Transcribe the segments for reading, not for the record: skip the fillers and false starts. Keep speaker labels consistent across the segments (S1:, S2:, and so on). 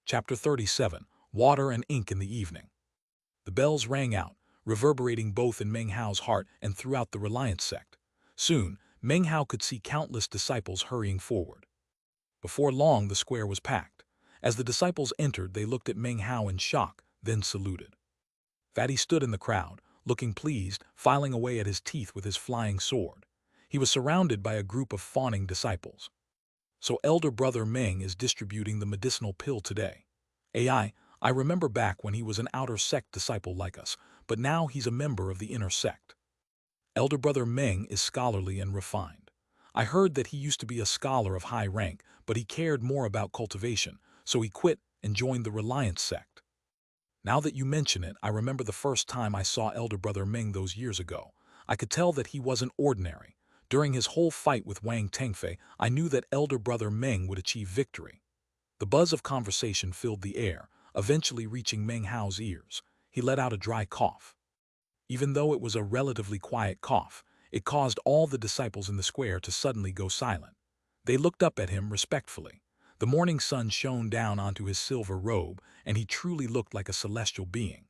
S1: Chapter 37. Water and Ink in the Evening. The bells rang out, reverberating both in Meng Hao's heart and throughout the Reliance sect. Soon, Meng Hao could see countless disciples hurrying forward. Before long, the square was packed. As the disciples entered, they looked at Meng Hao in shock, then saluted. Fatty stood in the crowd, looking pleased, filing away at his teeth with his flying sword. He was surrounded by a group of fawning disciples. So elder brother Meng is distributing the medicinal pill today. I remember back when he was an outer sect disciple like us, but now he's a member of the inner sect. Elder brother Meng is scholarly and refined. I heard that he used to be a scholar of high rank, but he cared more about cultivation, so he quit and joined the Reliance sect. Now that you mention it, I remember the first time I saw elder brother Meng those years ago. I could tell that he wasn't ordinary. During his whole fight with Wang Tengfei, I knew that elder brother Meng would achieve victory. The buzz of conversation filled the air, eventually reaching Meng Hao's ears. He let out a dry cough. Even though it was a relatively quiet cough, it caused all the disciples in the square to suddenly go silent. They looked up at him respectfully. The morning sun shone down onto his silver robe, and he truly looked like a celestial being.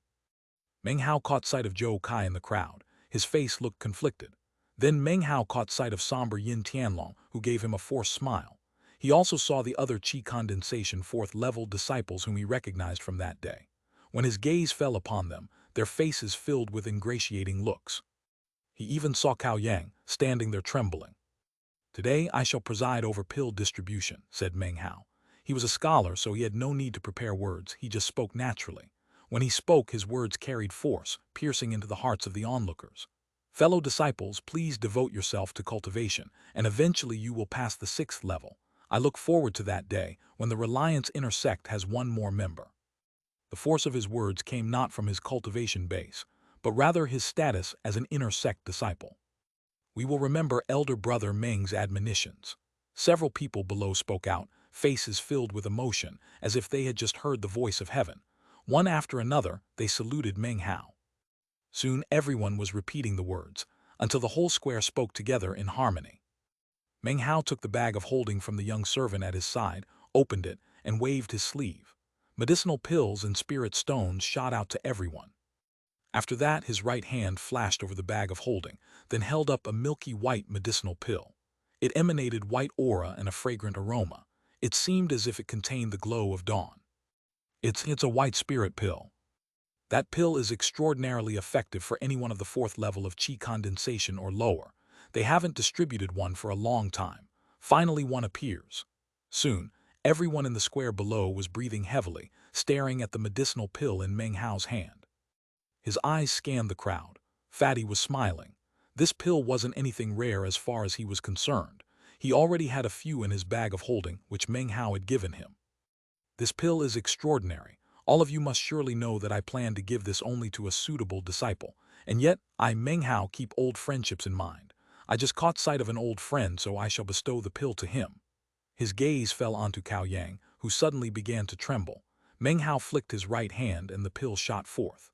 S1: Meng Hao caught sight of Zhou Kai in the crowd. His face looked conflicted. Then Meng Hao caught sight of somber Yin Tianlong, who gave him a forced smile. He also saw the other Qi condensation 4th level disciples whom he recognized from that day. When his gaze fell upon them, their faces filled with ingratiating looks. He even saw Cao Yang, standing there trembling. "Today I shall preside over pill distribution," said Meng Hao. He was a scholar, so he had no need to prepare words, he just spoke naturally. When he spoke, his words carried force, piercing into the hearts of the onlookers. "Fellow disciples, please devote yourself to cultivation, and eventually you will pass the 6th level. I look forward to that day, when the Reliance inner sect has one more member." The force of his words came not from his cultivation base, but rather his status as an inner sect disciple. "We will remember elder brother Meng's admonitions." Several people below spoke out, faces filled with emotion, as if they had just heard the voice of heaven. One after another, they saluted Meng Hao. Soon everyone was repeating the words, until the whole square spoke together in harmony. Meng Hao took the bag of holding from the young servant at his side, opened it, and waved his sleeve. Medicinal pills and spirit stones shot out to everyone. After that, his right hand flashed over the bag of holding, then held up a milky white medicinal pill. It emanated white aura and a fragrant aroma. It seemed as if it contained the glow of dawn. It's a white spirit pill. That pill is extraordinarily effective for anyone of the 4th level of Qi condensation or lower. They haven't distributed one for a long time. Finally one appears. Soon, everyone in the square below was breathing heavily, staring at the medicinal pill in Meng Hao's hand. His eyes scanned the crowd. Fatty was smiling. This pill wasn't anything rare as far as he was concerned. He already had a few in his bag of holding, which Meng Hao had given him. "This pill is extraordinary. All of you must surely know that I plan to give this only to a suitable disciple. And yet, I, Meng Hao, keep old friendships in mind. I just caught sight of an old friend, so I shall bestow the pill to him." His gaze fell onto Cao Yang, who suddenly began to tremble. Meng Hao flicked his right hand and the pill shot forth.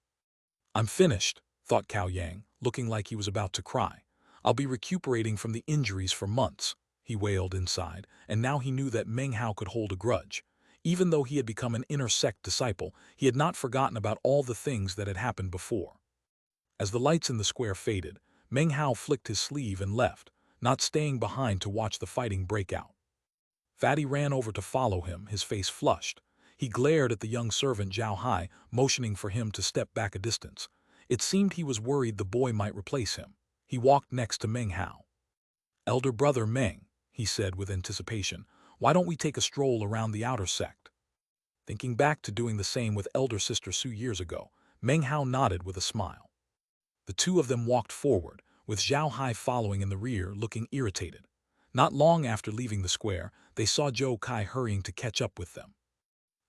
S1: "I'm finished," thought Cao Yang, looking like he was about to cry. "I'll be recuperating from the injuries for months," he wailed inside, and now he knew that Meng Hao could hold a grudge. Even though he had become an inner sect disciple, he had not forgotten about all the things that had happened before. As the lights in the square faded, Meng Hao flicked his sleeve and left, not staying behind to watch the fighting break out. Fatty ran over to follow him, his face flushed. He glared at the young servant Zhao Hai, motioning for him to step back a distance. It seemed he was worried the boy might replace him. He walked next to Meng Hao. "Elder brother Meng," he said with anticipation, "why don't we take a stroll around the outer sect?" Thinking back to doing the same with elder sister Su years ago, Meng Hao nodded with a smile. The two of them walked forward, with Zhao Hai following in the rear, looking irritated. Not long after leaving the square, they saw Zhou Kai hurrying to catch up with them.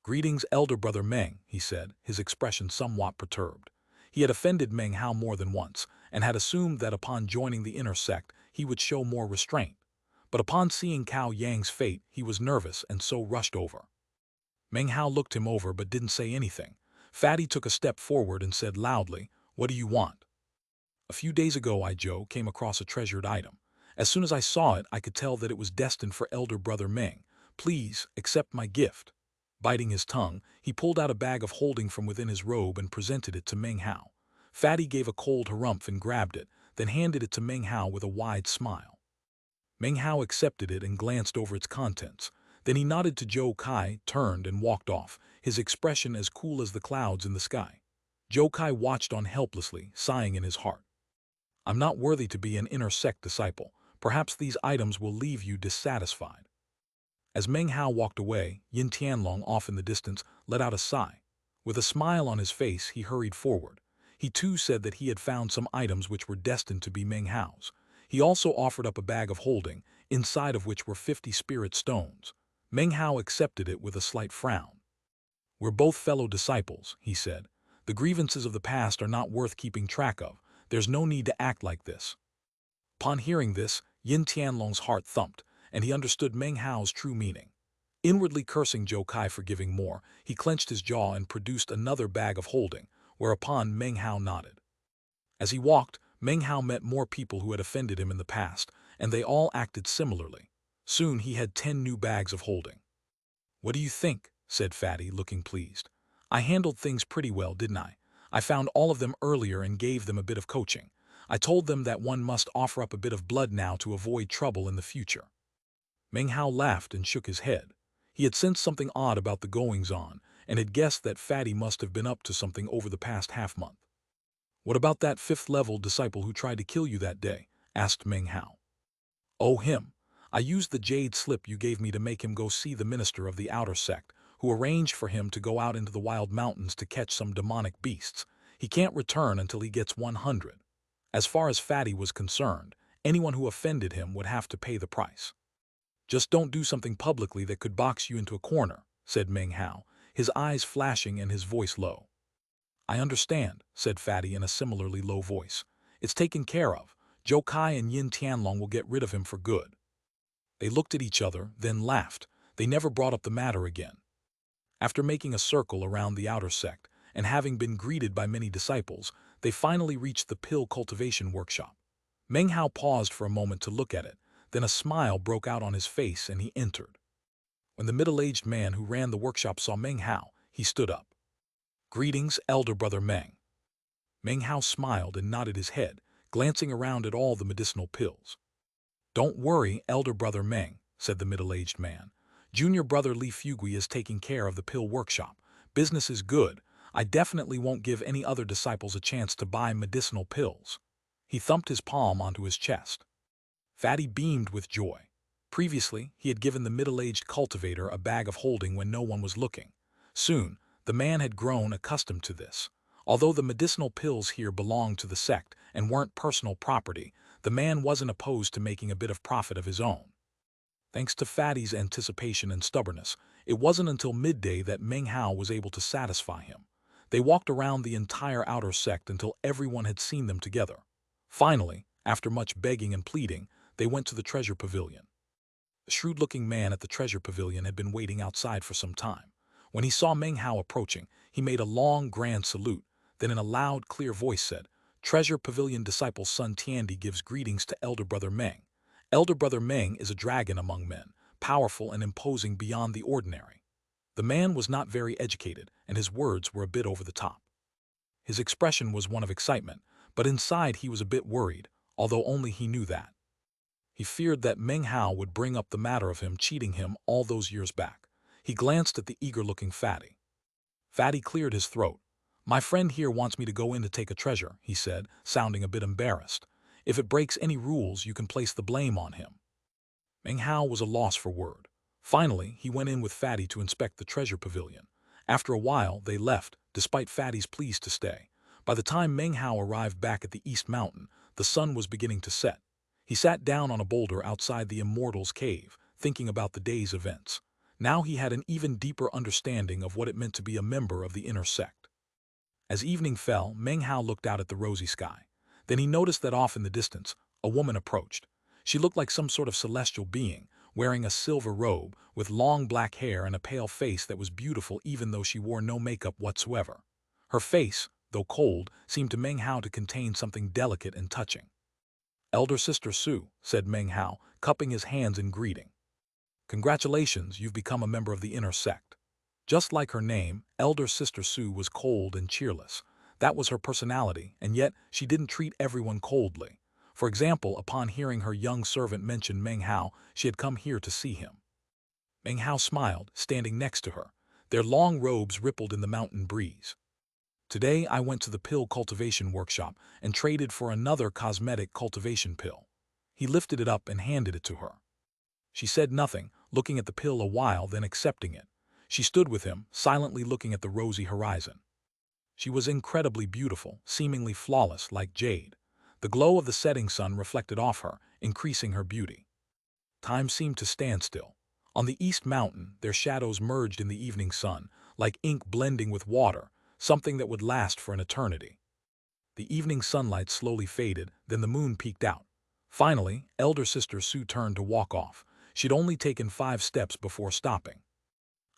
S1: "Greetings, elder brother Meng," he said, his expression somewhat perturbed. He had offended Meng Hao more than once, and had assumed that upon joining the inner sect, he would show more restraint. But upon seeing Cao Yang's fate, he was nervous and so rushed over. Meng Hao looked him over but didn't say anything. Fatty took a step forward and said loudly, "What do you want?" "A few days ago, Joe came across a treasured item. As soon as I saw it, I could tell that it was destined for elder brother Meng. Please accept my gift." Biting his tongue, he pulled out a bag of holding from within his robe and presented it to Meng Hao. Fatty gave a cold harumph and grabbed it, then handed it to Meng Hao with a wide smile. Meng Hao accepted it and glanced over its contents. Then he nodded to Zhou Kai, turned and walked off, his expression as cool as the clouds in the sky. Zhou Kai watched on helplessly, sighing in his heart. I'm not worthy to be an inner sect disciple. Perhaps these items will leave you dissatisfied. As Meng Hao walked away, Yin Tianlong off in the distance let out a sigh. With a smile on his face, he hurried forward. He too said that he had found some items which were destined to be Meng Hao's. He also offered up a bag of holding, inside of which were 50 spirit stones. Meng Hao accepted it with a slight frown. We're both fellow disciples, he said. The grievances of the past are not worth keeping track of. There's no need to act like this. Upon hearing this, Yin Tianlong's heart thumped, and he understood Meng Hao's true meaning. Inwardly cursing Zhou Kai for giving more, he clenched his jaw and produced another bag of holding, whereupon Meng Hao nodded. As he walked, Meng Hao met more people who had offended him in the past, and they all acted similarly. Soon he had 10 new bags of holding. What do you think? Said Fatty, looking pleased. I handled things pretty well, didn't I? I found all of them earlier and gave them a bit of coaching. I told them that one must offer up a bit of blood now to avoid trouble in the future. Meng Hao laughed and shook his head. He had sensed something odd about the goings-on, and had guessed that Fatty must have been up to something over the past half-month. What about that 5th-level disciple who tried to kill you that day? Asked Meng Hao. Oh, him. I used the Jade slip you gave me to make him go see the minister of the outer sect, who arranged for him to go out into the wild mountains to catch some demonic beasts. He can't return until he gets 100. As far as Fatty was concerned, anyone who offended him would have to pay the price. Just don't do something publicly that could box you into a corner, said Meng Hao, his eyes flashing and his voice low. I understand, said Fatty in a similarly low voice. It's taken care of. Zhou Kai and Yin Tianlong will get rid of him for good. They looked at each other, then laughed. They never brought up the matter again. After making a circle around the outer sect, and having been greeted by many disciples, they finally reached the pill cultivation workshop. Meng Hao paused for a moment to look at it, then a smile broke out on his face and he entered. When the middle-aged man who ran the workshop saw Meng Hao, he stood up. Greetings, elder brother Meng. Meng Hao smiled and nodded his head, glancing around at all the medicinal pills. Don't worry, elder brother Meng, said the middle-aged man. Junior brother Li Fugui is taking care of the pill workshop. Business is good. I definitely won't give any other disciples a chance to buy medicinal pills. He thumped his palm onto his chest. Fatty beamed with joy. Previously, he had given the middle-aged cultivator a bag of holding when no one was looking. Soon, the man had grown accustomed to this. Although the medicinal pills here belonged to the sect and weren't personal property, the man wasn't opposed to making a bit of profit of his own. Thanks to Fatty's anticipation and stubbornness, it wasn't until midday that Meng Hao was able to satisfy him. They walked around the entire outer sect until everyone had seen them together. Finally, after much begging and pleading, they went to the treasure pavilion. The shrewd-looking man at the treasure pavilion had been waiting outside for some time. When he saw Meng Hao approaching, he made a long, grand salute, then in a loud, clear voice said, Treasure Pavilion disciple Sun Tiandi gives greetings to Elder Brother Meng. Elder Brother Meng is a dragon among men, powerful and imposing beyond the ordinary. The man was not very educated, and his words were a bit over the top. His expression was one of excitement, but inside he was a bit worried, although only he knew that. He feared that Meng Hao would bring up the matter of him cheating him all those years back. He glanced at the eager-looking Fatty. Fatty cleared his throat. My friend here wants me to go in to take a treasure, he said, sounding a bit embarrassed. If it breaks any rules, you can place the blame on him. Meng Hao was a loss for word. Finally, he went in with Fatty to inspect the treasure pavilion. After a while, they left, despite Fatty's pleas to stay. By the time Meng Hao arrived back at the East Mountain, the sun was beginning to set. He sat down on a boulder outside the Immortal's cave, thinking about the day's events. Now he had an even deeper understanding of what it meant to be a member of the inner sect. As evening fell, Meng Hao looked out at the rosy sky. Then he noticed that off in the distance, a woman approached. She looked like some sort of celestial being, wearing a silver robe, with long black hair and a pale face that was beautiful even though she wore no makeup whatsoever. Her face, though cold, seemed to Meng Hao to contain something delicate and touching. Elder Sister Su, said Meng Hao, cupping his hands in greeting. Congratulations, you've become a member of the inner sect. Just like her name, elder sister Su was cold and cheerless. That was her personality, and yet she didn't treat everyone coldly. For example, upon hearing her young servant mention Meng Hao, she had come here to see him. Meng Hao smiled, standing next to her. Their long robes rippled in the mountain breeze. Today I went to the pill cultivation workshop and traded for another cosmetic cultivation pill. He lifted it up and handed it to her. She said nothing, looking at the pill a while, then accepting it. She stood with him, silently looking at the rosy horizon. She was incredibly beautiful, seemingly flawless like Jade. The glow of the setting sun reflected off her, increasing her beauty. Time seemed to stand still. On the east mountain, their shadows merged in the evening sun, like ink blending with water, something that would last for an eternity. The evening sunlight slowly faded, then the moon peeked out. Finally, elder sister Su turned to walk off. She'd only taken 5 steps before stopping.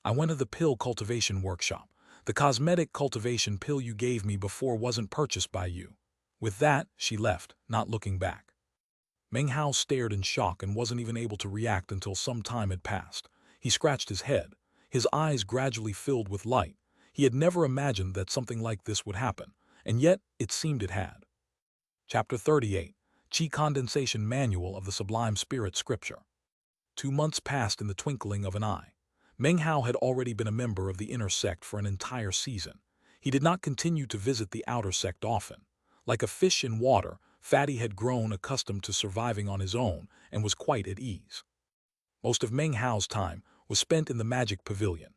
S1: I went to the pill cultivation workshop. The cosmetic cultivation pill you gave me before wasn't purchased by you. With that, she left, not looking back. Meng Hao stared in shock and wasn't even able to react until some time had passed. He scratched his head. His eyes gradually filled with light. He had never imagined that something like this would happen, and yet it seemed it had. Chapter 38. Qi Condensation Manual of the Sublime Spirit Scripture. 2 months passed in the twinkling of an eye. Meng Hao had already been a member of the inner sect for an entire season. He did not continue to visit the outer sect often. Like a fish in water, Fatty had grown accustomed to surviving on his own and was quite at ease. Most of Meng Hao's time was spent in the magic pavilion.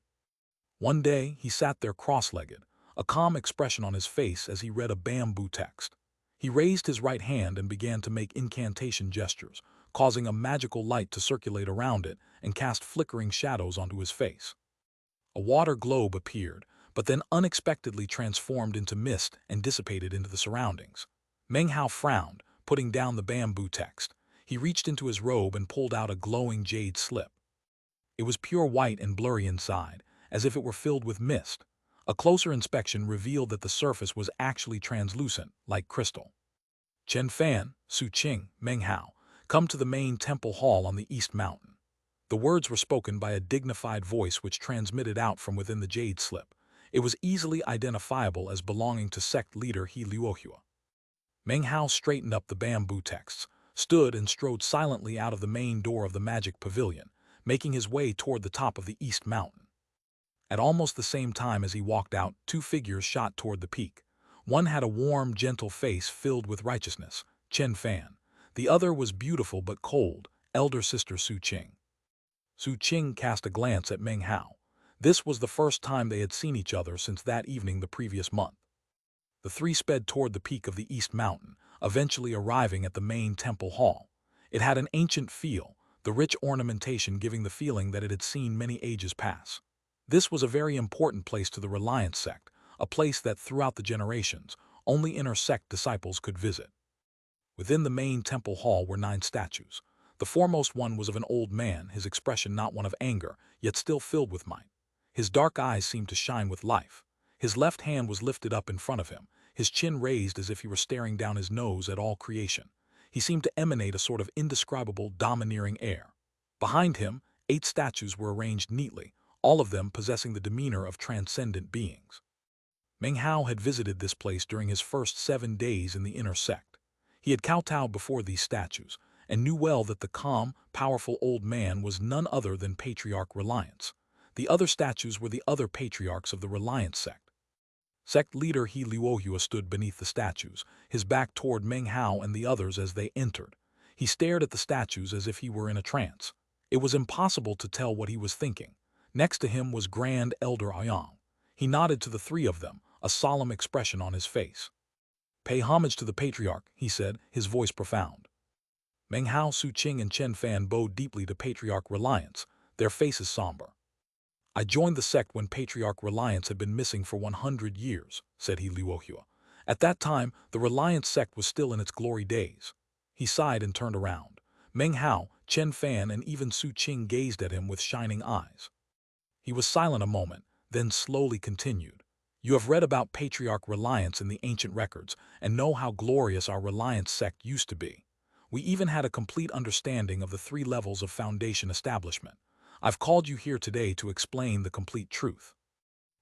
S1: One day, he sat there cross-legged, a calm expression on his face as he read a bamboo text. He raised his right hand and began to make incantation gestures, causing a magical light to circulate around it and cast flickering shadows onto his face. A water globe appeared, but then unexpectedly transformed into mist and dissipated into the surroundings. Meng Hao frowned, putting down the bamboo text. He reached into his robe and pulled out a glowing jade slip. It was pure white and blurry inside, as if it were filled with mist. A closer inspection revealed that the surface was actually translucent, like crystal. Chen Fan, Su Qing, Meng Hao, come to the main temple hall on the East Mountain. The words were spoken by a dignified voice which transmitted out from within the jade slip. It was easily identifiable as belonging to sect leader He Luohua. Meng Hao straightened up the bamboo texts, stood and strode silently out of the main door of the magic pavilion, making his way toward the top of the East Mountain. At almost the same time as he walked out, 2 figures shot toward the peak. One had a warm, gentle face filled with righteousness, Chen Fan. The other was beautiful but cold, elder sister Su Qing. Su Qing cast a glance at Meng Hao. This was the first time they had seen each other since that evening the previous month. The 3 sped toward the peak of the East Mountain, eventually arriving at the main temple hall. It had an ancient feel, the rich ornamentation giving the feeling that it had seen many ages pass. This was a very important place to the Reliance sect, a place that throughout the generations, only inner sect disciples could visit. Within the main temple hall were 9 statues. The foremost one was of an old man, his expression not one of anger, yet still filled with might. His dark eyes seemed to shine with life. His left hand was lifted up in front of him, his chin raised as if he were staring down his nose at all creation. He seemed to emanate a sort of indescribable, domineering air. Behind him, 8 statues were arranged neatly, all of them possessing the demeanor of transcendent beings. Meng Hao had visited this place during his first 7 days in the inner sect. He had kowtowed before these statues, and knew well that the calm, powerful old man was none other than Patriarch Reliance. The other statues were the other patriarchs of the Reliance sect. Sect leader He Luohua stood beneath the statues, his back toward Meng Hao and the others as they entered. He stared at the statues as if he were in a trance. It was impossible to tell what he was thinking. Next to him was Grand Elder Aoyang. He nodded to the 3 of them, a solemn expression on his face. "Pay homage to the patriarch," he said, his voice profound. Meng Hao, Su Qing, and Chen Fan bowed deeply to Patriarch Reliance, their faces somber. "I joined the sect when Patriarch Reliance had been missing for 100 years, said He Luohua. At that time, the Reliance sect was still in its glory days. He sighed and turned around. Meng Hao, Chen Fan, and even Su Qing gazed at him with shining eyes. He was silent a moment, then slowly continued. "You have read about Patriarch Reliance in the ancient records and know how glorious our Reliance sect used to be. We even had a complete understanding of the 3 levels of foundation establishment. I've called you here today to explain the complete truth."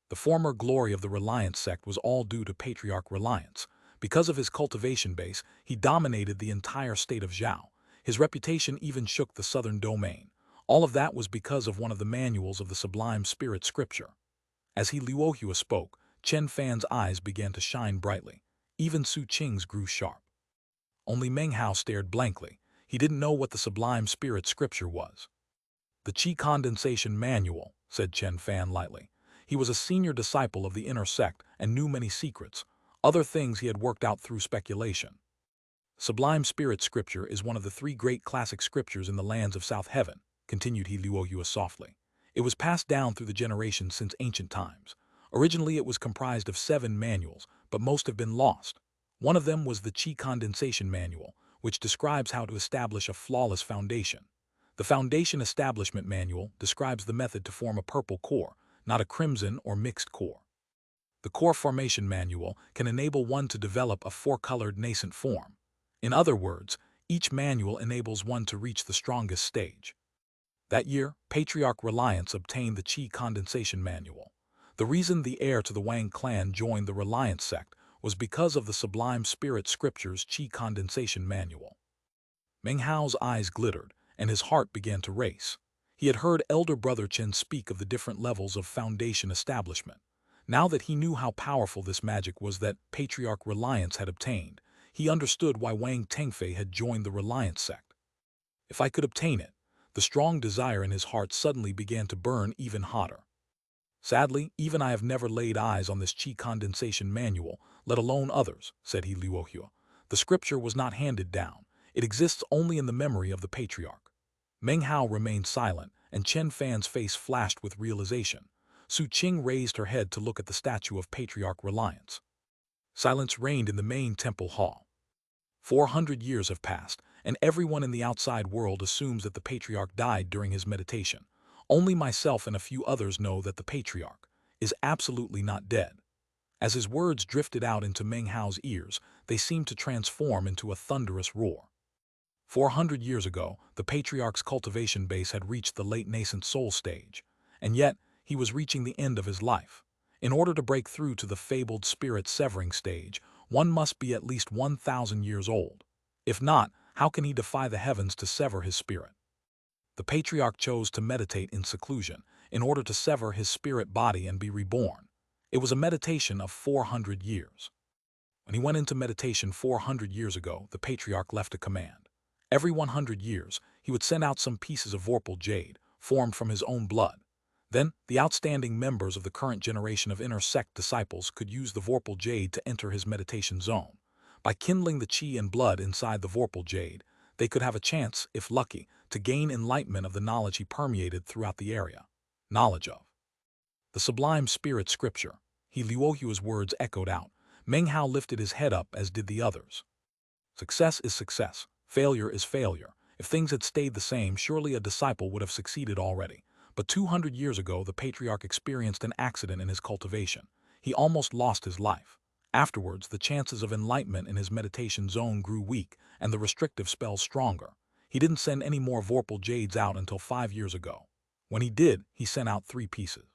S1: The former glory of the Reliance sect was all due to Patriarch Reliance. Because of his cultivation base, he dominated the entire state of Zhao. His reputation even shook the southern domain. All of that was because of one of the manuals of the Sublime Spirit Scripture. As he Luohua spoke, Chen Fan's eyes began to shine brightly. Even Su Qing's grew sharp. Only Meng Hao stared blankly. He didn't know what the Sublime Spirit Scripture was. The Qi Condensation Manual, said Chen Fan lightly. He was a senior disciple of the inner sect and knew many secrets, other things he had worked out through speculation. Sublime Spirit Scripture is one of the 3 great classic scriptures in the lands of South Heaven, continued he Luohua softly. It was passed down through the generations since ancient times. Originally it was comprised of 7 manuals, but most have been lost. One of them was the Qi Condensation Manual, which describes how to establish a flawless foundation. The Foundation Establishment Manual describes the method to form a purple core, not a crimson or mixed core. The Core Formation Manual can enable one to develop a 4-colored nascent form. In other words, each manual enables one to reach the strongest stage. That year, Patriarch Reliance obtained the Qi Condensation Manual. The reason the heir to the Wang clan joined the Reliance sect was because of the Sublime Spirit Scripture's Qi Condensation Manual. Meng Hao's eyes glittered, and his heart began to race. He had heard elder brother Chen speak of the different levels of foundation establishment. Now that he knew how powerful this magic was that Patriarch Reliance had obtained, he understood why Wang Tengfei had joined the Reliance sect. If I could obtain it, the strong desire in his heart suddenly began to burn even hotter. Sadly, even I have never laid eyes on this Qi Condensation Manual, let alone others, said he Luohua. The scripture was not handed down. It exists only in the memory of the Patriarch. Meng Hao remained silent, and Chen Fan's face flashed with realization. Su Qing raised her head to look at the statue of Patriarch Reliance. Silence reigned in the main temple hall. 400 years have passed, and everyone in the outside world assumes that the Patriarch died during his meditation. Only myself and a few others know that the Patriarch is absolutely not dead. As his words drifted out into Meng Hao's ears, they seemed to transform into a thunderous roar. 400 years ago, the Patriarch's cultivation base had reached the late nascent soul stage, and yet he was reaching the end of his life. In order to break through to the fabled spirit severing stage, one must be at least 1,000 years old. If not, how can he defy the heavens to sever his spirit? The Patriarch chose to meditate in seclusion in order to sever his spirit body and be reborn. It was a meditation of 400 years. When he went into meditation 400 years ago, the Patriarch left a command. Every 100 years, he would send out some pieces of vorpal jade, formed from his own blood. Then, the outstanding members of the current generation of inner sect disciples could use the vorpal jade to enter his meditation zone. By kindling the qi and blood inside the vorpal jade, they could have a chance, if lucky, to gain enlightenment of the knowledge he permeated throughout the area. Knowledge of the Sublime Spirit Scripture. He Luohua's words echoed out. Meng Hao lifted his head up, as did the others. Success is success. Failure is failure. If things had stayed the same, surely a disciple would have succeeded already. But 200 years ago, the Patriarch experienced an accident in his cultivation. He almost lost his life. Afterwards, the chances of enlightenment in his meditation zone grew weak, and the restrictive spells stronger. He didn't send any more vorpal jades out until 5 years ago. When he did, he sent out 3 pieces.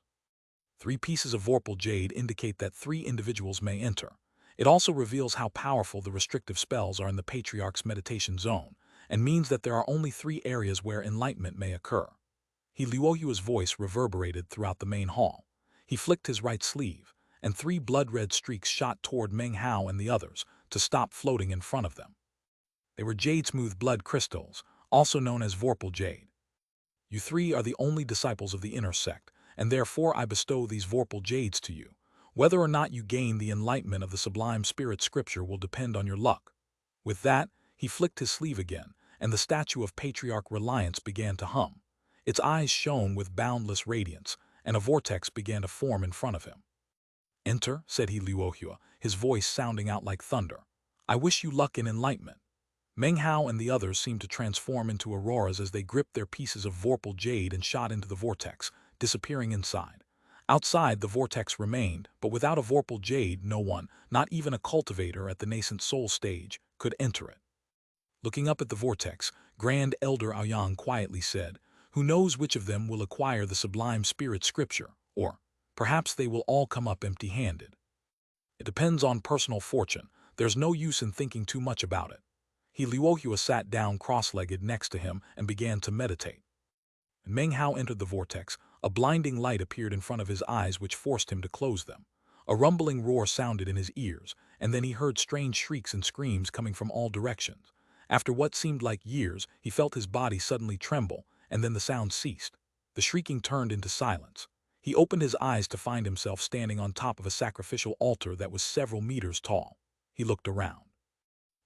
S1: 3 pieces of vorpal jade indicate that 3 individuals may enter. It also reveals how powerful the restrictive spells are in the Patriarch's meditation zone, and means that there are only 3 areas where enlightenment may occur. He Luohua's voice reverberated throughout the main hall. He flicked his right sleeve, and 3 blood-red streaks shot toward Meng Hao and the others to stop floating in front of them. They were jade-smooth blood crystals, also known as vorpal jade. You 3 are the only disciples of the inner sect, and therefore I bestow these vorpal jades to you. Whether or not you gain the enlightenment of the Sublime Spirit Scripture will depend on your luck. With that, he flicked his sleeve again, and the statue of Patriarch Reliance began to hum. Its eyes shone with boundless radiance, and a vortex began to form in front of him. Enter, said he Luohua, his voice sounding out like thunder. I wish you luck in enlightenment. Meng Hao and the others seemed to transform into auroras as they gripped their pieces of vorpal jade and shot into the vortex, disappearing inside. Outside, the vortex remained, but without a vorpal jade, no one, not even a cultivator at the nascent soul stage, could enter it. Looking up at the vortex, Grand Elder Aoyang quietly said, "Who knows which of them will acquire the Sublime Spirit Scripture, or Perhaps they will all come up empty-handed. It depends on personal fortune. There's no use in thinking too much about it. Liuohua sat down cross-legged next to him and began to meditate. Meng Hao entered the vortex. A blinding light appeared in front of his eyes which forced him to close them. A rumbling roar sounded in his ears, and then he heard strange shrieks and screams coming from all directions. After what seemed like years, he felt his body suddenly tremble, and then the sound ceased. The shrieking turned into silence. He opened his eyes to find himself standing on top of a sacrificial altar that was several meters tall. He looked around.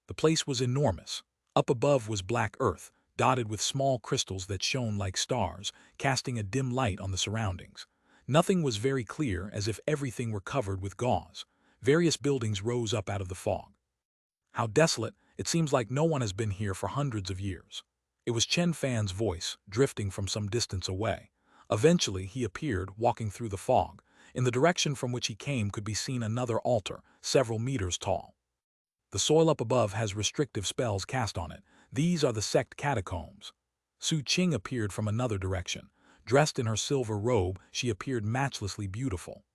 S1: The place was enormous. Up above was black earth, dotted with small crystals that shone like stars, casting a dim light on the surroundings. Nothing was very clear, as if everything were covered with gauze. Various buildings rose up out of the fog. How desolate! It seems like no one has been here for hundreds of years. It was Chen Fan's voice, drifting from some distance away. Eventually, he appeared, walking through the fog. In the direction from which he came could be seen another altar, several meters tall. The soil up above has restrictive spells cast on it. These are the sect catacombs. Su Qing appeared from another direction. Dressed in her silver robe, she appeared matchlessly beautiful.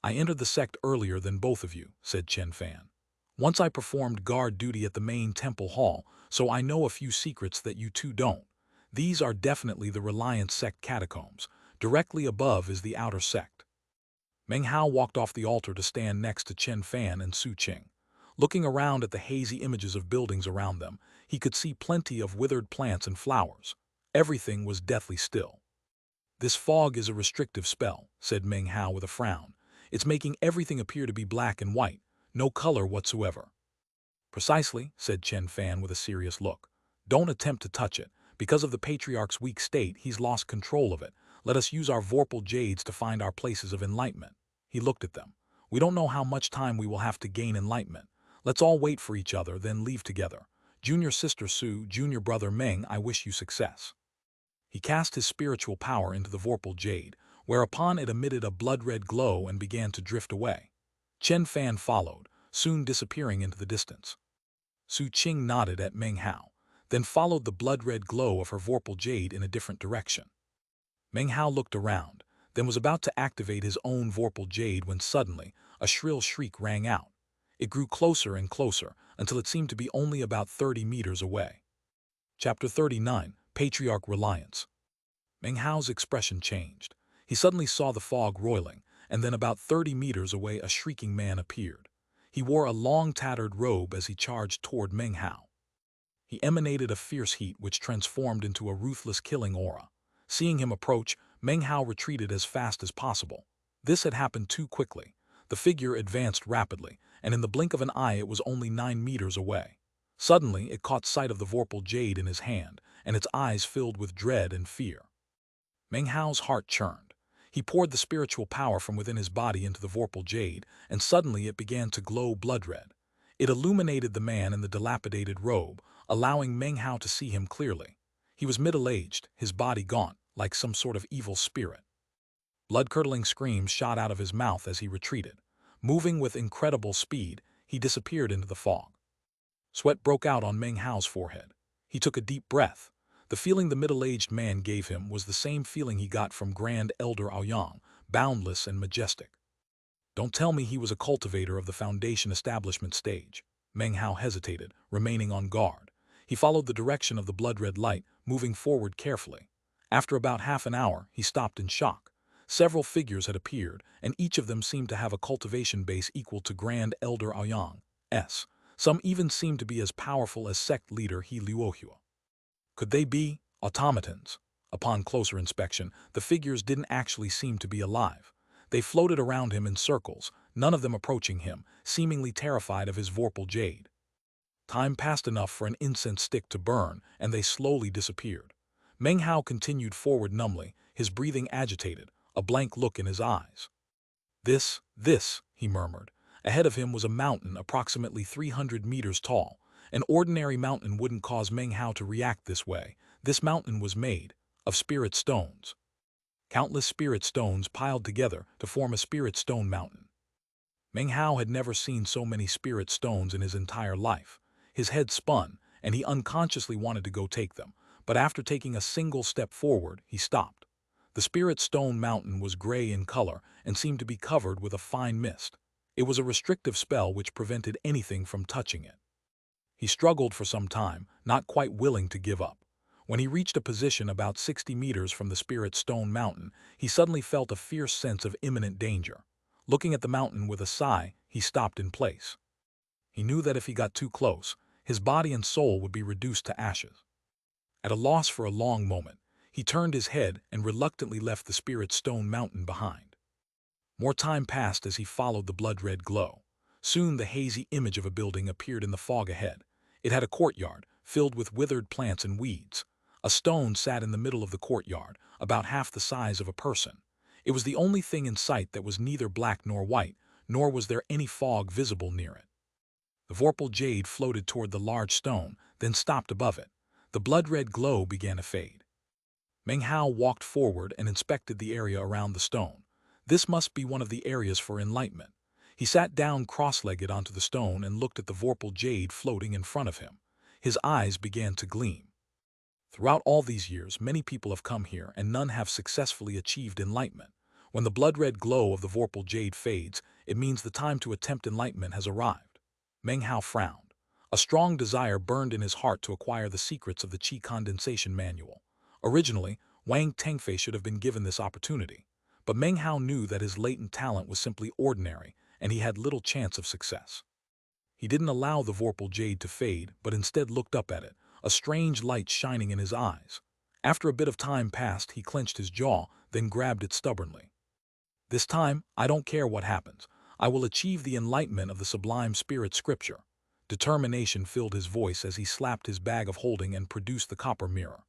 S1: I entered the sect earlier than both of you, said Chen Fan. Once I performed guard duty at the main temple hall, so I know a few secrets that you two don't. These are definitely the Reliance sect catacombs. Directly above is the outer sect. Meng Hao walked off the altar to stand next to Chen Fan and Su Qing. Looking around at the hazy images of buildings around them, he could see plenty of withered plants and flowers. Everything was deathly still. This fog is a restrictive spell, said Meng Hao with a frown. It's making everything appear to be black and white, no color whatsoever. Precisely, said Chen Fan with a serious look. Don't attempt to touch it. Because of the patriarch's weak state, he's lost control of it. Let us use our vorpal jades to find our places of enlightenment. He looked at them. We don't know how much time we will have to gain enlightenment. Let's all wait for each other, then leave together. Junior sister Su, junior brother Meng, I wish you success. He cast his spiritual power into the vorpal jade, whereupon it emitted a blood-red glow and began to drift away. Chen Fan followed, soon disappearing into the distance. Su Qing nodded at Meng Hao, then followed the blood-red glow of her vorpal jade in a different direction. Meng Hao looked around, then was about to activate his own vorpal jade when suddenly a shrill shriek rang out. It grew closer and closer until it seemed to be only about 30 meters away. Chapter 39, Patriarch Reliance. Meng Hao's expression changed. He suddenly saw the fog roiling, and then about 30 meters away a shrieking man appeared. He wore a long tattered robe as he charged toward Meng Hao. He emanated a fierce heat which transformed into a ruthless killing aura. Seeing him approach, Meng Hao retreated as fast as possible. This had happened too quickly. The figure advanced rapidly, and in the blink of an eye it was only 9 meters away. Suddenly, it caught sight of the vorpal jade in his hand, and its eyes filled with dread and fear. Meng Hao's heart churned. He poured the spiritual power from within his body into the vorpal jade, and suddenly it began to glow blood-red. It illuminated the man in the dilapidated robe, allowing Meng Hao to see him clearly. He was middle-aged, his body gaunt, like some sort of evil spirit. Blood-curdling screams shot out of his mouth as he retreated. Moving with incredible speed, he disappeared into the fog. Sweat broke out on Meng Hao's forehead. He took a deep breath. The feeling the middle-aged man gave him was the same feeling he got from Grand Elder Aoyang, boundless and majestic. Don't tell me he was a cultivator of the Foundation establishment stage. Meng Hao hesitated, remaining on guard. He followed the direction of the blood-red light, moving forward carefully. After about half an hour, he stopped in shock. Several figures had appeared, and each of them seemed to have a cultivation base equal to Grand Elder Aoyang's. Some even seemed to be as powerful as sect leader Liuohua. Could they be automatons? Upon closer inspection, the figures didn't actually seem to be alive. They floated around him in circles, none of them approaching him, seemingly terrified of his vorpal jade. Time passed enough for an incense stick to burn, and they slowly disappeared. Meng Hao continued forward numbly, his breathing agitated, a blank look in his eyes. This, he murmured. Ahead of him was a mountain approximately 300 meters tall. An ordinary mountain wouldn't cause Meng Hao to react this way. This mountain was made of spirit stones. Countless spirit stones piled together to form a spirit stone mountain. Meng Hao had never seen so many spirit stones in his entire life. His head spun, and he unconsciously wanted to go take them, but after taking a single step forward, he stopped. The spirit stone mountain was gray in color and seemed to be covered with a fine mist. It was a restrictive spell which prevented anything from touching it. He struggled for some time, not quite willing to give up. When he reached a position about 60 meters from the spirit stone mountain, he suddenly felt a fierce sense of imminent danger. Looking at the mountain with a sigh, he stopped in place. He knew that if he got too close, his body and soul would be reduced to ashes. At a loss for a long moment, he turned his head and reluctantly left the spirit stone mountain behind. More time passed as he followed the blood-red glow. Soon the hazy image of a building appeared in the fog ahead. It had a courtyard, filled with withered plants and weeds. A stone sat in the middle of the courtyard, about half the size of a person. It was the only thing in sight that was neither black nor white, nor was there any fog visible near it. The vorpal jade floated toward the large stone, then stopped above it. The blood-red glow began to fade. Meng Hao walked forward and inspected the area around the stone. This must be one of the areas for enlightenment. He sat down cross-legged onto the stone and looked at the vorpal jade floating in front of him. His eyes began to gleam. Throughout all these years, many people have come here and none have successfully achieved enlightenment. When the blood-red glow of the vorpal jade fades, it means the time to attempt enlightenment has arrived. Meng Hao frowned. A strong desire burned in his heart to acquire the secrets of the Qi condensation manual. Originally, Wang Tengfei should have been given this opportunity. But Meng Hao knew that his latent talent was simply ordinary, and he had little chance of success. He didn't allow the vorpal jade to fade, but instead looked up at it, a strange light shining in his eyes. After a bit of time passed, he clenched his jaw, then grabbed it stubbornly. This time, I don't care what happens. I will achieve the enlightenment of the sublime spirit scripture. Determination filled his voice as he slapped his bag of holding and produced the copper mirror.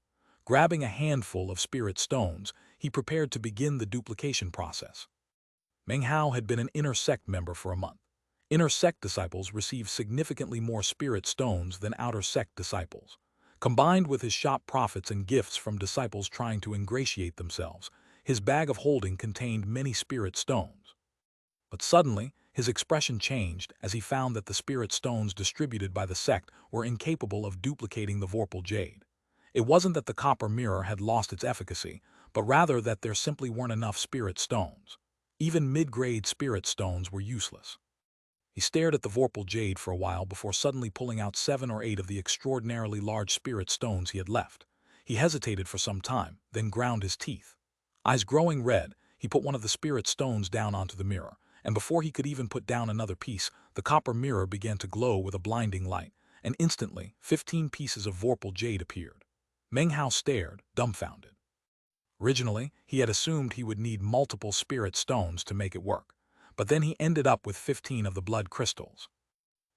S1: Grabbing a handful of spirit stones, he prepared to begin the duplication process. Meng Hao had been an inner sect member for a month. Inner sect disciples receive significantly more spirit stones than outer sect disciples. Combined with his shop profits and gifts from disciples trying to ingratiate themselves, his bag of holding contained many spirit stones. But suddenly, his expression changed as he found that the spirit stones distributed by the sect were incapable of duplicating the vorpal jade. It wasn't that the copper mirror had lost its efficacy, but rather that there simply weren't enough spirit stones. Even mid-grade spirit stones were useless. He stared at the vorpal jade for a while before suddenly pulling out 7 or 8 of the extraordinarily large spirit stones he had left. He hesitated for some time, then ground his teeth. Eyes growing red, he put one of the spirit stones down onto the mirror, and before he could even put down another piece, the copper mirror began to glow with a blinding light, and instantly 15 pieces of vorpal jade appeared. Meng Hao stared, dumbfounded. Originally, he had assumed he would need multiple spirit stones to make it work, but then he ended up with 15 of the blood crystals.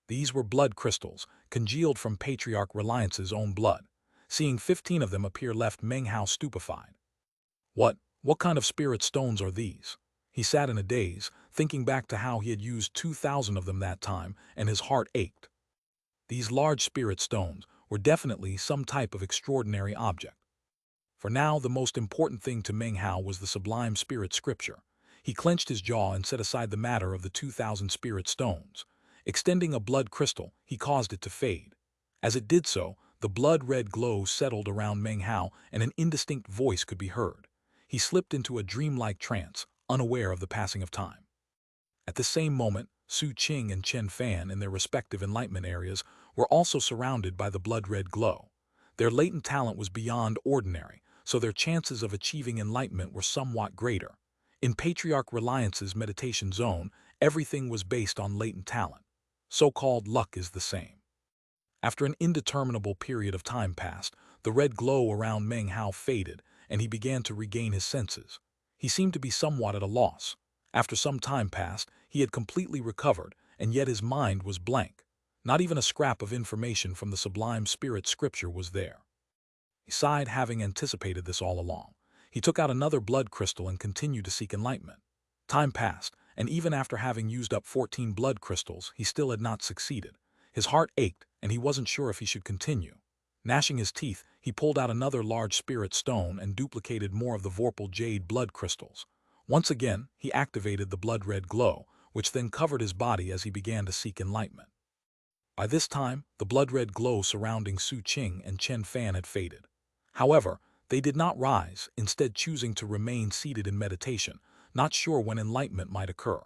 S1: These were blood crystals, congealed from Patriarch Reliance's own blood. Seeing 15 of them appear left Meng Hao stupefied. What kind of spirit stones are these? He sat in a daze, thinking back to how he had used 2,000 of them that time, and his heart ached. These large spirit stones were definitely some type of extraordinary object. For now, the most important thing to Meng Hao was the sublime spirit scripture. He clenched his jaw and set aside the matter of the 2,000 spirit stones. Extending a blood crystal, he caused it to fade. As it did so, the blood-red glow settled around Meng Hao and an indistinct voice could be heard. He slipped into a dreamlike trance, unaware of the passing of time. At the same moment, Su Qing and Chen Fan in their respective enlightenment areas were also surrounded by the blood-red glow. Their latent talent was beyond ordinary, so their chances of achieving enlightenment were somewhat greater. In Patriarch Reliance's meditation zone, everything was based on latent talent. So-called luck is the same. After an indeterminable period of time passed, the red glow around Meng Hao faded, and he began to regain his senses. He seemed to be somewhat at a loss. After some time passed, he had completely recovered, and yet his mind was blank. Not even a scrap of information from the sublime spirit scripture was there. He sighed, having anticipated this all along. He took out another blood crystal and continued to seek enlightenment. Time passed, and even after having used up 14 blood crystals, he still had not succeeded. His heart ached, and he wasn't sure if he should continue. Gnashing his teeth, he pulled out another large spirit stone and duplicated more of the vorpal jade blood crystals. Once again, he activated the blood-red glow, which then covered his body as he began to seek enlightenment. By this time, the blood-red glow surrounding Su Qing and Chen Fan had faded. However, They did not rise, instead choosing to remain seated in meditation, not sure when enlightenment might occur.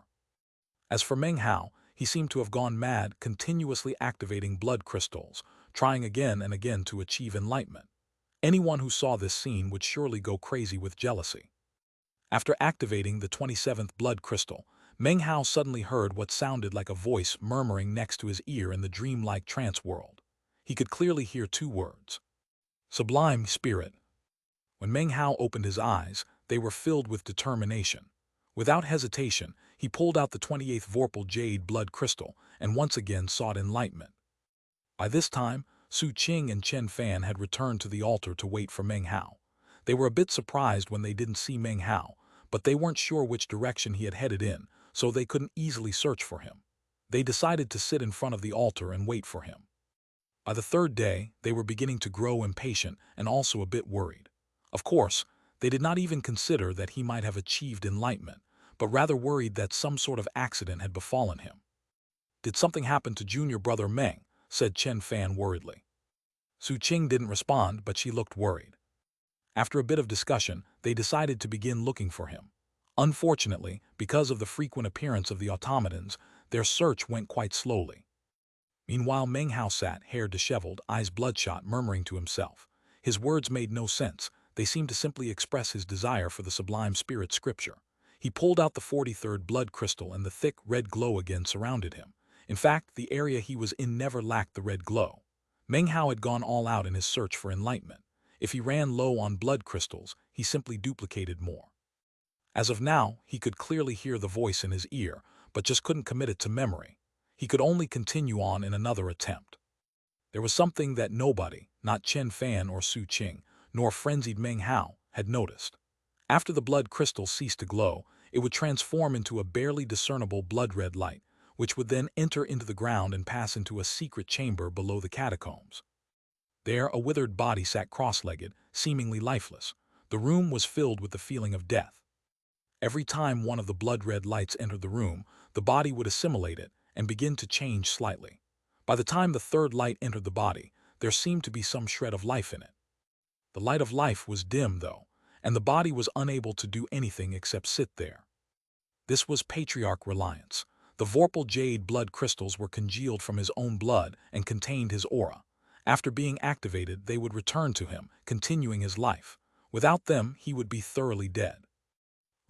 S1: As for Meng Hao, he seemed to have gone mad, continuously activating blood crystals, trying again and again to achieve enlightenment. Anyone who saw this scene would surely go crazy with jealousy. After activating the 27th blood crystal, Meng Hao suddenly heard what sounded like a voice murmuring next to his ear in the dreamlike trance world. He could clearly hear two words: sublime spirit. When Meng Hao opened his eyes, they were filled with determination. Without hesitation, he pulled out the 28th Vorpal Jade blood crystal and once again sought enlightenment. By this time, Su Qing and Chen Fan had returned to the altar to wait for Meng Hao. They were a bit surprised when they didn't see Meng Hao, but they weren't sure which direction he had headed in, so they couldn't easily search for him. They decided to sit in front of the altar and wait for him. By the third day, they were beginning to grow impatient and also a bit worried. Of course, they did not even consider that he might have achieved enlightenment, but rather worried that some sort of accident had befallen him. "Did something happen to junior brother Meng?" said Chen Fan worriedly. Su Qing didn't respond, but she looked worried. After a bit of discussion, they decided to begin looking for him. Unfortunately, because of the frequent appearance of the automatons, their search went quite slowly. Meanwhile, Meng Hao sat, hair disheveled, eyes bloodshot, murmuring to himself. His words made no sense. They seemed to simply express his desire for the sublime spirit scripture. He pulled out the 43rd blood crystal and the thick red glow again surrounded him. In fact, the area he was in never lacked the red glow. Meng Hao had gone all out in his search for enlightenment. If he ran low on blood crystals, he simply duplicated more. As of now, he could clearly hear the voice in his ear, but just couldn't commit it to memory. He could only continue on in another attempt. There was something that nobody, not Chen Fan or Su Qing, nor frenzied Meng Hao, had noticed. After the blood crystal ceased to glow, it would transform into a barely discernible blood-red light, which would then enter into the ground and pass into a secret chamber below the catacombs. There, a withered body sat cross-legged, seemingly lifeless. The room was filled with the feeling of death. Every time one of the blood-red lights entered the room, the body would assimilate it and begin to change slightly. By the time the third light entered the body, there seemed to be some shred of life in it. The light of life was dim, though, and the body was unable to do anything except sit there. This was Patriarch Reliance. The Vorpal Jade blood crystals were congealed from his own blood and contained his aura. After being activated, they would return to him, continuing his life. Without them, he would be thoroughly dead.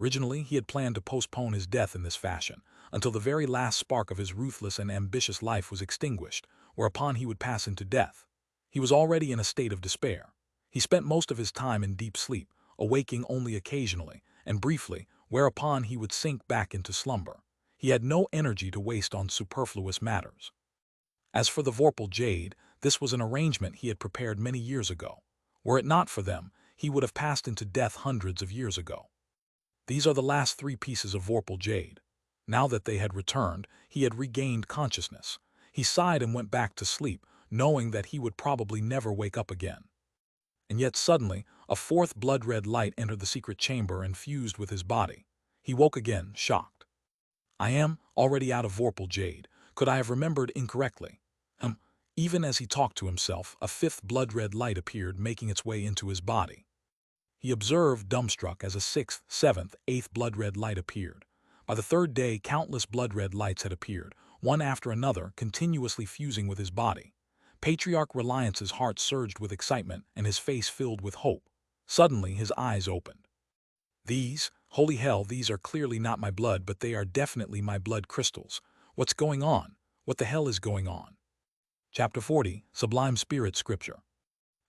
S1: Originally, he had planned to postpone his death in this fashion, until the very last spark of his ruthless and ambitious life was extinguished, whereupon he would pass into death. He was already in a state of despair. He spent most of his time in deep sleep, awaking only occasionally, and briefly, whereupon he would sink back into slumber. He had no energy to waste on superfluous matters. As for the Vorpal Jade, this was an arrangement he had prepared many years ago. Were it not for them, he would have passed into death hundreds of years ago. These are the last 3 pieces of Vorpal Jade. Now that they had returned, he had regained consciousness. He sighed and went back to sleep, knowing that he would probably never wake up again. And yet suddenly, a 4th blood-red light entered the secret chamber and fused with his body. He woke again, shocked. I am already out of Vorpal Jade. Could I have remembered incorrectly? Even as he talked to himself, a 5th blood-red light appeared, making its way into his body. He observed, dumbstruck, as a 6th, 7th, 8th blood-red light appeared. By the 3rd day, countless blood-red lights had appeared, one after another, continuously fusing with his body. Patriarch Reliance's heart surged with excitement and his face filled with hope. Suddenly, his eyes opened. Holy hell, these are clearly not my blood, but they are definitely my blood crystals. What's going on? What the hell is going on? Chapter 40, Sublime Spirit Scripture.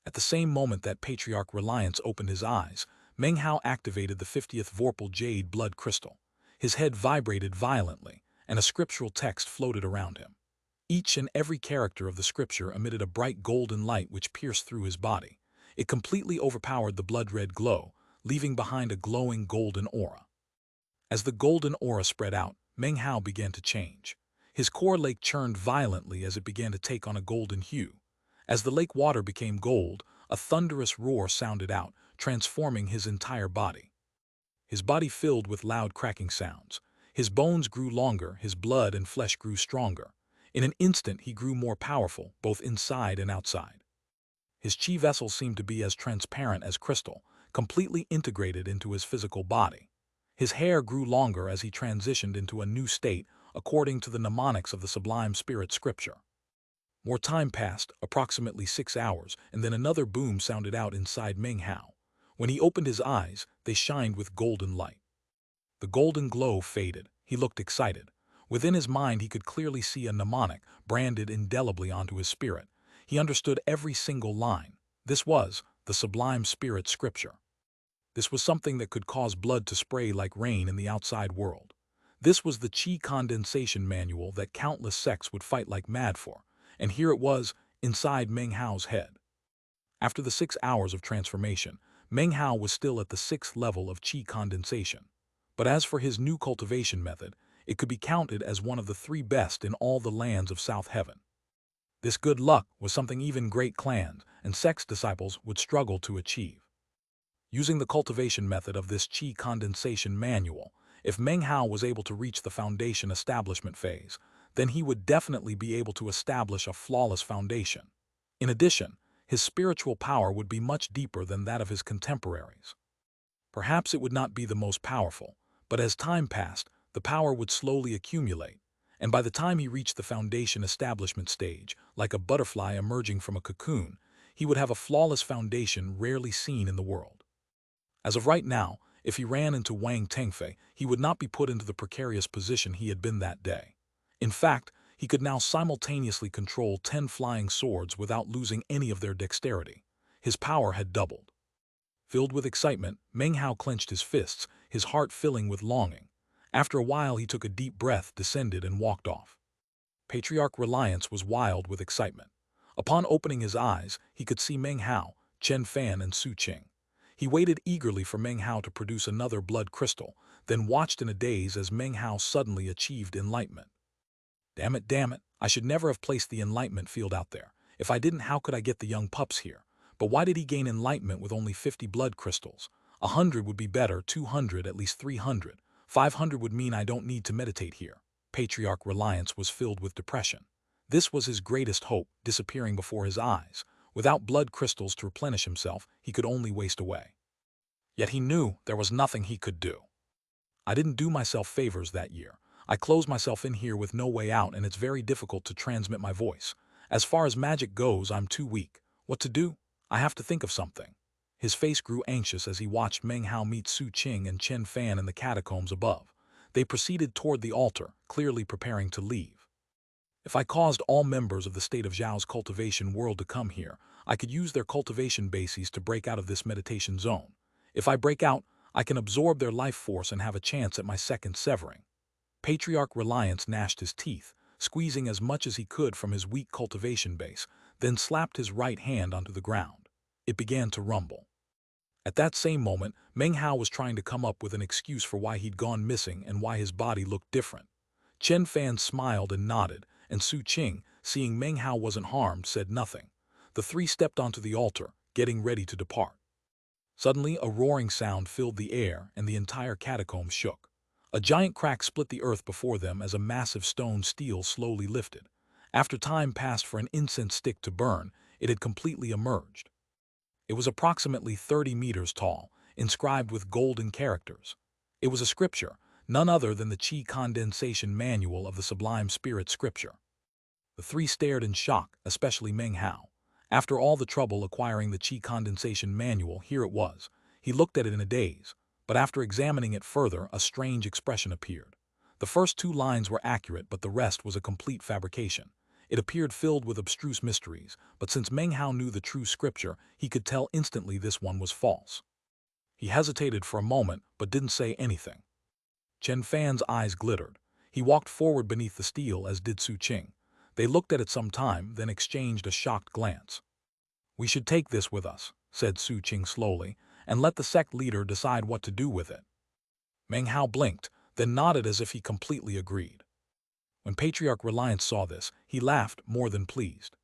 S1: At the same moment that Patriarch Reliance opened his eyes, Meng Hao activated the 50th Vorpal Jade blood crystal. His head vibrated violently, and a scriptural text floated around him. Each and every character of the scripture emitted a bright golden light which pierced through his body. It completely overpowered the blood-red glow, leaving behind a glowing golden aura. As the golden aura spread out, Meng Hao began to change. His core lake churned violently as it began to take on a golden hue. As the lake water became gold, a thunderous roar sounded out, transforming his entire body. His body filled with loud cracking sounds. His bones grew longer, his blood and flesh grew stronger. In an instant he grew more powerful, both inside and outside. His chi vessel seemed to be as transparent as crystal, completely integrated into his physical body. His hair grew longer as he transitioned into a new state according to the mnemonics of the Sublime Spirit Scripture. More time passed, approximately 6 hours, and then another boom sounded out inside Meng Hao. When he opened his eyes, they shined with golden light. The golden glow faded. He looked excited. Within his mind he could clearly see a mnemonic branded indelibly onto his spirit. He understood every single line. This was the Sublime Spirit Scripture. This was something that could cause blood to spray like rain in the outside world. This was the Qi condensation manual that countless sects would fight like mad for, and here it was, inside Meng Hao's head. After the 6 hours of transformation, Meng Hao was still at the 6th level of Qi condensation. But as for his new cultivation method, it could be counted as one of the 3 best in all the lands of South Heaven. This good luck was something even great clans and sects disciples would struggle to achieve. Using the cultivation method of this Qi condensation manual, if Meng Hao was able to reach the foundation establishment phase, then he would definitely be able to establish a flawless foundation. In addition, his spiritual power would be much deeper than that of his contemporaries. Perhaps it would not be the most powerful, but as time passed, the power would slowly accumulate, and by the time he reached the foundation establishment stage, like a butterfly emerging from a cocoon, he would have a flawless foundation rarely seen in the world. As of right now, if he ran into Wang Tengfei, he would not be put into the precarious position he had been that day. In fact, he could now simultaneously control 10 flying swords without losing any of their dexterity. His power had doubled. Filled with excitement, Meng Hao clenched his fists, his heart filling with longing. After a while he took a deep breath, descended, and walked off. Patriarch Reliance was wild with excitement. Upon opening his eyes, he could see Meng Hao, Chen Fan, and Su Qing. He waited eagerly for Meng Hao to produce another blood crystal, then watched in a daze as Meng Hao suddenly achieved enlightenment. Damn it, I should never have placed the enlightenment field out there. If I didn't, how could I get the young pups here? But why did he gain enlightenment with only 50 blood crystals? 100 would be better, 200, at least 300. 500 would mean I don't need to meditate here. Patriarch Reliance was filled with depression. This was his greatest hope, disappearing before his eyes. Without blood crystals to replenish himself, he could only waste away. Yet he knew there was nothing he could do. I didn't do myself favors that year. I closed myself in here with no way out, and it's very difficult to transmit my voice. As far as magic goes, I'm too weak. What to do? I have to think of something. His face grew anxious as he watched Meng Hao meet Su Qing and Chen Fan in the catacombs above. They proceeded toward the altar, clearly preparing to leave. If I caused all members of the state of Zhao's cultivation world to come here, I could use their cultivation bases to break out of this meditation zone. If I break out, I can absorb their life force and have a chance at my second severing. Patriarch Reliance gnashed his teeth, squeezing as much as he could from his weak cultivation base, then slapped his right hand onto the ground. It began to rumble. At that same moment, Meng Hao was trying to come up with an excuse for why he'd gone missing and why his body looked different. Chen Fan smiled and nodded, and Su Qing, seeing Meng Hao wasn't harmed, said nothing. The 3 stepped onto the altar, getting ready to depart. Suddenly, a roaring sound filled the air and the entire catacomb shook. A giant crack split the earth before them as a massive stone stele slowly lifted. After time passed for an incense stick to burn, it had completely emerged. It was approximately 30 meters tall, inscribed with golden characters. It was a scripture, none other than the Qi condensation manual of the Sublime Spirit Scripture. The 3 stared in shock, especially Meng Hao. After all the trouble acquiring the Qi condensation manual, here it was. He looked at it in a daze, but after examining it further, a strange expression appeared. The first 2 lines were accurate, but the rest was a complete fabrication. It appeared filled with abstruse mysteries, but since Meng Hao knew the true scripture, he could tell instantly this one was false. He hesitated for a moment, but didn't say anything. Chen Fan's eyes glittered. He walked forward beneath the stele, as did Su Qing. They looked at it some time, then exchanged a shocked glance. "We should take this with us," said Su Qing slowly, "and let the sect leader decide what to do with it." Meng Hao blinked, then nodded as if he completely agreed. When Patriarch Reliance saw this, he laughed, more than pleased.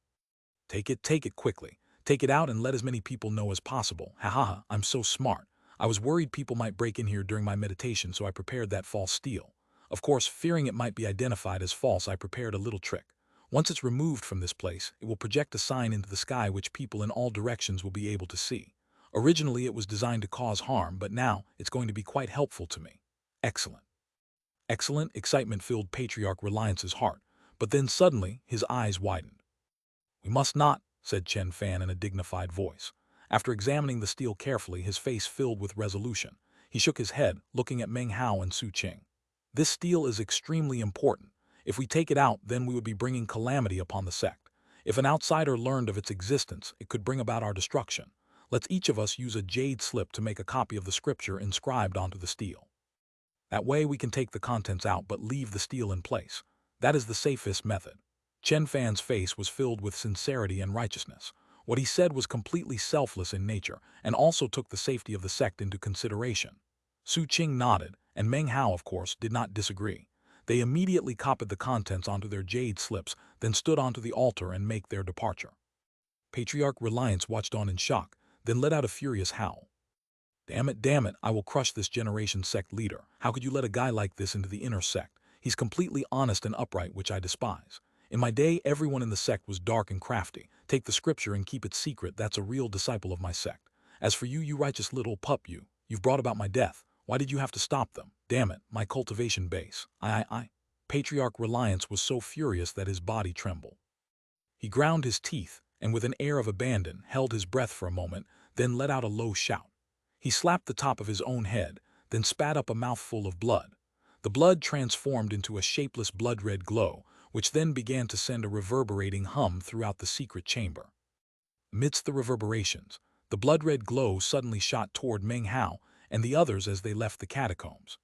S1: Take it quickly. Take it out and let as many people know as possible. Ha ha ha, I'm so smart. I was worried people might break in here during my meditation, so I prepared that false stele. Of course, fearing it might be identified as false, I prepared a little trick. Once it's removed from this place, it will project a sign into the sky which people in all directions will be able to see. Originally, it was designed to cause harm, but now it's going to be quite helpful to me. Excellent. Excellent, excitement filled Patriarch Reliance's heart, but then suddenly his eyes widened. "We must not," said Chen Fan in a dignified voice. After examining the steel carefully, his face filled with resolution. He shook his head, looking at Meng Hao and Su Qing. "This steel is extremely important. If we take it out, then we would be bringing calamity upon the sect. If an outsider learned of its existence, it could bring about our destruction. Let's each of us use a jade slip to make a copy of the scripture inscribed onto the steel. That way we can take the contents out but leave the steel in place. That is the safest method." Chen Fan's face was filled with sincerity and righteousness. What he said was completely selfless in nature and also took the safety of the sect into consideration. Su Qing nodded, and Meng Hao, of course, did not disagree. They immediately copied the contents onto their jade slips, then stood onto the altar and made their departure. Patriarch Reliance watched on in shock, then let out a furious howl. Damn it, I will crush this generation sect leader. How could you let a guy like this into the inner sect? He's completely honest and upright, which I despise. In my day, everyone in the sect was dark and crafty. Take the scripture and keep it secret, that's a real disciple of my sect. As for you, you righteous little pup, you've brought about my death. Why did you have to stop them? Damn it, my cultivation base. Patriarch Reliance was so furious that his body trembled. He ground his teeth, and with an air of abandon, held his breath for a moment, then let out a low shout. He slapped the top of his own head, then spat up a mouthful of blood. The blood transformed into a shapeless blood-red glow, which then began to send a reverberating hum throughout the secret chamber. Amidst the reverberations, the blood-red glow suddenly shot toward Meng Hao and the others as they left the catacombs.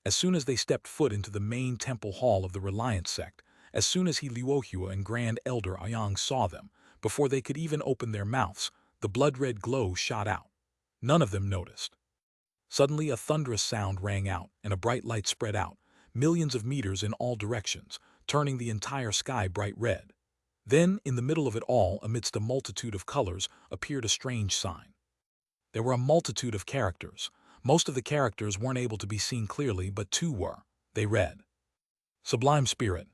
S1: As soon as they stepped foot into the main temple hall of the Reliance sect, as soon as Luohua and Grand Elder Ayang saw them, before they could even open their mouths, the blood-red glow shot out. None of them noticed. Suddenly a thunderous sound rang out, and a bright light spread out, millions of meters in all directions, turning the entire sky bright red. Then, in the middle of it all, amidst a multitude of colors, appeared a strange sign. There were a multitude of characters. Most of the characters weren't able to be seen clearly, but two were. They read, "Sublime Spirit."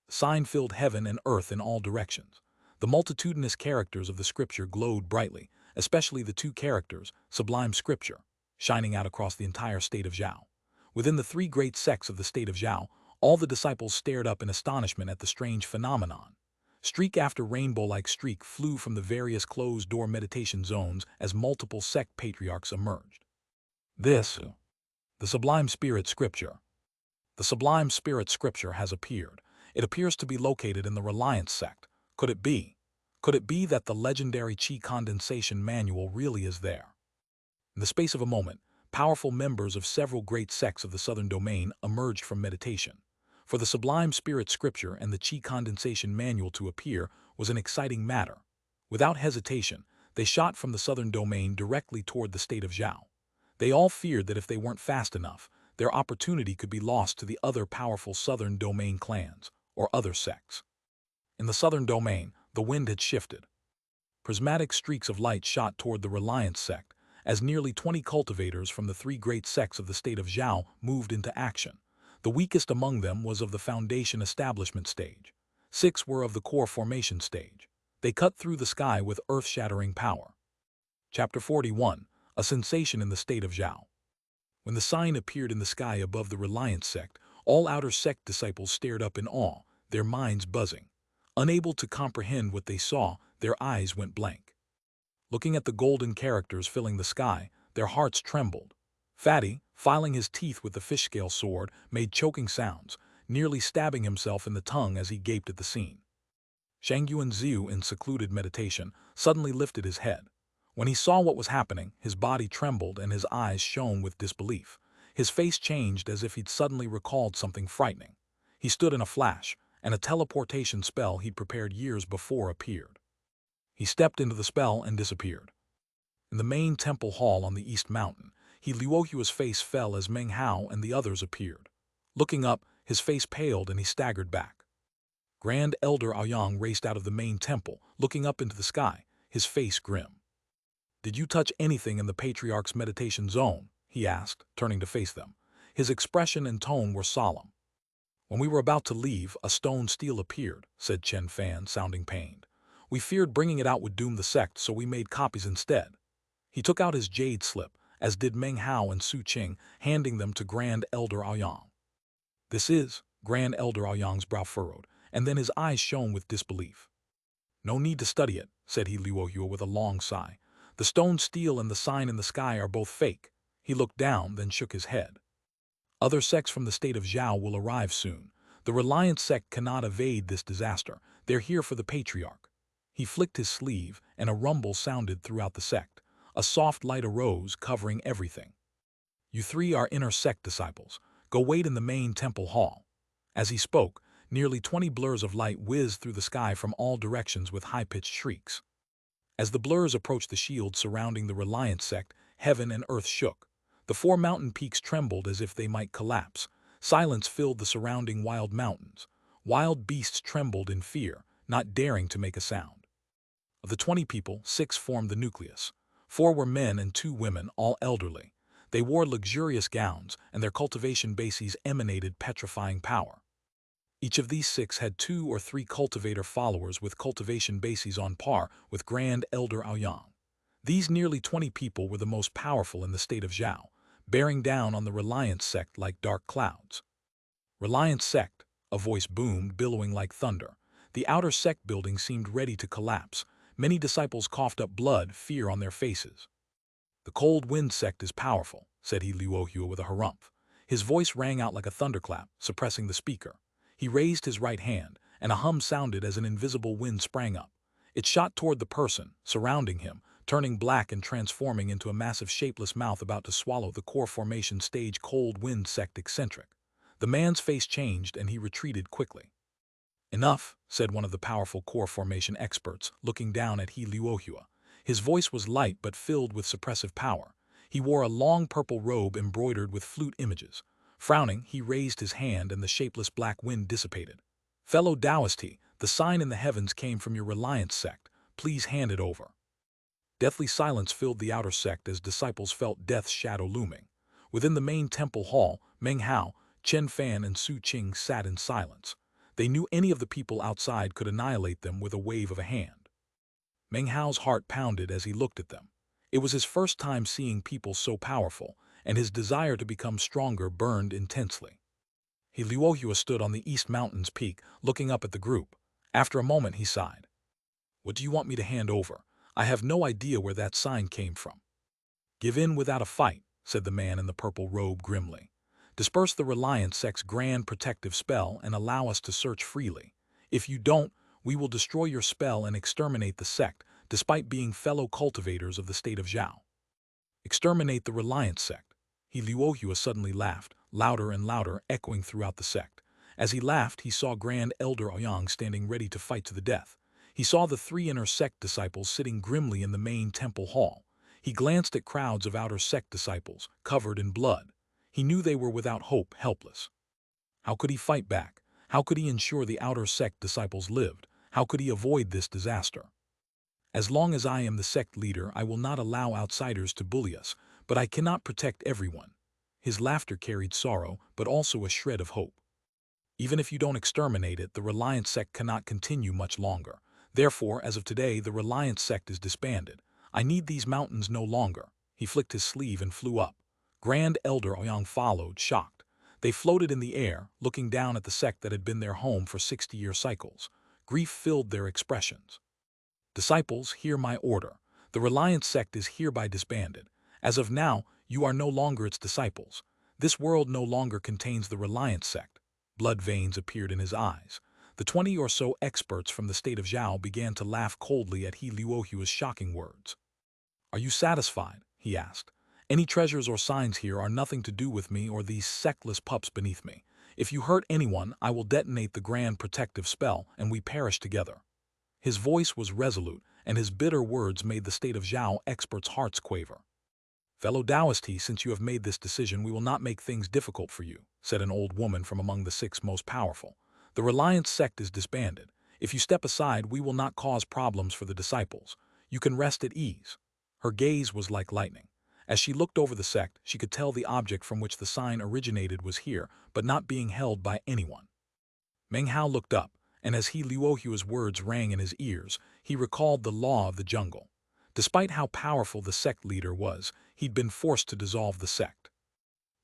S1: The sign filled heaven and earth in all directions. The multitudinous characters of the scripture glowed brightly, especially the two characters, Sublime Scripture, shining out across the entire state of Zhao. Within the three great sects of the state of Zhao, all the disciples stared up in astonishment at the strange phenomenon. Streak after rainbow-like streak flew from the various closed-door meditation zones as multiple sect patriarchs emerged. The Sublime Spirit Scripture. The Sublime Spirit Scripture has appeared. It appears to be located in the Reliance sect. Could it be? Could it be that the legendary Qi condensation manual really is there? In the space of a moment, powerful members of several great sects of the Southern Domain emerged from meditation. For the Sublime Spirit Scripture and the Qi condensation manual to appear was an exciting matter. Without hesitation, they shot from the Southern Domain directly toward the state of Zhao. They all feared that if they weren't fast enough, their opportunity could be lost to the other powerful Southern Domain clans, or other sects. In the Southern Domain, the wind had shifted. Prismatic streaks of light shot toward the Reliance sect, as nearly 20 cultivators from the three great sects of the state of Zhao moved into action. The weakest among them was of the foundation establishment stage. 6 were of the core formation stage. They cut through the sky with earth-shattering power. Chapter 41, A Sensation in the State of Zhao. When the sign appeared in the sky above the Reliance sect, all outer sect disciples stared up in awe, their minds buzzing. Unable to comprehend what they saw, their eyes went blank. Looking at the golden characters filling the sky, their hearts trembled. Fatty, filing his teeth with the fish-scale sword, made choking sounds, nearly stabbing himself in the tongue as he gaped at the scene. Shangyuan Ziu, in secluded meditation, suddenly lifted his head. When he saw what was happening, his body trembled and his eyes shone with disbelief. His face changed as if he'd suddenly recalled something frightening. He stood in a flash, and a teleportation spell he'd prepared years before appeared. He stepped into the spell and disappeared. In the main temple hall on the East Mountain, Luohua's face fell as Meng Hao and the others appeared. Looking up, his face paled and he staggered back. Grand Elder Aoyang raced out of the main temple, looking up into the sky, his face grim. "Did you touch anything in the Patriarch's meditation zone?" he asked, turning to face them. His expression and tone were solemn. When we were about to leave, a stone stele appeared, said Chen Fan, sounding pained. We feared bringing it out would doom the sect, so we made copies instead. He took out his jade slip, as did Meng Hao and Su Qing, handing them to Grand Elder Aoyang. This is, Grand Elder Aoyang's brow furrowed, and then his eyes shone with disbelief. No need to study it, said he Luohua with a long sigh. The stone stele and the sign in the sky are both fake. He looked down, then shook his head. Other sects from the state of Zhao will arrive soon. The Reliant sect cannot evade this disaster. They're here for the patriarch. He flicked his sleeve, and a rumble sounded throughout the sect. A soft light arose, covering everything. You three are inner sect disciples. Go wait in the main temple hall. As he spoke, nearly 20 blurs of light whizzed through the sky from all directions with high-pitched shrieks. As the blurs approached the shield surrounding the Reliant sect, heaven and earth shook. The 4 mountain peaks trembled as if they might collapse. Silence filled the surrounding wild mountains. Wild beasts trembled in fear, not daring to make a sound. Of the 20 people, 6 formed the nucleus. 4 were men and 2 women, all elderly. They wore luxurious gowns, and their cultivation bases emanated petrifying power. Each of these 6 had 2 or 3 cultivator followers with cultivation bases on par with Grand Elder Aoyang. These nearly 20 people were the most powerful in the state of Zhao, bearing down on the Reliant sect like dark clouds. Reliant sect, a voice boomed, billowing like thunder. The outer sect building seemed ready to collapse. Many disciples coughed up blood, fear on their faces. The cold wind sect is powerful, said he Luohua with a harumph. His voice rang out like a thunderclap, suppressing the speaker. He raised his right hand, and a hum sounded as an invisible wind sprang up. It shot toward the person, surrounding him, turning black and transforming into a massive shapeless mouth about to swallow the core formation stage cold wind sect eccentric. The man's face changed and he retreated quickly. Enough, said one of the powerful core formation experts, looking down at he Luohua. His voice was light but filled with suppressive power. He wore a long purple robe embroidered with flute images. Frowning, he raised his hand and the shapeless black wind dissipated. Fellow Taoist, the sign in the heavens came from your Reliance sect. Please hand it over. Deathly silence filled the outer sect as disciples felt death's shadow looming. Within the main temple hall, Meng Hao, Chen Fan, and Su Qing sat in silence. They knew any of the people outside could annihilate them with a wave of a hand. Meng Hao's heart pounded as he looked at them. It was his first time seeing people so powerful, and his desire to become stronger burned intensely. He Luohua stood on the East Mountain's peak, looking up at the group. After a moment he sighed. What do you want me to hand over? I have no idea where that sign came from. Give in without a fight, said the man in the purple robe grimly. Disperse the Reliant sect's grand protective spell and allow us to search freely. If you don't, we will destroy your spell and exterminate the sect, despite being fellow cultivators of the state of Zhao. Exterminate the Reliant sect. He Luohua suddenly laughed, louder and louder, echoing throughout the sect. As he laughed, he saw Grand Elder Aoyang standing ready to fight to the death. He saw the 3 inner sect disciples sitting grimly in the main temple hall. He glanced at crowds of outer sect disciples, covered in blood. He knew they were without hope, helpless. How could he fight back? How could he ensure the outer sect disciples lived? How could he avoid this disaster? As long as I am the sect leader, I will not allow outsiders to bully us, but I cannot protect everyone. His laughter carried sorrow, but also a shred of hope. Even if you don't exterminate it, the Reliant sect cannot continue much longer. Therefore, as of today, the Reliant sect is disbanded. I need these mountains no longer. He flicked his sleeve and flew up. Grand Elder Aoyang followed, shocked. They floated in the air, looking down at the sect that had been their home for 60-year cycles. Grief filled their expressions. Disciples, hear my order. The Reliant sect is hereby disbanded. As of now, you are no longer its disciples. This world no longer contains the Reliant sect. Blood veins appeared in his eyes. The 20 or so experts from the state of Zhao began to laugh coldly at he Luohua's shocking words. Are you satisfied? He asked. Any treasures or signs here are nothing to do with me or these sectless pups beneath me. If you hurt anyone, I will detonate the grand protective spell, and we perish together. His voice was resolute, and his bitter words made the state of Zhao experts' hearts quaver. Fellow Taoist, since you have made this decision, we will not make things difficult for you, said an old woman from among the 6 most powerful. The Reliant sect is disbanded. If you step aside, we will not cause problems for the disciples. You can rest at ease. Her gaze was like lightning. As she looked over the sect, she could tell the object from which the sign originated was here, but not being held by anyone. Meng Hao looked up, and as Luohua's words rang in his ears, he recalled the law of the jungle. Despite how powerful the sect leader was, he'd been forced to dissolve the sect.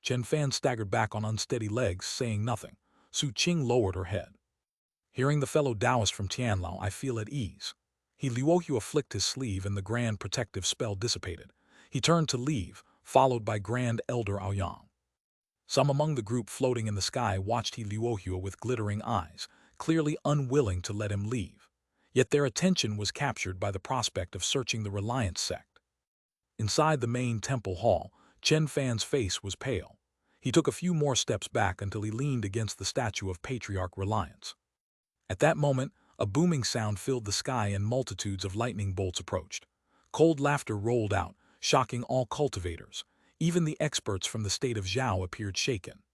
S1: Chen Fan staggered back on unsteady legs, saying nothing. Su Qing lowered her head. Hearing the fellow Taoist from Tianlao, I feel at ease. Luohua flicked his sleeve and the grand protective spell dissipated. He turned to leave, followed by Grand Elder Aoyang. Some among the group floating in the sky watched Luohua with glittering eyes, clearly unwilling to let him leave. Yet their attention was captured by the prospect of searching the Reliance sect. Inside the main temple hall, Chen Fan's face was pale. He took a few more steps back until he leaned against the statue of Patriarch Reliance. At that moment, a booming sound filled the sky and multitudes of lightning bolts approached. Cold laughter rolled out, shocking all cultivators. Even the experts from the state of Zhao appeared shaken.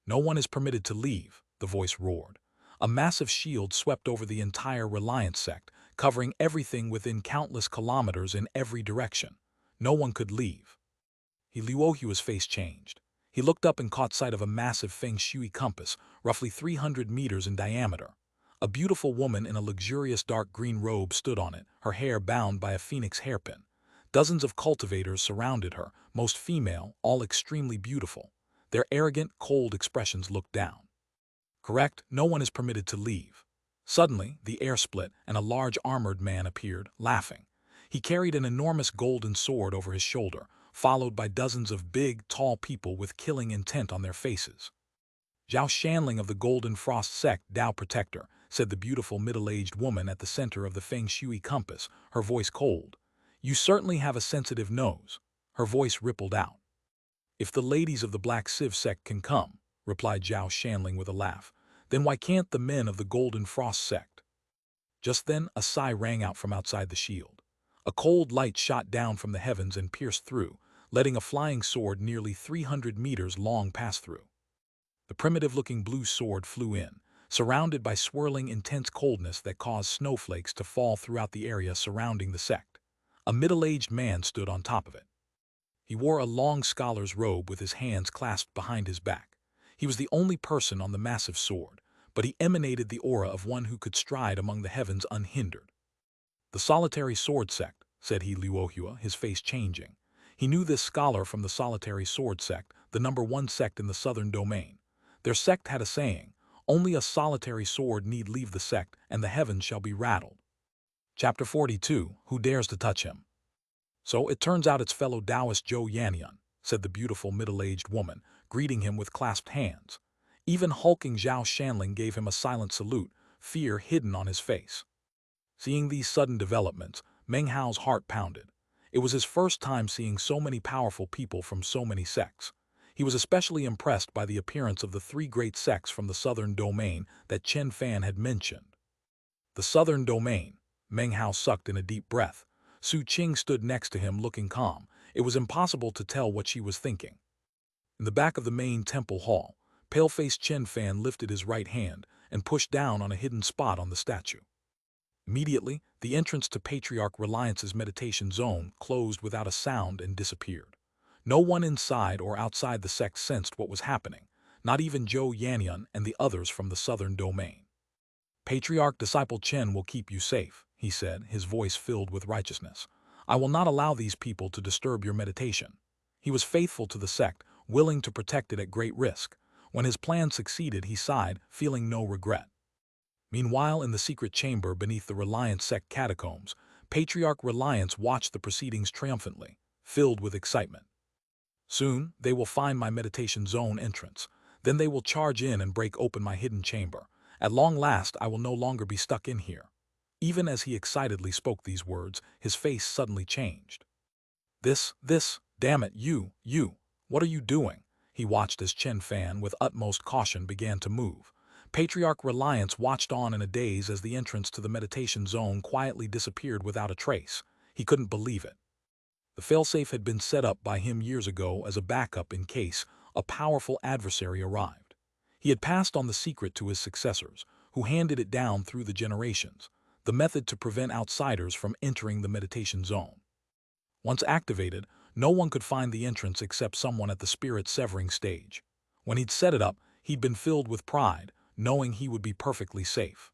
S1: "No one is permitted to leave," the voice roared. A massive shield swept over the entire Reliance sect, covering everything within countless kilometers in every direction. No one could leave. Luohua's face changed. He looked up and caught sight of a massive feng shui compass, roughly 300 meters in diameter. A beautiful woman in a luxurious dark green robe stood on it, her hair bound by a phoenix hairpin. Dozens of cultivators surrounded her, most female, all extremely beautiful. Their arrogant, cold expressions looked down. "Correct, no one is permitted to leave." Suddenly, the air split and a large armored man appeared, laughing. He carried an enormous golden sword over his shoulder, followed by dozens of big, tall people with killing intent on their faces. "Zhao Shanling of the Golden Frost Sect, Tao Protector," said the beautiful middle-aged woman at the center of the feng shui compass, her voice cold. "You certainly have a sensitive nose." Her voice rippled out. "If the ladies of the Black Civ sect can come," replied Zhao Shanling with a laugh, "then why can't the men of the Golden Frost sect?" Just then, a sigh rang out from outside the shield. A cold light shot down from the heavens and pierced through, letting a flying sword nearly 300 meters long pass through. The primitive-looking blue sword flew in, surrounded by swirling intense coldness that caused snowflakes to fall throughout the area surrounding the sect. A middle-aged man stood on top of it. He wore a long scholar's robe with his hands clasped behind his back. He was the only person on the massive sword, but he emanated the aura of one who could stride among the heavens unhindered. "The Solitary Sword Sect," said Luohua, his face changing. He knew this scholar from the Solitary Sword Sect, the #1 sect in the southern domain. Their sect had a saying, "Only a solitary sword need leave the sect, and the heavens shall be rattled." Chapter 42, Who Dares to Touch Him? "So it turns out it's fellow Taoist Zhou Yanyan," said the beautiful middle-aged woman, greeting him with clasped hands. Even hulking Zhao Shanling gave him a silent salute, fear hidden on his face. Seeing these sudden developments, Meng Hao's heart pounded. It was his first time seeing so many powerful people from so many sects. He was especially impressed by the appearance of the 3 great sects from the southern domain that Chen Fan had mentioned. The southern domain. Meng Hao sucked in a deep breath. Su Qing stood next to him looking calm. It was impossible to tell what she was thinking. In the back of the main temple hall, pale-faced Chen Fan lifted his right hand and pushed down on a hidden spot on the statue. Immediately, the entrance to Patriarch Reliance's meditation zone closed without a sound and disappeared. No one inside or outside the sect sensed what was happening, not even Zhou Yanyan and the others from the southern domain. "Patriarch Disciple Chen will keep you safe," he said, his voice filled with righteousness. "I will not allow these people to disturb your meditation." He was faithful to the sect, willing to protect it at great risk. When his plan succeeded, he sighed, feeling no regret. Meanwhile, in the secret chamber beneath the Reliance sect catacombs, Patriarch Reliance watched the proceedings triumphantly, filled with excitement. "Soon, they will find my meditation zone entrance. Then they will charge in and break open my hidden chamber. At long last, I will no longer be stuck in here." Even as he excitedly spoke these words, his face suddenly changed. Damn it, you, what are you doing?" He watched as Chen Fan, with utmost caution, began to move. Patriarch Reliance watched on in a daze as the entrance to the meditation zone quietly disappeared without a trace. He couldn't believe it. The failsafe had been set up by him years ago as a backup in case a powerful adversary arrived. He had passed on the secret to his successors, who handed it down through the generations, the method to prevent outsiders from entering the meditation zone. Once activated, no one could find the entrance except someone at the spirit severing stage. When he'd set it up, he'd been filled with pride, knowing he would be perfectly safe.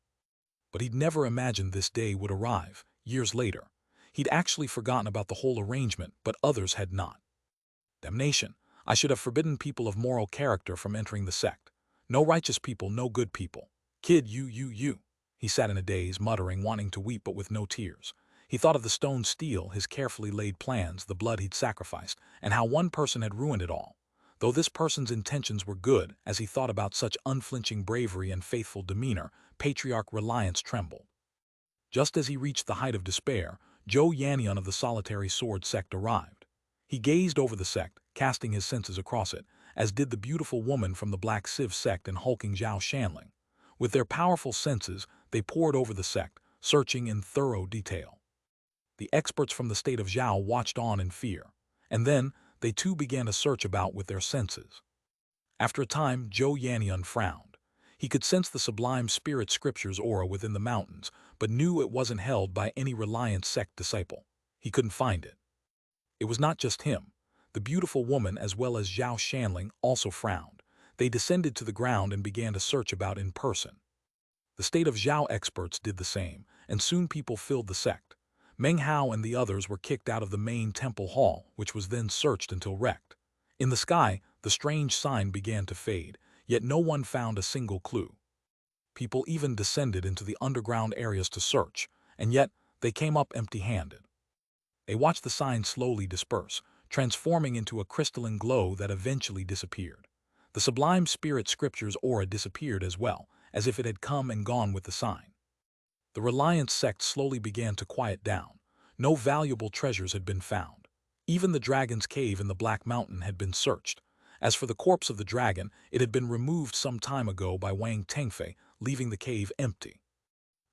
S1: But he'd never imagined this day would arrive, years later. He'd actually forgotten about the whole arrangement, but others had not. Damnation! I should have forbidden people of moral character from entering the sect. No righteous people, no good people. Kid, you. He sat in a daze, muttering, wanting to weep but with no tears. He thought of the stone steel, his carefully laid plans, the blood he'd sacrificed, and how one person had ruined it all. Though this person's intentions were good, as he thought about such unflinching bravery and faithful demeanor, Patriarch Reliance trembled. Just as he reached the height of despair, Zhou Yannian of the solitary sword sect arrived. He gazed over the sect, casting his senses across it, as did the beautiful woman from the Black Sieve sect and hulking Zhao Shanling. With their powerful senses, they pored over the sect, searching in thorough detail. The experts from the state of Zhao watched on in fear, and then they too began to search about with their senses. After a time, Zhou Yannian frowned. He could sense the sublime spirit scripture's aura within the mountains, but knew it wasn't held by any Reliance sect disciple. He couldn't find it. It was not just him. The beautiful woman as well as Zhao Shanling also frowned. They descended to the ground and began to search about in person. The state of Zhao experts did the same, and soon people filled the sect. Meng Hao and the others were kicked out of the main temple hall, which was then searched until wrecked. In the sky, the strange sign began to fade, yet no one found a single clue. People even descended into the underground areas to search, and yet they came up empty-handed. They watched the sign slowly disperse, transforming into a crystalline glow that eventually disappeared. The sublime spirit scripture's aura disappeared as well, as if it had come and gone with the sign. The Reliance sect slowly began to quiet down. No valuable treasures had been found. Even the dragon's cave in the Black Mountain had been searched. As for the corpse of the dragon, it had been removed some time ago by Wang Tengfei, leaving the cave empty.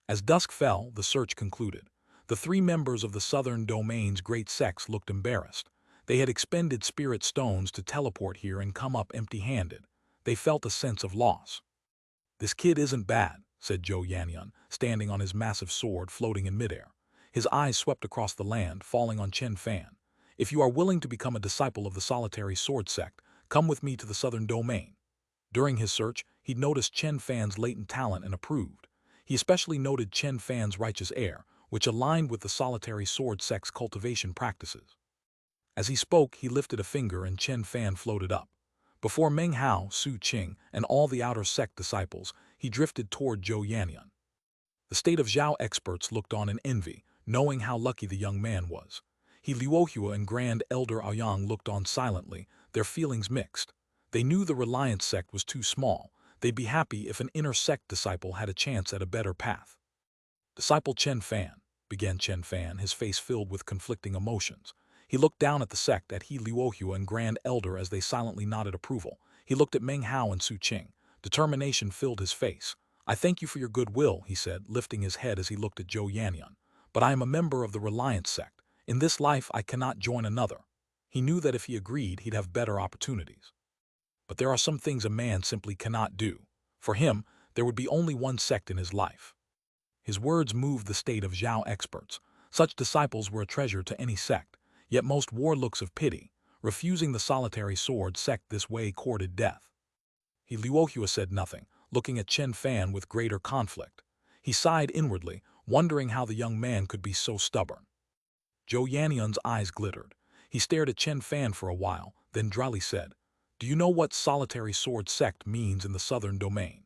S1: As dusk fell, the search concluded. The 3 members of the southern domain's great sects looked embarrassed. They had expended spirit stones to teleport here and come up empty-handed. They felt a sense of loss. "This kid isn't bad," said Zhou Yannian, standing on his massive sword floating in midair. His eyes swept across the land, falling on Chen Fan. "If you are willing to become a disciple of the solitary sword sect, come with me to the southern domain." During his search, he'd noticed Chen Fan's latent talent and approved. He especially noted Chen Fan's righteous air, which aligned with the solitary sword sect's cultivation practices. As he spoke, he lifted a finger and Chen Fan floated up. Before Meng Hao, Su Qing, and all the outer sect disciples, he drifted toward Zhou Yannian. The state of Zhao experts looked on in envy, knowing how lucky the young man was. He Luohua and Grand Elder Aoyang looked on silently, their feelings mixed. They knew the Reliance sect was too small. They'd be happy if an inner sect disciple had a chance at a better path. "Disciple Chen Fan," began Chen Fan, his face filled with conflicting emotions. He looked down at the sect, at He Luohua and Grand Elder as they silently nodded approval. He looked at Meng Hao and Su Qing. Determination filled his face. "I thank you for your goodwill," he said, lifting his head as he looked at Zhou Yannian. "But I am a member of the Reliance sect. In this life I cannot join another." He knew that if he agreed, he'd have better opportunities. But there are some things a man simply cannot do. For him, there would be only one sect in his life. His words moved the state of Zhao experts. Such disciples were a treasure to any sect, yet most wore looks of pity. Refusing the solitary sword sect this way courted death. He Luohua said nothing, looking at Chen Fan with greater conflict. He sighed inwardly, wondering how the young man could be so stubborn. Zhou Yannian's eyes glittered. He stared at Chen Fan for a while, then dryly said, "Do you know what solitary sword sect means in the southern domain?"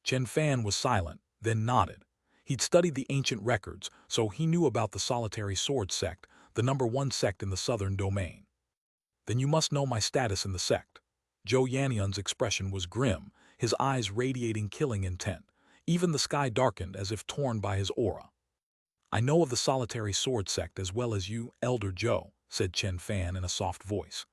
S1: Chen Fan was silent, then nodded. He'd studied the ancient records, so he knew about the solitary sword sect, the #1 sect in the southern domain. "Then you must know my status in the sect." Zhou Yannian's expression was grim, his eyes radiating killing intent. Even the sky darkened as if torn by his aura. "I know of the solitary sword sect as well as you, Elder Zhou," said Chen Fan in a soft voice.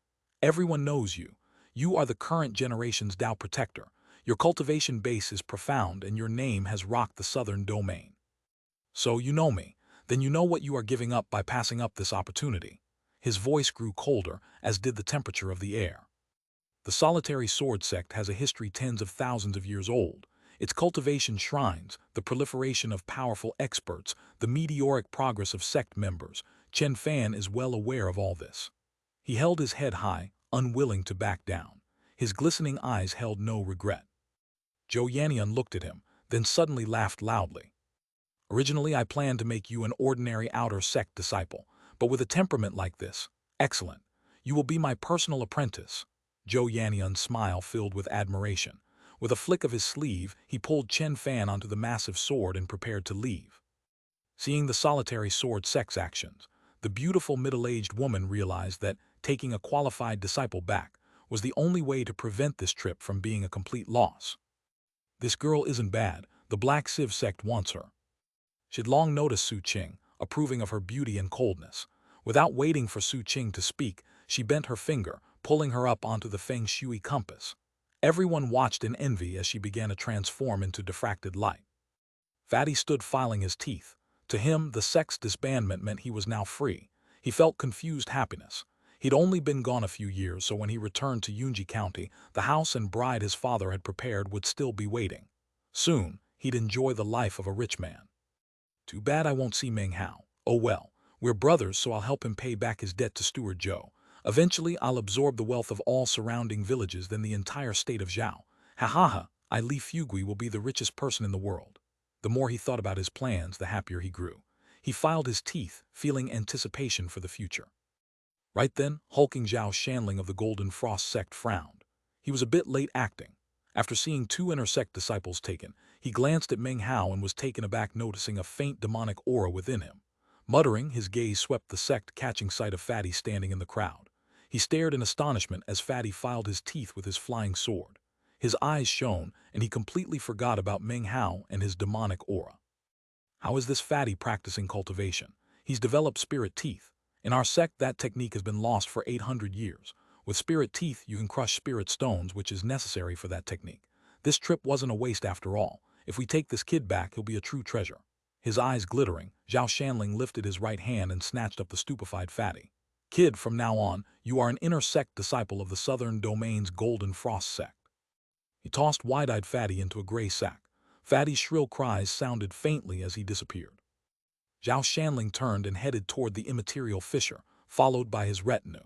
S1: "Everyone knows you. You are the current generation's Tao protector. Your cultivation base is profound and your name has rocked the southern domain. So you know me. Then you know what you are giving up by passing up this opportunity." His voice grew colder, as did the temperature of the air. "The solitary sword sect has a history tens of thousands of years old. Its cultivation shrines, the proliferation of powerful experts, the meteoric progress of sect members. Chen Fan is well aware of all this." He held his head high, unwilling to back down. His glistening eyes held no regret. Zhou Yannian looked at him, then suddenly laughed loudly. Originally, I planned to make you an ordinary outer sect disciple, but with a temperament like this, excellent. You will be my personal apprentice. Zhou Yannian's smile filled with admiration. With a flick of his sleeve, he pulled Chen Fan onto the massive sword and prepared to leave. Seeing the solitary sword sex actions, the beautiful middle-aged woman realized that taking a qualified disciple back was the only way to prevent this trip from being a complete loss. This girl isn't bad. The Black Civ sect wants her. She'd long noticed Su Qing, approving of her beauty and coldness. Without waiting for Su Qing to speak, she bent her finger, pulling her up onto the feng shui compass. Everyone watched in envy as she began to transform into diffracted light. Fatty stood filing his teeth. To him, the sect's disbandment meant he was now free. He felt confused happiness. He'd only been gone a few years, so when he returned to Yunji County, the house and bride his father had prepared would still be waiting. Soon, he'd enjoy the life of a rich man. Too bad I won't see Meng Hao. Oh well, we're brothers, so I'll help him pay back his debt to Steward Zhou. Eventually, I'll absorb the wealth of all surrounding villages, then the entire state of Zhao. Ha ha ha, Li Fugui will be the richest person in the world. The more he thought about his plans, the happier he grew. He filed his teeth, feeling anticipation for the future. Right then, hulking Zhao Shanling of the Golden Frost sect frowned. He was a bit late acting. After seeing 2 inner sect disciples taken, he glanced at Meng Hao and was taken aback, noticing a faint demonic aura within him. Muttering, his gaze swept the sect, catching sight of Fatty standing in the crowd. He stared in astonishment as Fatty filed his teeth with his flying sword. His eyes shone, and he completely forgot about Meng Hao and his demonic aura. How is this Fatty practicing cultivation? He's developed spirit teeth. In our sect, that technique has been lost for 800 years. With spirit teeth, you can crush spirit stones, which is necessary for that technique. This trip wasn't a waste after all. If we take this kid back, he'll be a true treasure. His eyes glittering, Zhao Shanling lifted his right hand and snatched up the stupefied Fatty. Kid, from now on, you are an inner sect disciple of the Southern Domain's Golden Frost sect. He tossed wide-eyed Fatty into a gray sack. Fatty's shrill cries sounded faintly as he disappeared. Zhao Shanling turned and headed toward the immaterial fissure, followed by his retinue.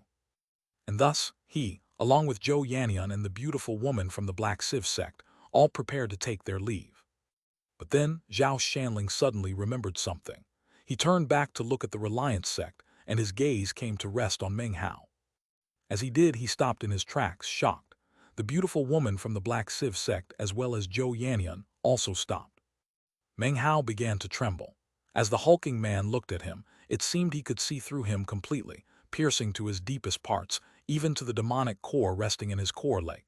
S1: And thus, he, along with Zhou Yannian and the beautiful woman from the Black Civ sect, all prepared to take their leave. But then, Zhao Shanling suddenly remembered something. He turned back to look at the Reliance sect, and his gaze came to rest on Meng Hao. As he did, he stopped in his tracks, shocked. The beautiful woman from the Black Civ sect, as well as Zhou Yannian, also stopped. Meng Hao began to tremble. As the hulking man looked at him, it seemed he could see through him completely, piercing to his deepest parts, even to the demonic core resting in his core leg.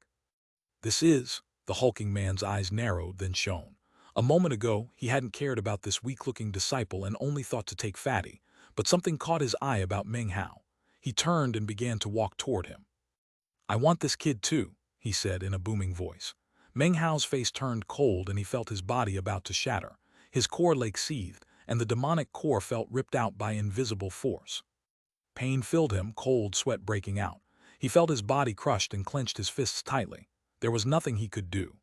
S1: This is, the hulking man's eyes narrowed, then shone. A moment ago, he hadn't cared about this weak-looking disciple and only thought to take Fatty, but something caught his eye about Meng Hao. He turned and began to walk toward him. I want this kid too, he said in a booming voice. Meng Hao's face turned cold and he felt his body about to shatter. His core leg seethed, and the demonic core felt ripped out by invisible force. Pain filled him, cold sweat breaking out. He felt his body crushed and clenched his fists tightly. There was nothing he could do.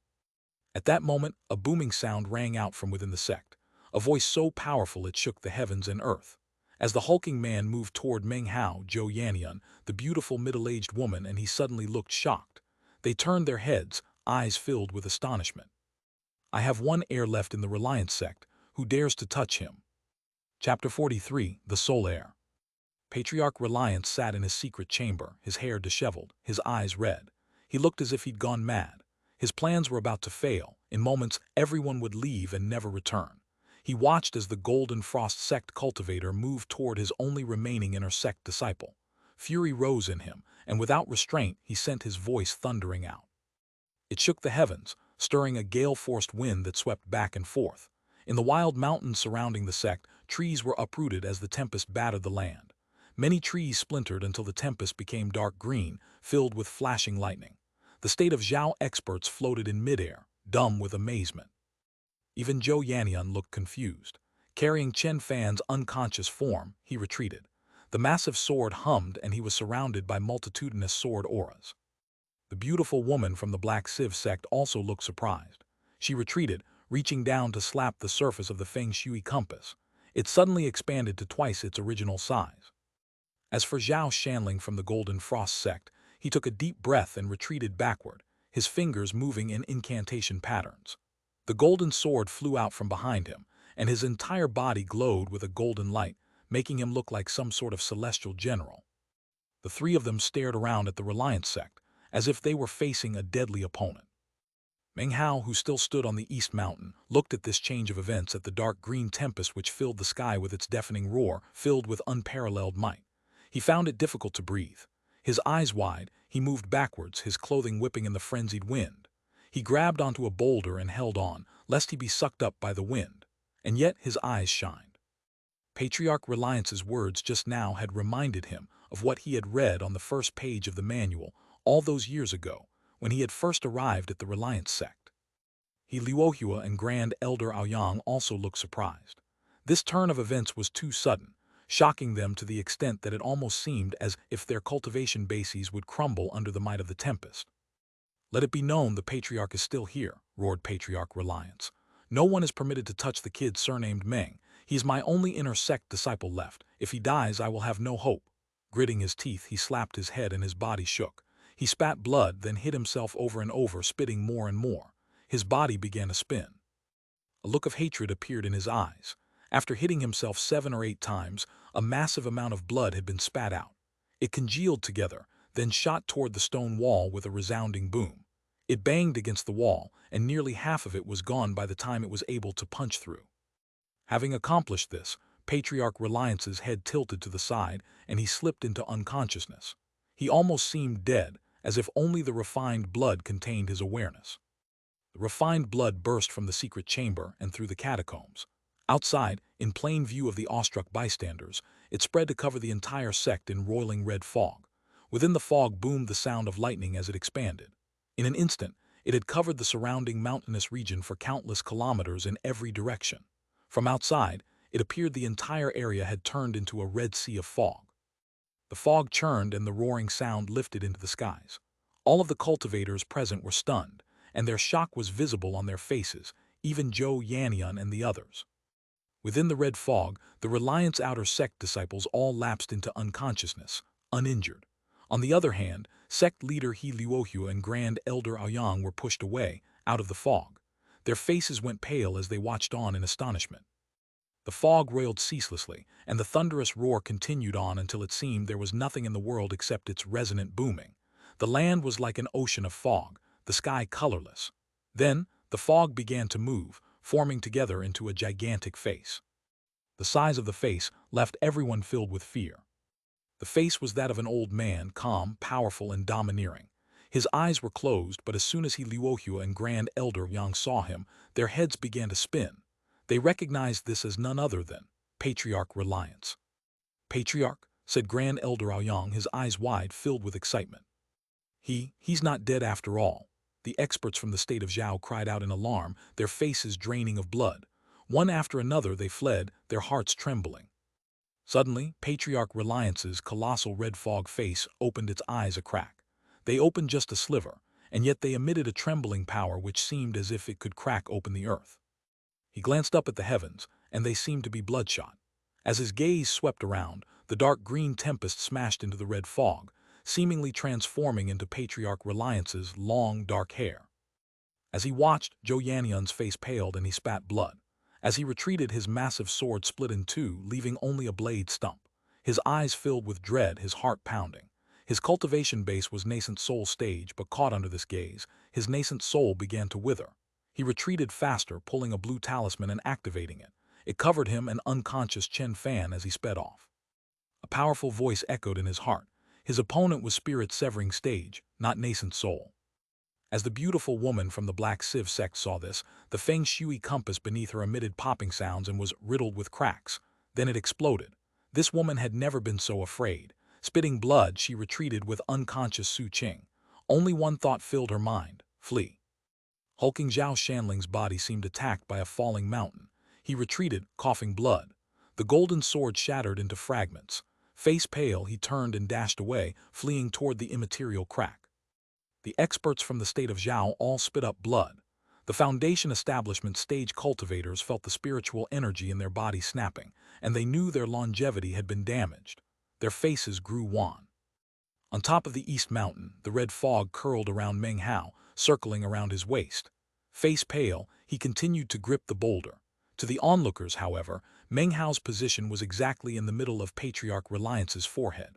S1: At that moment, a booming sound rang out from within the sect, a voice so powerful it shook the heavens and earth. As the hulking man moved toward Meng Hao, Zhou Yannian, the beautiful middle-aged woman, and he suddenly looked shocked. They turned their heads, eyes filled with astonishment. I have one heir left in the Reliance sect. Who dares to touch him? Chapter 43, The Soul Heir. Patriarch Reliance sat in his secret chamber, his hair disheveled, his eyes red. He looked as if he'd gone mad. His plans were about to fail. In moments, everyone would leave and never return. He watched as the Golden Frost sect cultivator moved toward his only remaining inner sect disciple. Fury rose in him, and without restraint, he sent his voice thundering out. It shook the heavens, stirring a gale-forced wind that swept back and forth. In the wild mountains surrounding the sect, trees were uprooted as the tempest battered the land. Many trees splintered until the tempest became dark green, filled with flashing lightning. The state of Zhao experts floated in midair, dumb with amazement. Even Zhou Yannian looked confused. Carrying Chen Fan's unconscious form, he retreated. The massive sword hummed and he was surrounded by multitudinous sword auras. The beautiful woman from the Black Civ sect also looked surprised. She retreated, reaching down to slap the surface of the feng shui compass. It suddenly expanded to twice its original size. As for Zhao Shanling from the Golden Frost sect, he took a deep breath and retreated backward. his fingers moving in incantation patterns. The golden sword flew out from behind him, and his entire body glowed with a golden light, making him look like some sort of celestial general. The three of them stared around at the Reliance sect, as if they were facing a deadly opponent. Meng Hao, who still stood on the East Mountain, looked at this change of events at the dark green tempest which filled the sky with its deafening roar, filled with unparalleled might. He found it difficult to breathe. His eyes wide, he moved backwards, his clothing whipping in the frenzied wind. He grabbed onto a boulder and held on, lest he be sucked up by the wind. And yet his eyes shined. Patriarch Reliance's words just now had reminded him of what he had read on the first page of the manual all those years ago, when he had first arrived at the Reliance sect. He Luohua and Grand Elder Aoyang also looked surprised. This turn of events was too sudden, shocking them to the extent that it almost seemed as if their cultivation bases would crumble under the might of the tempest. "Let it be known the Patriarch is still here," roared Patriarch Reliance. "No one is permitted to touch the kid surnamed Meng. He is my only inner sect disciple left. If he dies, I will have no hope." Gritting his teeth, he slapped his head and his body shook. He spat blood, then hit himself over and over, spitting more and more. His body began to spin. A look of hatred appeared in his eyes. After hitting himself 7 or 8 times, a massive amount of blood had been spat out. It congealed together, then shot toward the stone wall with a resounding boom. It banged against the wall, and nearly half of it was gone by the time it was able to punch through. Having accomplished this, Patriarch Reliance's head tilted to the side, and he slipped into unconsciousness. He almost seemed dead, as if only the refined blood contained his awareness. The refined blood burst from the secret chamber and through the catacombs. Outside, in plain view of the awestruck bystanders, it spread to cover the entire sect in roiling red fog. Within the fog boomed the sound of lightning as it expanded. In an instant, it had covered the surrounding mountainous region for countless kilometers in every direction. From outside, it appeared the entire area had turned into a red sea of fog. The fog churned and the roaring sound lifted into the skies. All of the cultivators present were stunned, and their shock was visible on their faces, even Zhou Yannian and the others. Within the red fog, the Reliance Outer Sect disciples all lapsed into unconsciousness, uninjured. On the other hand, sect leader He Luohua and Grand Elder Aoyang were pushed away, out of the fog. Their faces went pale as they watched on in astonishment. The fog roiled ceaselessly, and the thunderous roar continued on until it seemed there was nothing in the world except its resonant booming. The land was like an ocean of fog, the sky colorless. Then, the fog began to move, forming together into a gigantic face. The size of the face left everyone filled with fear. The face was that of an old man, calm, powerful, and domineering. His eyes were closed, but as soon as He Luohua and Grand Elder Yang saw him, their heads began to spin. They recognized this as none other than Patriarch Reliance. "Patriarch," said Grand Elder Aoyang, his eyes wide, filled with excitement. He's not dead after all." The experts from the state of Zhao cried out in alarm, their faces draining of blood. One after another they fled, their hearts trembling. Suddenly, Patriarch Reliance's colossal red fog face opened its eyes a crack. They opened just a sliver, and yet they emitted a trembling power which seemed as if it could crack open the earth. He glanced up at the heavens, and they seemed to be bloodshot. As his gaze swept around, the dark green tempest smashed into the red fog, seemingly transforming into Patriarch Reliance's long, dark hair. As he watched, Zhou Yannian's face paled and he spat blood. As he retreated, his massive sword split in two, leaving only a blade stump. His eyes filled with dread, his heart pounding. His cultivation base was nascent soul stage, but caught under this gaze, his nascent soul began to wither. He retreated faster, pulling a blue talisman and activating it. It covered him, an unconscious Chen Fan, as he sped off. A powerful voice echoed in his heart. His opponent was spirit-severing stage, not nascent soul. As the beautiful woman from the Black Sieve sect saw this, the feng shui compass beneath her emitted popping sounds and was riddled with cracks. Then it exploded. This woman had never been so afraid. Spitting blood, she retreated with unconscious Su Qing. Only one thought filled her mind: flee. Hulking Zhao Shanling's body seemed attacked by a falling mountain. He retreated, coughing blood. The golden sword shattered into fragments. Face pale, he turned and dashed away, fleeing toward the immaterial crack. The experts from the state of Zhao all spit up blood. The Foundation establishment stage cultivators felt the spiritual energy in their bodies snapping, and they knew their longevity had been damaged. Their faces grew wan. On top of the East Mountain, the red fog curled around Meng Hao, circling around his waist. Face pale, he continued to grip the boulder. To the onlookers, however, Meng Hao's position was exactly in the middle of Patriarch Reliance's forehead.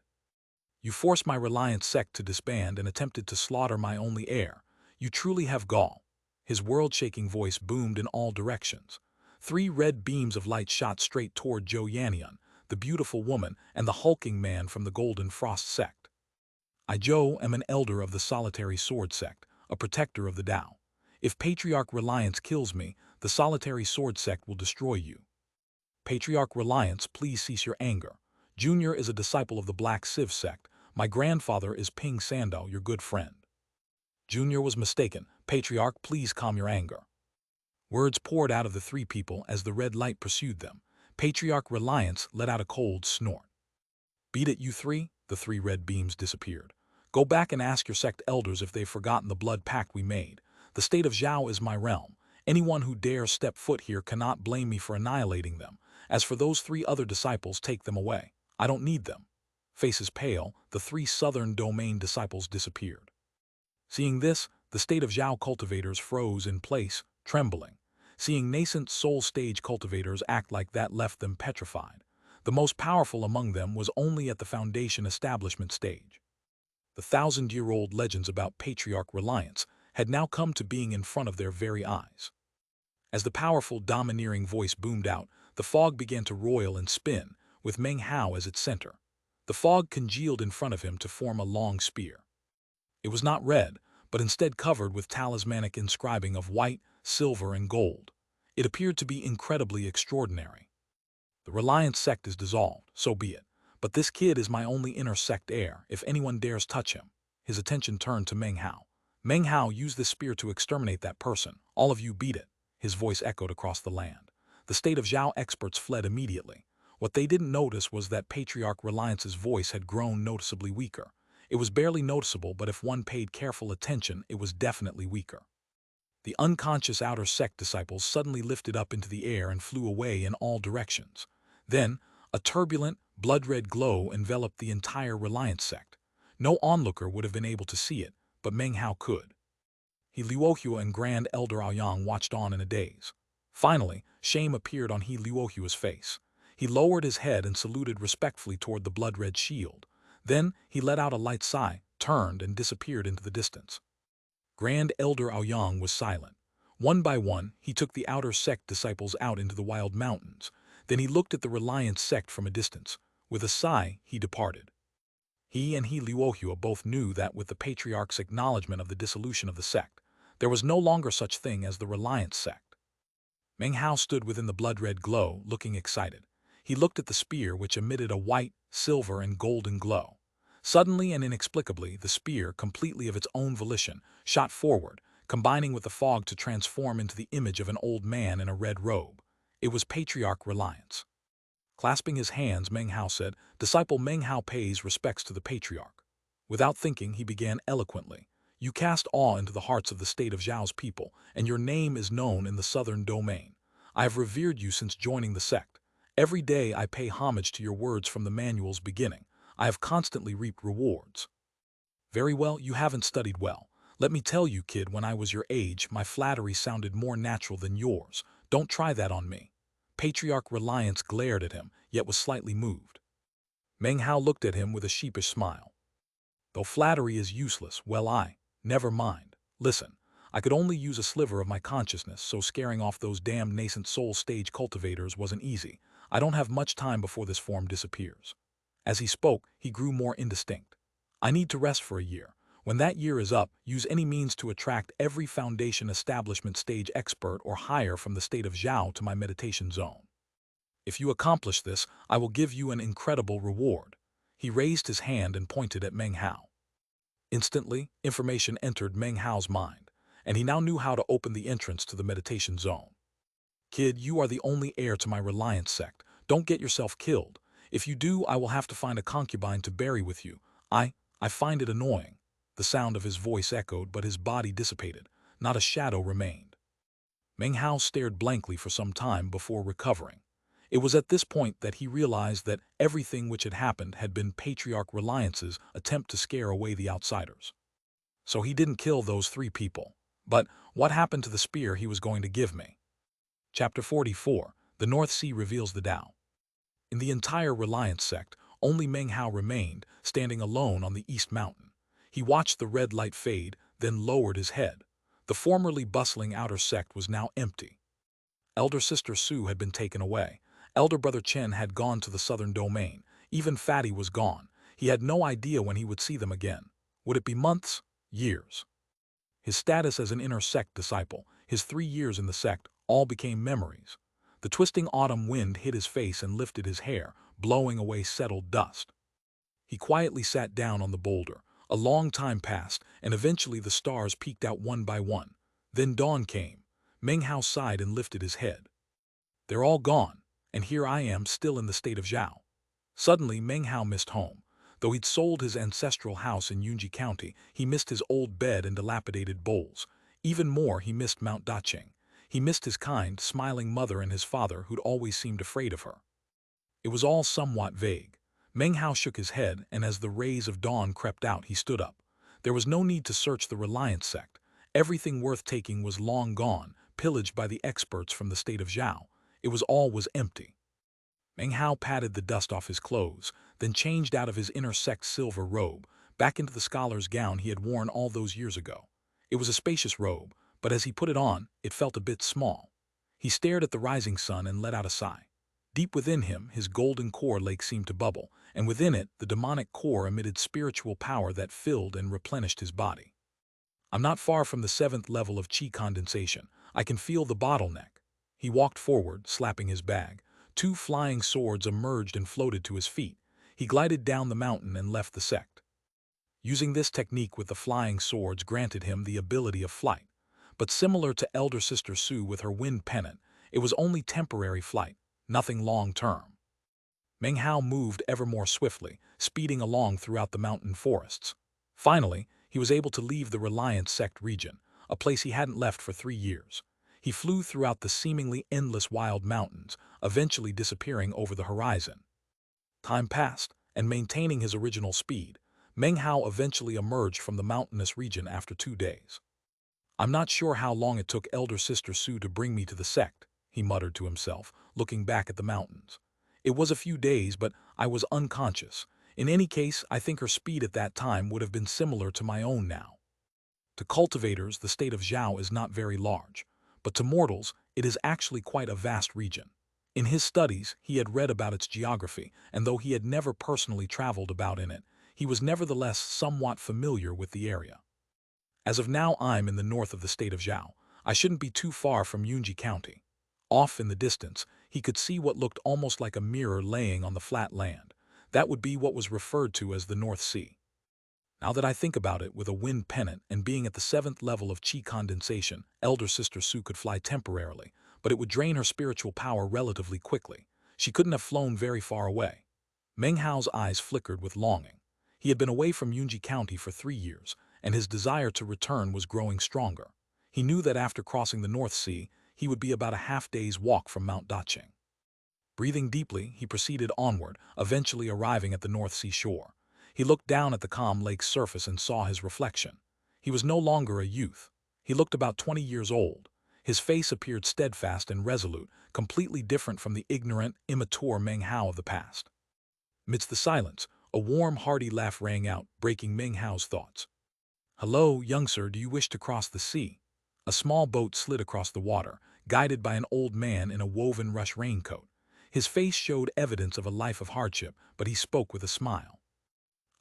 S1: You forced my Reliance sect to disband and attempted to slaughter my only heir. You truly have gall. His world-shaking voice boomed in all directions. 3 red beams of light shot straight toward Zhou Yannian, the beautiful woman, and the hulking man from the Golden Frost sect. I, Zhou, am an elder of the Solitary Sword sect, a protector of the Tao. If Patriarch Reliance kills me, the Solitary Sword sect will destroy you. Patriarch Reliance, please cease your anger. Junior is a disciple of the Black Civ sect. My grandfather is Ping Sando, your good friend. Junior was mistaken. Patriarch, please calm your anger. Words poured out of the 3 people as the red light pursued them. Patriarch Reliance let out a cold snort. Beat it, you 3? The 3 red beams disappeared. Go back and ask your sect elders if they've forgotten the blood pact we made. The state of Zhao is my realm. Anyone who dares step foot here cannot blame me for annihilating them. As for those 3 other disciples, take them away. I don't need them. Faces pale, the 3 southern domain disciples disappeared. Seeing this, the state of Zhao cultivators froze in place, trembling. Seeing nascent soul stage cultivators act like that left them petrified. The most powerful among them was only at the foundation establishment stage. The 1,000-year-old legends about Patriarch Reliance had now come to being in front of their very eyes. As the powerful, domineering voice boomed out, the fog began to roil and spin, with Meng Hao as its center. The fog congealed in front of him to form a long spear. It was not red, but instead covered with talismanic inscribing of white, silver, and gold. It appeared to be incredibly extraordinary. The Reliance sect is dissolved, so be it. But this kid is my only inner sect heir. If anyone dares touch him. His attention turned to Meng Hao. Meng Hao, use this spear to exterminate that person. All of you beat it. His voice echoed across the land. The state of Zhao experts fled immediately. What they didn't notice was that Patriarch Reliance's voice had grown noticeably weaker. It was barely noticeable, but if one paid careful attention, it was definitely weaker. The unconscious outer sect disciples suddenly lifted up into the air and flew away in all directions. Then, a turbulent, blood-red glow enveloped the entire Reliance sect. No onlooker would have been able to see it, but Meng Hao could. He Luohua and Grand Elder Aoyang watched on in a daze. Finally, shame appeared on He Luohua's face. He lowered his head and saluted respectfully toward the blood-red shield. Then, he let out a light sigh, turned, and disappeared into the distance. Grand Elder Aoyang was silent. One by one, he took the outer sect disciples out into the wild mountains. Then he looked at the Reliance sect from a distance. With a sigh, he departed. He and He Luohua both knew that with the Patriarch's acknowledgement of the dissolution of the sect, there was no longer such thing as the Reliance sect. Meng Hao stood within the blood-red glow, looking excited. He looked at the spear, which emitted a white, silver, and golden glow. Suddenly and inexplicably, the spear, completely of its own volition, shot forward, combining with the fog to transform into the image of an old man in a red robe. It was Patriarch Reliance. Clasping his hands, Meng Hao said, "Disciple Meng Hao pays respects to the Patriarch." Without thinking, he began eloquently. "You cast awe into the hearts of the state of Zhao's people, and your name is known in the southern domain. I have revered you since joining the sect. Every day I pay homage to your words from the manual's beginning. I have constantly reaped rewards." "Very well, you haven't studied well. Let me tell you, kid, when I was your age, my flattery sounded more natural than yours. Don't try that on me." Patriarch Reliance glared at him, yet was slightly moved. Meng Hao looked at him with a sheepish smile. "Though flattery is useless, never mind. Listen, I could only use a sliver of my consciousness, so scaring off those damned nascent soul stage cultivators wasn't easy. I don't have much time before this form disappears." As he spoke, he grew more indistinct. "I need to rest for a year. When that year is up, use any means to attract every foundation establishment stage expert or higher from the state of Zhao to my meditation zone. If you accomplish this, I will give you an incredible reward." He raised his hand and pointed at Meng Hao. Instantly, information entered Meng Hao's mind, and he now knew how to open the entrance to the meditation zone. "Kid, you are the only heir to my Reliance sect. Don't get yourself killed. If you do, I will have to find a concubine to bury with you. I find it annoying." The sound of his voice echoed, but his body dissipated. Not a shadow remained. Meng Hao stared blankly for some time before recovering. It was at this point that he realized that everything which had happened had been Patriarch Reliance's attempt to scare away the outsiders. So he didn't kill those 3 people. But what happened to the spear he was going to give me? Chapter 44. The North Sea reveals the Tao. In the entire Reliance sect, only Meng Hao remained, standing alone on the East Mountain. He watched the red light fade, then lowered his head. The formerly bustling outer sect was now empty. Elder sister Su had been taken away. Elder brother Chen had gone to the southern domain. Even Fatty was gone. He had no idea when he would see them again. Would it be months? Years? His status as an inner sect disciple, his 3 years in the sect, all became memories. The twisting autumn wind hit his face and lifted his hair, blowing away settled dust. He quietly sat down on the boulder. A long time passed, and eventually the stars peeked out one by one. Then dawn came. Meng Hao sighed and lifted his head. They're all gone, and here I am still in the state of Zhao. Suddenly, Meng Hao missed home. Though he'd sold his ancestral house in Yunji County, he missed his old bed and dilapidated bowls. Even more, he missed Mount Dacheng. He missed his kind, smiling mother and his father who'd always seemed afraid of her. It was all somewhat vague. Meng Hao shook his head, and as the rays of dawn crept out, he stood up. There was no need to search the Reliance sect. Everything worth taking was long gone, pillaged by the experts from the state of Zhao. All was empty. Meng Hao patted the dust off his clothes, then changed out of his inner sect silver robe, back into the scholar's gown he had worn all those years ago. It was a spacious robe, but as he put it on, it felt a bit small. He stared at the rising sun and let out a sigh. Deep within him, his golden core lake seemed to bubble, and within it, the demonic core emitted spiritual power that filled and replenished his body. I'm not far from the 7th level of chi condensation. I can feel the bottleneck. He walked forward, slapping his bag. 2 flying swords emerged and floated to his feet. He glided down the mountain and left the sect. Using this technique with the flying swords granted him the ability of flight. But similar to elder sister Su with her wind pennant, it was only temporary flight, nothing long-term. Meng Hao moved ever more swiftly, speeding along throughout the mountain forests. Finally, he was able to leave the Reliance sect region, a place he hadn't left for 3 years. He flew throughout the seemingly endless wild mountains, eventually disappearing over the horizon. Time passed, and maintaining his original speed, Meng Hao eventually emerged from the mountainous region after 2 days. I'm not sure how long it took elder sister Su to bring me to the sect, he muttered to himself, looking back at the mountains. It was a few days, but I was unconscious. In any case, I think her speed at that time would have been similar to my own now. To cultivators, the state of Zhao is not very large, but to mortals, it is actually quite a vast region. In his studies, he had read about its geography, and though he had never personally traveled about in it, he was nevertheless somewhat familiar with the area. As of now, I'm in the north of the state of Zhao. I shouldn't be too far from Yunji County. Off in the distance, he could see what looked almost like a mirror laying on the flat land. That would be what was referred to as the North Sea. Now that I think about it, with a wind pennant and being at the 7th level of chi condensation, elder sister Su could fly temporarily, but it would drain her spiritual power relatively quickly. She couldn't have flown very far away. Meng Hao's eyes flickered with longing. He had been away from Yunji County for 3 years, and his desire to return was growing stronger. He knew that after crossing the North Sea, he would be about a half-day's walk from Mount Dacheng. Breathing deeply, he proceeded onward, eventually arriving at the North Sea shore. He looked down at the calm lake's surface and saw his reflection. He was no longer a youth. He looked about 20 years old. His face appeared steadfast and resolute, completely different from the ignorant, immature Meng Hao of the past. Amidst the silence, a warm, hearty laugh rang out, breaking Meng Hao's thoughts. "Hello, young sir, do you wish to cross the sea?" A small boat slid across the water, guided by an old man in a woven rush raincoat. His face showed evidence of a life of hardship, but he spoke with a smile.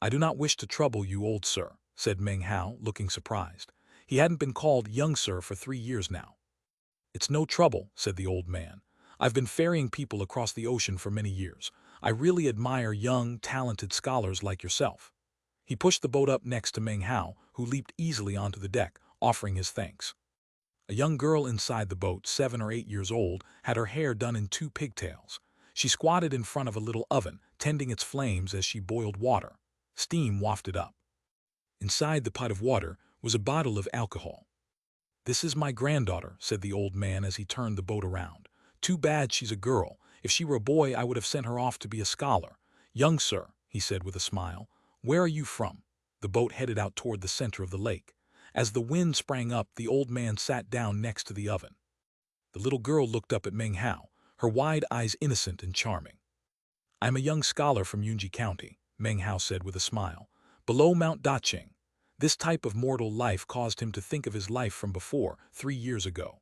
S1: "I do not wish to trouble you, old sir," said Meng Hao, looking surprised. He hadn't been called young sir for 3 years now. "It's no trouble," said the old man. "I've been ferrying people across the ocean for many years. I really admire young, talented scholars like yourself." He pushed the boat up next to Meng Hao, who leaped easily onto the deck, offering his thanks. A young girl inside the boat, 7 or 8 years old, had her hair done in 2 pigtails. She squatted in front of a little oven, tending its flames as she boiled water. Steam wafted up. Inside the pot of water was a bottle of alcohol. "This is my granddaughter," said the old man as he turned the boat around. "Too bad she's a girl. If she were a boy, I would have sent her off to be a scholar." "Young sir," he said with a smile, "where are you from?" The boat headed out toward the center of the lake. As the wind sprang up, the old man sat down next to the oven. The little girl looked up at Meng Hao, her wide eyes innocent and charming. "I'm a young scholar from Yunji County," Meng Hao said with a smile, "below Mount Daqing." This type of mortal life caused him to think of his life from before, 3 years ago.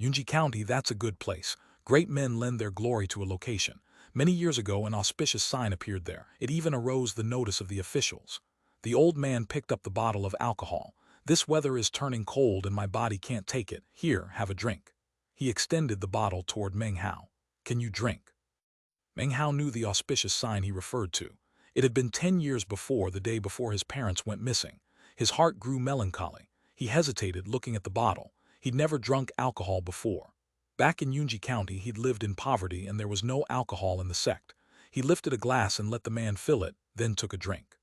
S1: Yunji County, that's a good place. Great men lend their glory to a location. Many years ago, an auspicious sign appeared there. It even arose the notice of the officials. The old man picked up the bottle of alcohol. "This weather is turning cold and my body can't take it. Here, have a drink." He extended the bottle toward Meng Hao. "Can you drink?" Meng Hao knew the auspicious sign he referred to. It had been 10 years before, the day before his parents went missing. His heart grew melancholy. He hesitated, looking at the bottle. He'd never drunk alcohol before. Back in Yunji County, he'd lived in poverty and there was no alcohol in the sect. He lifted a glass and let the man fill it, then took a drink.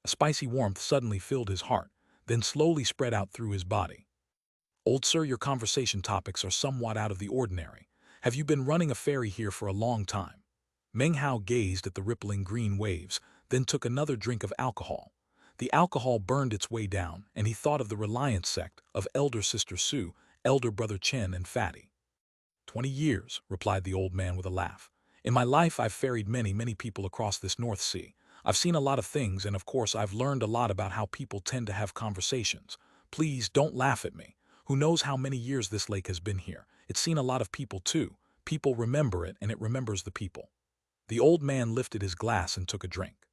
S1: A spicy warmth suddenly filled his heart, then slowly spread out through his body. "Old sir, your conversation topics are somewhat out of the ordinary. Have you been running a ferry here for a long time?" Meng Hao gazed at the rippling green waves, then took another drink of alcohol. The alcohol burned its way down, and he thought of the Reliance sect, of elder sister Su, elder brother Chen, and Fatty. 20 years, replied the old man with a laugh. "In my life I've ferried many people across this North Sea. I've seen a lot of things, and of course I've learned a lot about how people tend to have conversations. Please don't laugh at me. Who knows how many years this lake has been here? It's seen a lot of people too. People remember it, and it remembers the people." The old man lifted his glass and took a drink.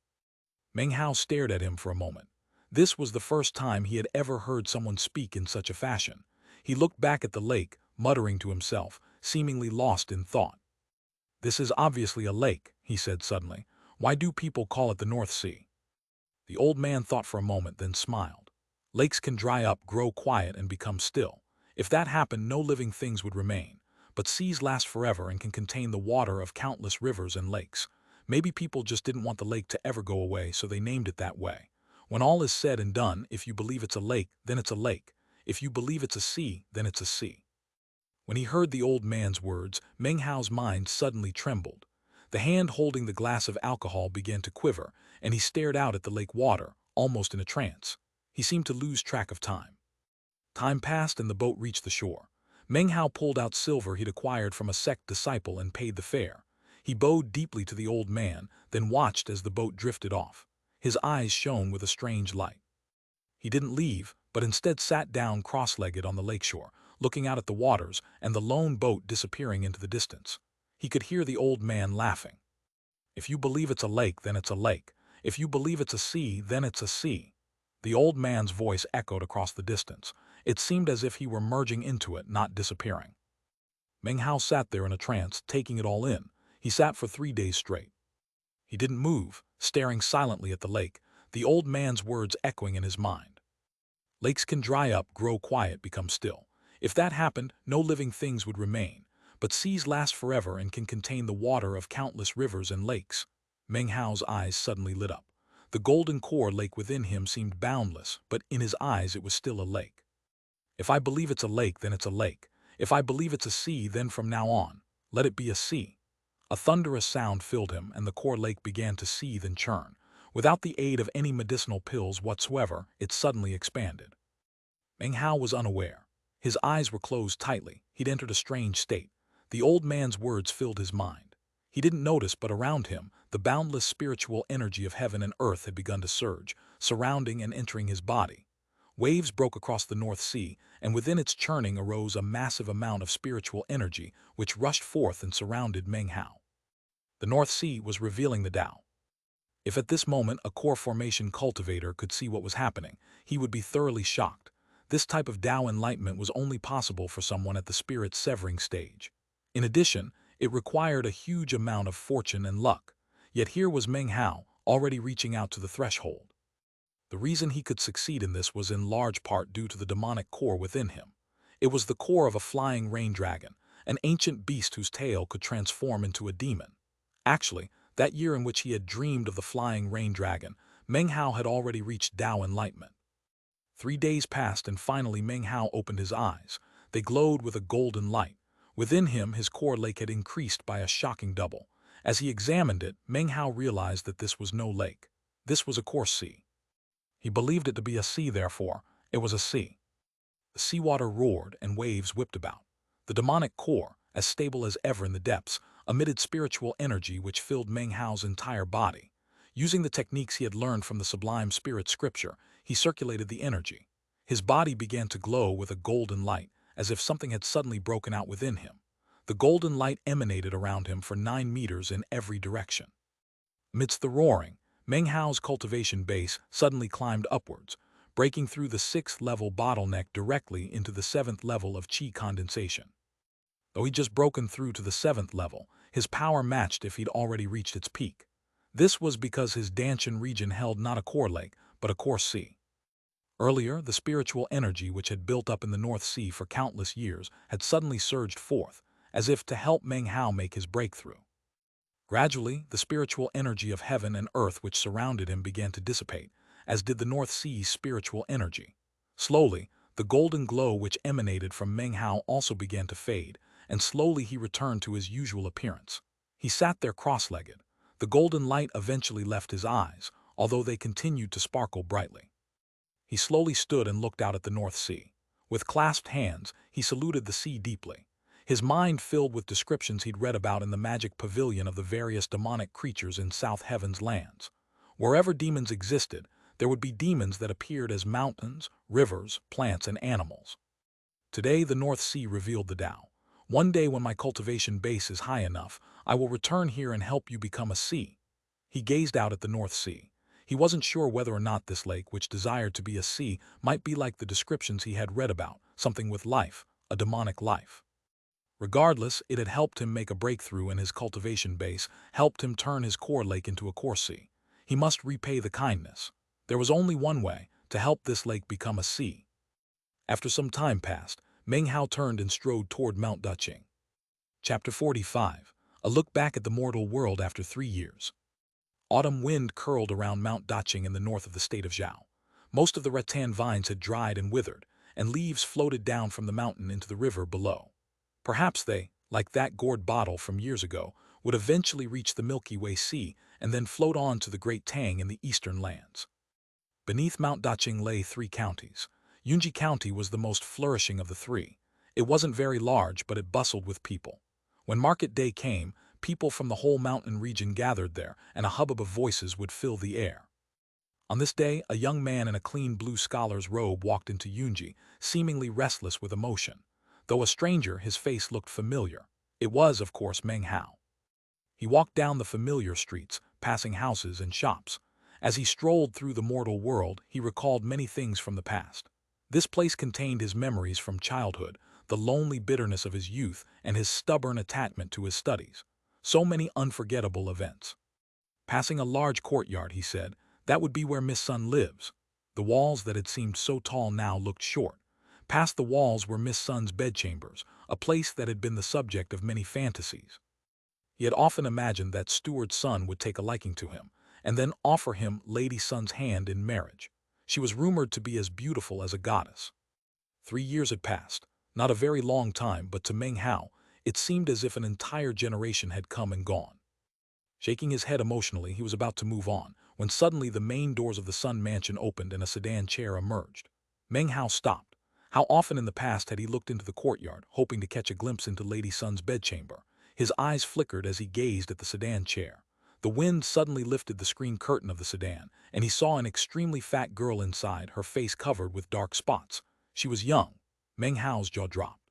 S1: Meng Hao stared at him for a moment. This was the first time he had ever heard someone speak in such a fashion. He looked back at the lake, muttering to himself, seemingly lost in thought. "This is obviously a lake," he said suddenly. "Why do people call it the North Sea?" The old man thought for a moment, then smiled. "Lakes can dry up, grow quiet, and become still. If that happened, no living things would remain. But seas last forever and can contain the water of countless rivers and lakes. Maybe people just didn't want the lake to ever go away, so they named it that way. When all is said and done, if you believe it's a lake, then it's a lake. If you believe it's a sea, then it's a sea." When he heard the old man's words, Meng Hao's mind suddenly trembled. The hand holding the glass of alcohol began to quiver, and he stared out at the lake water, almost in a trance. He seemed to lose track of time. Time passed and the boat reached the shore. Meng Hao pulled out silver he'd acquired from a sect disciple and paid the fare. He bowed deeply to the old man, then watched as the boat drifted off. His eyes shone with a strange light. He didn't leave, but instead sat down cross-legged on the lakeshore, looking out at the waters and the lone boat disappearing into the distance. He could hear the old man laughing. "If you believe it's a lake, then it's a lake. If you believe it's a sea, then it's a sea." The old man's voice echoed across the distance. It seemed as if he were merging into it, not disappearing. Meng Hao sat there in a trance, taking it all in. He sat for 3 days straight. He didn't move, staring silently at the lake, the old man's words echoing in his mind. "Lakes can dry up, grow quiet, become still. If that happened, no living things would remain. But seas last forever and can contain the water of countless rivers and lakes." Meng Hao's eyes suddenly lit up. The golden core lake within him seemed boundless, but in his eyes it was still a lake. "If I believe it's a lake, then it's a lake. If I believe it's a sea, then from now on, let it be a sea." A thunderous sound filled him, and the core lake began to seethe and churn. Without the aid of any medicinal pills whatsoever, it suddenly expanded. Meng Hao was unaware. His eyes were closed tightly. He'd entered a strange state. The old man's words filled his mind. He didn't notice, but around him, the boundless spiritual energy of heaven and earth had begun to surge, surrounding and entering his body. Waves broke across the North Sea, and within its churning arose a massive amount of spiritual energy, which rushed forth and surrounded Meng Hao. The North Sea was revealing the Tao. If at this moment a core formation cultivator could see what was happening, he would be thoroughly shocked. This type of Tao enlightenment was only possible for someone at the spirit severing stage. In addition, it required a huge amount of fortune and luck. Yet here was Meng Hao, already reaching out to the threshold. The reason he could succeed in this was in large part due to the demonic core within him. It was the core of a flying rain dragon, an ancient beast whose tail could transform into a demon. Actually, that year in which he had dreamed of the flying rain dragon, Meng Hao had already reached Tao enlightenment. 3 days passed and finally Meng Hao opened his eyes. They glowed with a golden light. Within him, his core lake had increased by a shocking double. As he examined it, Meng Hao realized that this was no lake. This was a core sea. He believed it to be a sea, therefore, It was a sea. The seawater roared and waves whipped about. The demonic core, as stable as ever in the depths, emitted spiritual energy which filled Meng Hao's entire body. Using the techniques he had learned from the sublime spirit scripture, he circulated the energy. His body began to glow with a golden light, as if something had suddenly broken out within him. The golden light emanated around him for 9 meters in every direction. Amidst the roaring, Meng Hao's cultivation base suddenly climbed upwards, breaking through the 6th-level bottleneck directly into the 7th level of qi condensation. Though he'd just broken through to the 7th level, his power matched if he'd already reached its peak. This was because his Danshan region held not a core lake, but a core sea. Earlier, the spiritual energy which had built up in the North Sea for countless years had suddenly surged forth, as if to help Meng Hao make his breakthrough. Gradually, the spiritual energy of heaven and earth which surrounded him began to dissipate, as did the North Sea's spiritual energy. Slowly, the golden glow which emanated from Meng Hao also began to fade, and slowly he returned to his usual appearance. He sat there cross-legged. The golden light eventually left his eyes, although they continued to sparkle brightly. He slowly stood and looked out at the North Sea. With clasped hands, he saluted the sea deeply. His mind filled with descriptions he'd read about in the magic pavilion of the various demonic creatures in South Heaven's lands. Wherever demons existed, there would be demons that appeared as mountains, rivers, plants, and animals. Today, the North Sea revealed the Tao. One day when my cultivation base is high enough, I will return here and help you become a sea. He gazed out at the North Sea. He wasn't sure whether or not this lake, which desired to be a sea, might be like the descriptions he had read about, something with life, a demonic life. Regardless, it had helped him make a breakthrough in his cultivation base, helped him turn his core lake into a core sea. He must repay the kindness. There was only one way, to help this lake become a sea. After some time passed, Meng Hao turned and strode toward Mount Duching. Chapter 45. A look back at the mortal world after 3 years. Autumn wind curled around Mount Daching in the north of the state of Zhao. Most of the rattan vines had dried and withered, and leaves floated down from the mountain into the river below. Perhaps they, like that gourd bottle from years ago, would eventually reach the Milky Way Sea and then float on to the Great Tang in the eastern lands. Beneath Mount Daching lay 3 counties. Yunji County was the most flourishing of the 3. It wasn't very large, but it bustled with people. When market day came, people from the whole mountain region gathered there, and a hubbub of voices would fill the air. On this day, a young man in a clean blue scholar's robe walked into Yunji, seemingly restless with emotion. Though a stranger, his face looked familiar. It was, of course, Meng Hao. He walked down the familiar streets, passing houses and shops. As he strolled through the mortal world, he recalled many things from the past. This place contained his memories from childhood, the lonely bitterness of his youth, and his stubborn attachment to his studies. So many unforgettable events. Passing a large courtyard, he said, that would be where Miss Sun lives. The walls that had seemed so tall now looked short. Past the walls were Miss Sun's bedchambers, a place that had been the subject of many fantasies. He had often imagined that Steward's son would take a liking to him, and then offer him Lady Sun's hand in marriage. She was rumored to be as beautiful as a goddess. 3 years had passed, not a very long time, but to Meng Hao, it seemed as if an entire generation had come and gone. Shaking his head emotionally, he was about to move on, when suddenly the main doors of the Sun Mansion opened and a sedan chair emerged. Meng Hao stopped. How often in the past had he looked into the courtyard, hoping to catch a glimpse into Lady Sun's bedchamber. His eyes flickered as he gazed at the sedan chair. The wind suddenly lifted the screen curtain of the sedan, and he saw an extremely fat girl inside, her face covered with dark spots. She was young. Meng Hao's jaw dropped.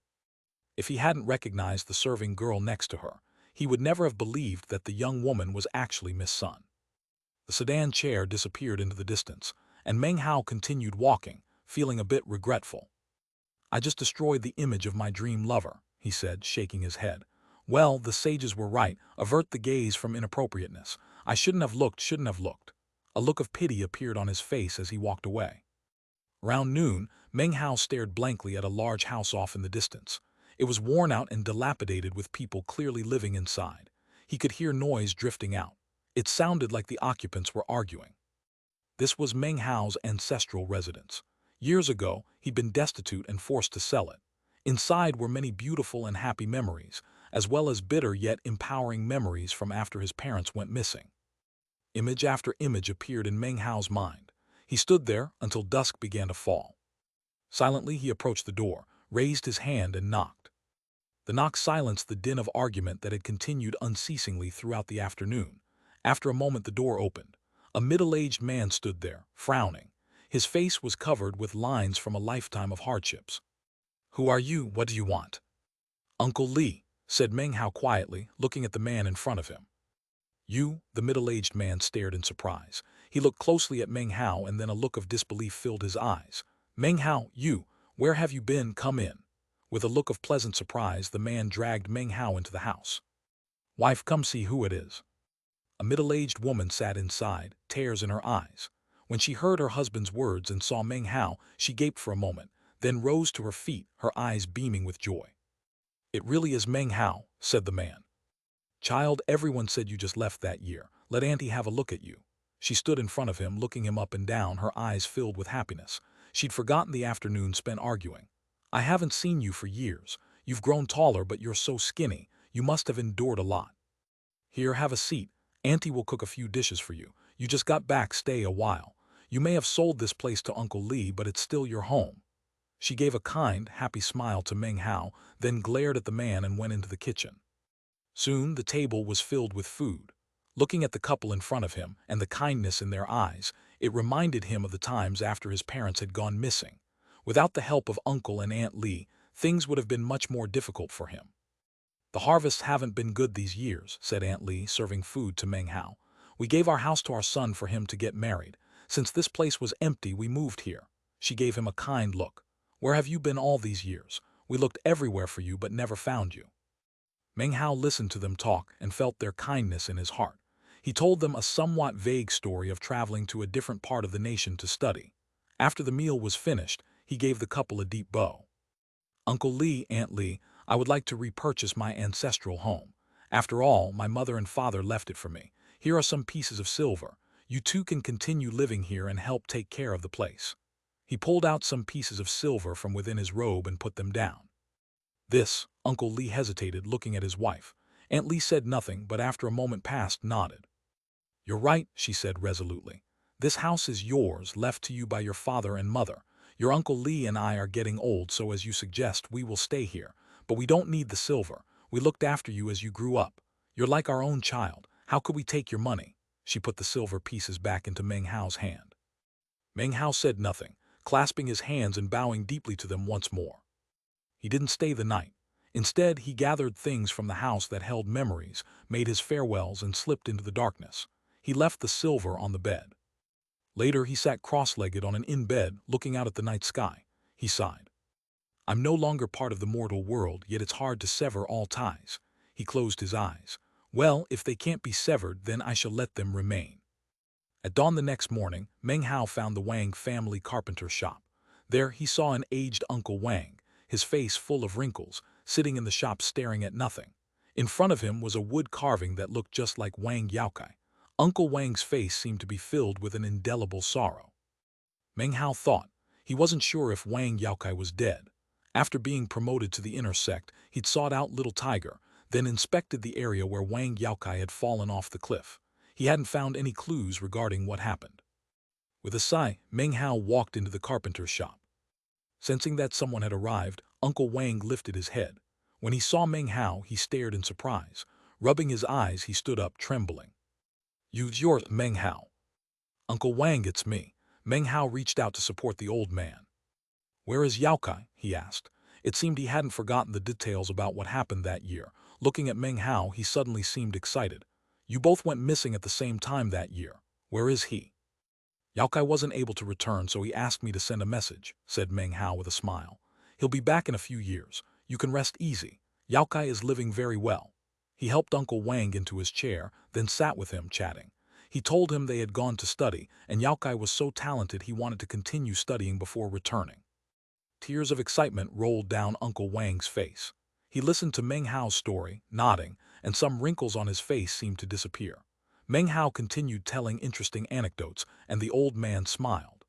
S1: If he hadn't recognized the serving girl next to her, he would never have believed that the young woman was actually Miss Sun. The sedan chair disappeared into the distance, and Meng Hao continued walking, feeling a bit regretful. I just destroyed the image of my dream lover, he said, shaking his head. Well, the sages were right, avert the gaze from inappropriateness. I shouldn't have looked. A look of pity appeared on his face as he walked away. Around noon, Meng Hao stared blankly at a large house off in the distance. It was worn out and dilapidated with people clearly living inside. He could hear noise drifting out. It sounded like the occupants were arguing. This was Meng Hao's ancestral residence. Years ago, he'd been destitute and forced to sell it. Inside were many beautiful and happy memories, as well as bitter yet empowering memories from after his parents went missing. Image after image appeared in Meng Hao's mind. He stood there until dusk began to fall. Silently he approached the door, raised his hand and knocked. The knock silenced the din of argument that had continued unceasingly throughout the afternoon. After a moment the door opened. A middle-aged man stood there, frowning. His face was covered with lines from a lifetime of hardships. "Who are you? What do you want?" "Uncle Lee," said Meng Hao quietly, looking at the man in front of him. "You?" The middle-aged man stared in surprise. He looked closely at Meng Hao and then a look of disbelief filled his eyes. "Meng Hao, you, where have you been? Come in." With a look of pleasant surprise, the man dragged Meng Hao into the house. "Wife, come see who it is." A middle-aged woman sat inside, tears in her eyes. When she heard her husband's words and saw Meng Hao, she gaped for a moment, then rose to her feet, her eyes beaming with joy. "It really is Meng Hao," said the man. "Child, everyone said you just left that year. Let Auntie have a look at you." She stood in front of him, looking him up and down, her eyes filled with happiness. She'd forgotten the afternoon spent arguing. "I haven't seen you for years. You've grown taller, but you're so skinny. You must have endured a lot. Here, have a seat. Auntie will cook a few dishes for you. You just got back, stay a while. You may have sold this place to Uncle Lee, but it's still your home." She gave a kind, happy smile to Meng Hao, then glared at the man and went into the kitchen. Soon the table was filled with food. Looking at the couple in front of him and the kindness in their eyes, it reminded him of the times after his parents had gone missing. Without the help of Uncle and Aunt Lee, things would have been much more difficult for him. "The harvests haven't been good these years," said Aunt Lee, serving food to Meng Hao. "We gave our house to our son for him to get married. Since this place was empty, we moved here." She gave him a kind look. "Where have you been all these years? We looked everywhere for you but never found you." Meng Hao listened to them talk and felt their kindness in his heart. He told them a somewhat vague story of traveling to a different part of the nation to study. After the meal was finished, he gave the couple a deep bow. "Uncle Lee, Aunt Lee, I would like to repurchase my ancestral home. After all, my mother and father left it for me. Here are some pieces of silver. You two can continue living here and help take care of the place." He pulled out some pieces of silver from within his robe and put them down. "This," Uncle Lee hesitated, looking at his wife. Aunt Lee said nothing, but after a moment passed, nodded. "You're right," she said resolutely. "This house is yours, left to you by your father and mother. Your Uncle Lee and I are getting old, so as you suggest, we will stay here. But we don't need the silver. We looked after you as you grew up. You're like our own child. How could we take your money?" She put the silver pieces back into Meng Hao's hand. Meng Hao said nothing, clasping his hands and bowing deeply to them once more. He didn't stay the night. Instead, he gathered things from the house that held memories, made his farewells, and slipped into the darkness. He left the silver on the bed. Later, he sat cross-legged on an in-bed, looking out at the night sky. He sighed. "I'm no longer part of the mortal world, yet it's hard to sever all ties." He closed his eyes. "Well, if they can't be severed, then I shall let them remain." At dawn the next morning, Meng Hao found the Wang family carpenter shop. There, he saw an aged Uncle Wang, his face full of wrinkles, sitting in the shop staring at nothing. In front of him was a wood carving that looked just like Wang Yaokai. Uncle Wang's face seemed to be filled with an indelible sorrow. Meng Hao thought. He wasn't sure if Wang Yaokai was dead. After being promoted to the inner sect, he'd sought out Little Tiger, then inspected the area where Wang Yaokai had fallen off the cliff. He hadn't found any clues regarding what happened. With a sigh, Meng Hao walked into the carpenter's shop. Sensing that someone had arrived, Uncle Wang lifted his head. When he saw Meng Hao, he stared in surprise. Rubbing his eyes, he stood up, trembling. You're Meng Hao." "Uncle Wang, it's me." Meng Hao reached out to support the old man. "Where is Yaokai?" he asked. It seemed he hadn't forgotten the details about what happened that year. Looking at Meng Hao, he suddenly seemed excited. "You both went missing at the same time that year. Where is he?" "Yaokai wasn't able to return, so he asked me to send a message," said Meng Hao with a smile. "He'll be back in a few years. You can rest easy. Yaokai is living very well." He helped Uncle Wang into his chair, then sat with him, chatting. He told him they had gone to study, and Yaokai was so talented he wanted to continue studying before returning. Tears of excitement rolled down Uncle Wang's face. He listened to Meng Hao's story, nodding, and some wrinkles on his face seemed to disappear. Meng Hao continued telling interesting anecdotes, and the old man smiled.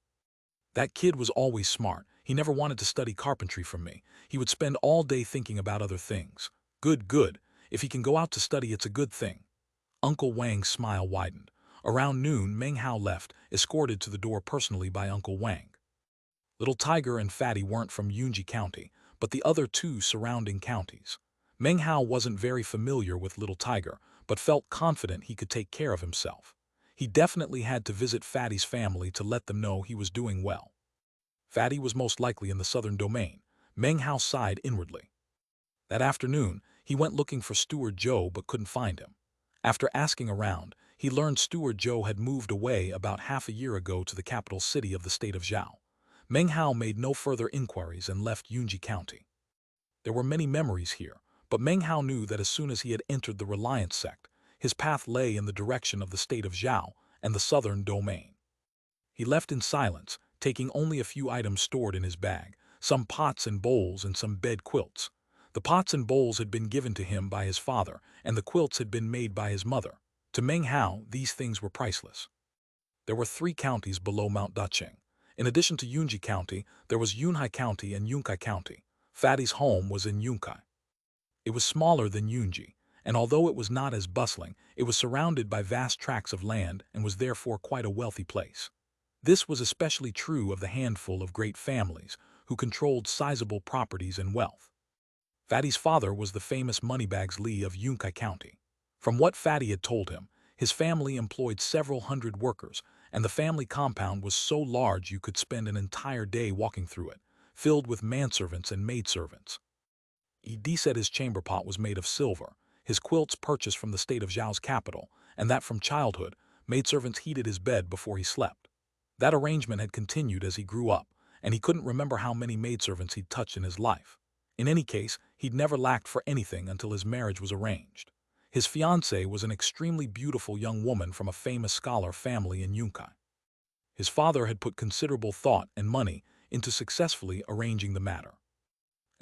S1: "That kid was always smart. He never wanted to study carpentry from me. He would spend all day thinking about other things. Good, good. If he can go out to study, it's a good thing." Uncle Wang's smile widened. Around noon, Meng Hao left, escorted to the door personally by Uncle Wang. Little Tiger and Fatty weren't from Yunji County, but the other two surrounding counties. Meng Hao wasn't very familiar with Little Tiger, but felt confident he could take care of himself. He definitely had to visit Fatty's family to let them know he was doing well. Fatty was most likely in the southern domain. Meng Hao sighed inwardly. That afternoon, he went looking for Steward Joe but couldn't find him. After asking around, he learned Steward Joe had moved away about half a year ago to the capital city of the state of Zhao. Meng Hao made no further inquiries and left Yunji County. There were many memories here, but Meng Hao knew that as soon as he had entered the Reliance sect, his path lay in the direction of the state of Zhao and the southern domain. He left in silence, taking only a few items stored in his bag, some pots and bowls and some bed quilts. The pots and bowls had been given to him by his father, and the quilts had been made by his mother. To Meng Hao, these things were priceless. There were 3 counties below Mount Daqing. In addition to Yunji County, there was Yunhai County and Yunkai County. Fatty's home was in Yunkai. It was smaller than Yunji, and although it was not as bustling, it was surrounded by vast tracts of land and was therefore quite a wealthy place. This was especially true of the handful of great families who controlled sizable properties and wealth. Fatty's father was the famous Moneybags Li of Yunkai County. From what Fatty had told him, his family employed several hundred workers, and the family compound was so large you could spend an entire day walking through it, filled with manservants and maidservants. He said his chamber pot was made of silver, his quilts purchased from the state of Zhao's capital, and that from childhood, maidservants heated his bed before he slept. That arrangement had continued as he grew up, and he couldn't remember how many maidservants he'd touched in his life. In any case, he'd never lacked for anything until his marriage was arranged. His fiancée was an extremely beautiful young woman from a famous scholar family in Yunkai. His father had put considerable thought and money into successfully arranging the matter.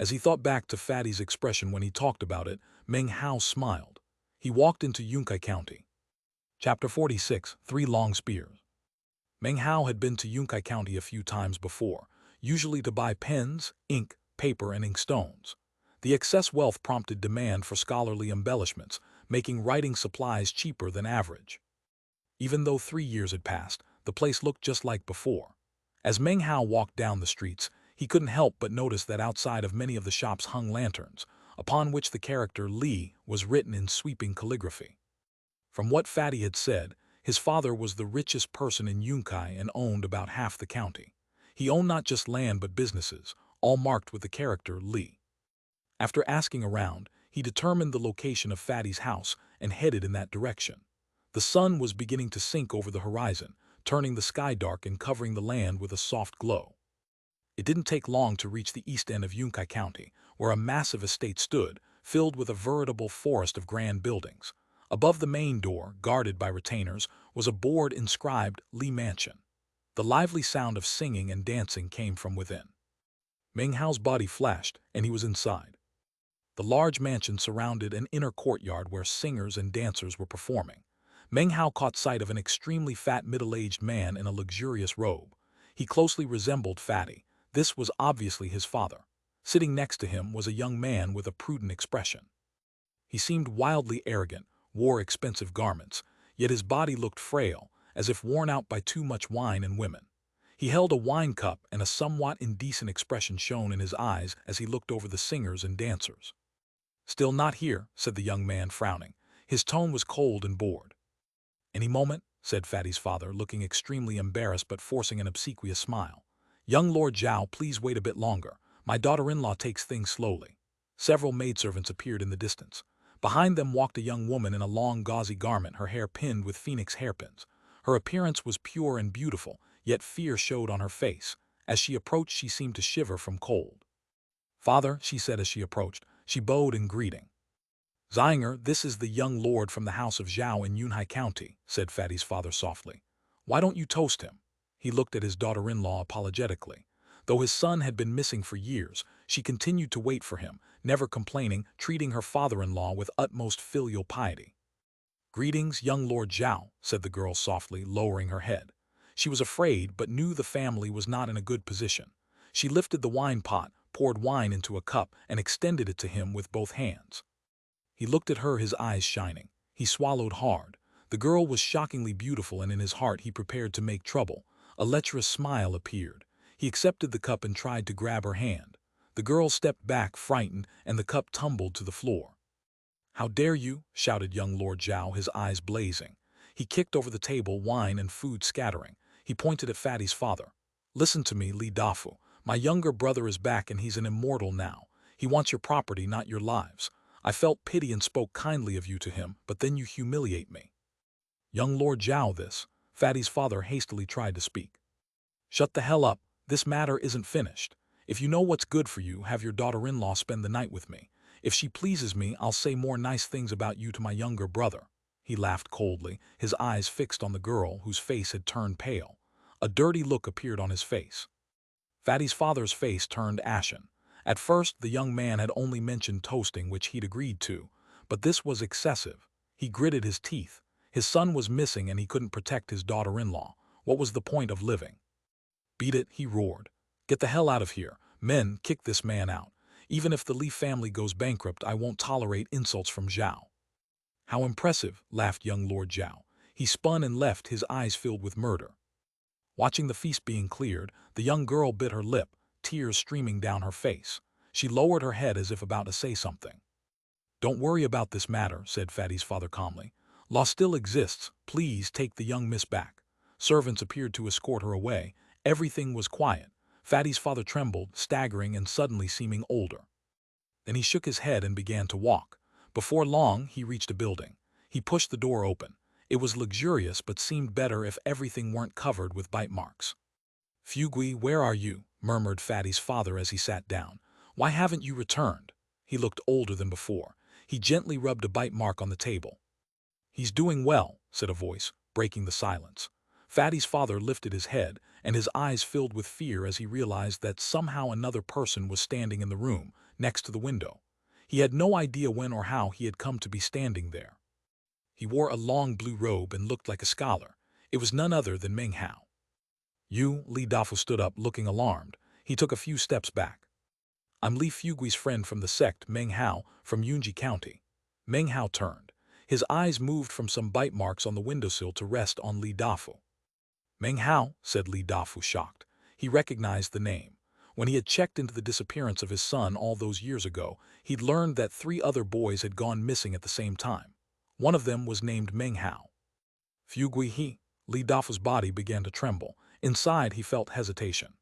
S1: As he thought back to Fatty's expression when he talked about it, Meng Hao smiled. He walked into Yunkai County. Chapter 46, 3 Long Spears. Meng Hao had been to Yunkai County a few times before, usually to buy pens, ink, paper, and inkstones. The excess wealth prompted demand for scholarly embellishments, making writing supplies cheaper than average. Even though 3 years had passed, the place looked just like before. As Meng Hao walked down the streets, he couldn't help but notice that outside of many of the shops hung lanterns, upon which the character Li was written in sweeping calligraphy. From what Fatty had said, his father was the richest person in Yunkai and owned about half the county. He owned not just land but businesses, all marked with the character Li. After asking around, he determined the location of Fatty's house and headed in that direction. The sun was beginning to sink over the horizon, turning the sky dark and covering the land with a soft glow. It didn't take long to reach the east end of Yunkai County, where a massive estate stood, filled with a veritable forest of grand buildings. Above the main door, guarded by retainers, was a board inscribed Li Mansion. The lively sound of singing and dancing came from within. Meng Hao's body flashed, and he was inside. The large mansion surrounded an inner courtyard where singers and dancers were performing. Meng Hao caught sight of an extremely fat middle-aged man in a luxurious robe. He closely resembled Fatty. This was obviously his father. Sitting next to him was a young man with a prudent expression. He seemed wildly arrogant, wore expensive garments, yet his body looked frail, as if worn out by too much wine and women. He held a wine cup, and a somewhat indecent expression shone in his eyes as he looked over the singers and dancers. "Still not here," said the young man, frowning. His tone was cold and bored. "Any moment," said Fatty's father, looking extremely embarrassed but forcing an obsequious smile. "Young Lord Zhao, please wait a bit longer. My daughter-in-law takes things slowly." Several maidservants appeared in the distance. Behind them walked a young woman in a long gauzy garment, her hair pinned with phoenix hairpins. Her appearance was pure and beautiful, yet fear showed on her face. As she approached, she seemed to shiver from cold. "Father," she said as she approached. She bowed in greeting. "Xianxia, this is the young lord from the house of Zhao in Yunhai County," said Fatty's father softly. "Why don't you toast him?" He looked at his daughter-in-law apologetically. Though his son had been missing for years, she continued to wait for him, never complaining, treating her father-in-law with utmost filial piety. "Greetings, young Lord Zhao," said the girl softly, lowering her head. She was afraid, but knew the family was not in a good position. She lifted the wine pot, poured wine into a cup, and extended it to him with both hands. He looked at her, his eyes shining. He swallowed hard. The girl was shockingly beautiful, and in his heart he prepared to make trouble. A lecherous smile appeared. He accepted the cup and tried to grab her hand. The girl stepped back, frightened, and the cup tumbled to the floor. "How dare you?" shouted young Lord Zhao, his eyes blazing. He kicked over the table, wine and food scattering. He pointed at Fatty's father. "Listen to me, Li Dafu. My younger brother is back and he's an immortal now. He wants your property, not your lives. I felt pity and spoke kindly of you to him, but then you humiliate me." Young Lord Zhao, this. Fatty's father hastily tried to speak. "Shut the hell up. This matter isn't finished. If you know what's good for you, have your daughter-in-law spend the night with me. If she pleases me, I'll say more nice things about you to my younger brother." He laughed coldly, his eyes fixed on the girl whose face had turned pale. A dirty look appeared on his face. Fatty's father's face turned ashen. At first, the young man had only mentioned toasting, which he'd agreed to, but this was excessive. He gritted his teeth. His son was missing and he couldn't protect his daughter-in-law. What was the point of living? "Beat it," he roared. "Get the hell out of here. Men, kick this man out. Even if the Li family goes bankrupt, I won't tolerate insults from Zhao." "How impressive," laughed young Lord Zhao. He spun and left, his eyes filled with murder. Watching the feast being cleared, the young girl bit her lip, tears streaming down her face. She lowered her head as if about to say something. "Don't worry about this matter," said Fatty's father calmly. "Law still exists. Please take the young miss back." Servants appeared to escort her away. Everything was quiet. Fatty's father trembled, staggering and suddenly seeming older. Then he shook his head and began to walk. Before long, he reached a building. He pushed the door open. It was luxurious but seemed better if everything weren't covered with bite marks. "Fugui, where are you?" murmured Fatty's father as he sat down. "Why haven't you returned?" He looked older than before. He gently rubbed a bite mark on the table. "He's doing well," said a voice, breaking the silence. Fatty's father lifted his head, and his eyes filled with fear as he realized that somehow another person was standing in the room, next to the window. He had no idea when or how he had come to be standing there. He wore a long blue robe and looked like a scholar. It was none other than Meng Hao. "You?" Li Dafu stood up, looking alarmed. He took a few steps back. "I'm Li Fugui's friend from the sect, Meng Hao, from Yunji County." Meng Hao turned. His eyes moved from some bite marks on the windowsill to rest on Li Dafu. "Meng Hao," said Li Dafu, shocked. He recognized the name. When he had checked into the disappearance of his son all those years ago, he'd learned that 3 other boys had gone missing at the same time. One of them was named Meng Hao. "Fugui he?" Li Dafu's body began to tremble. Inside, he felt hesitation.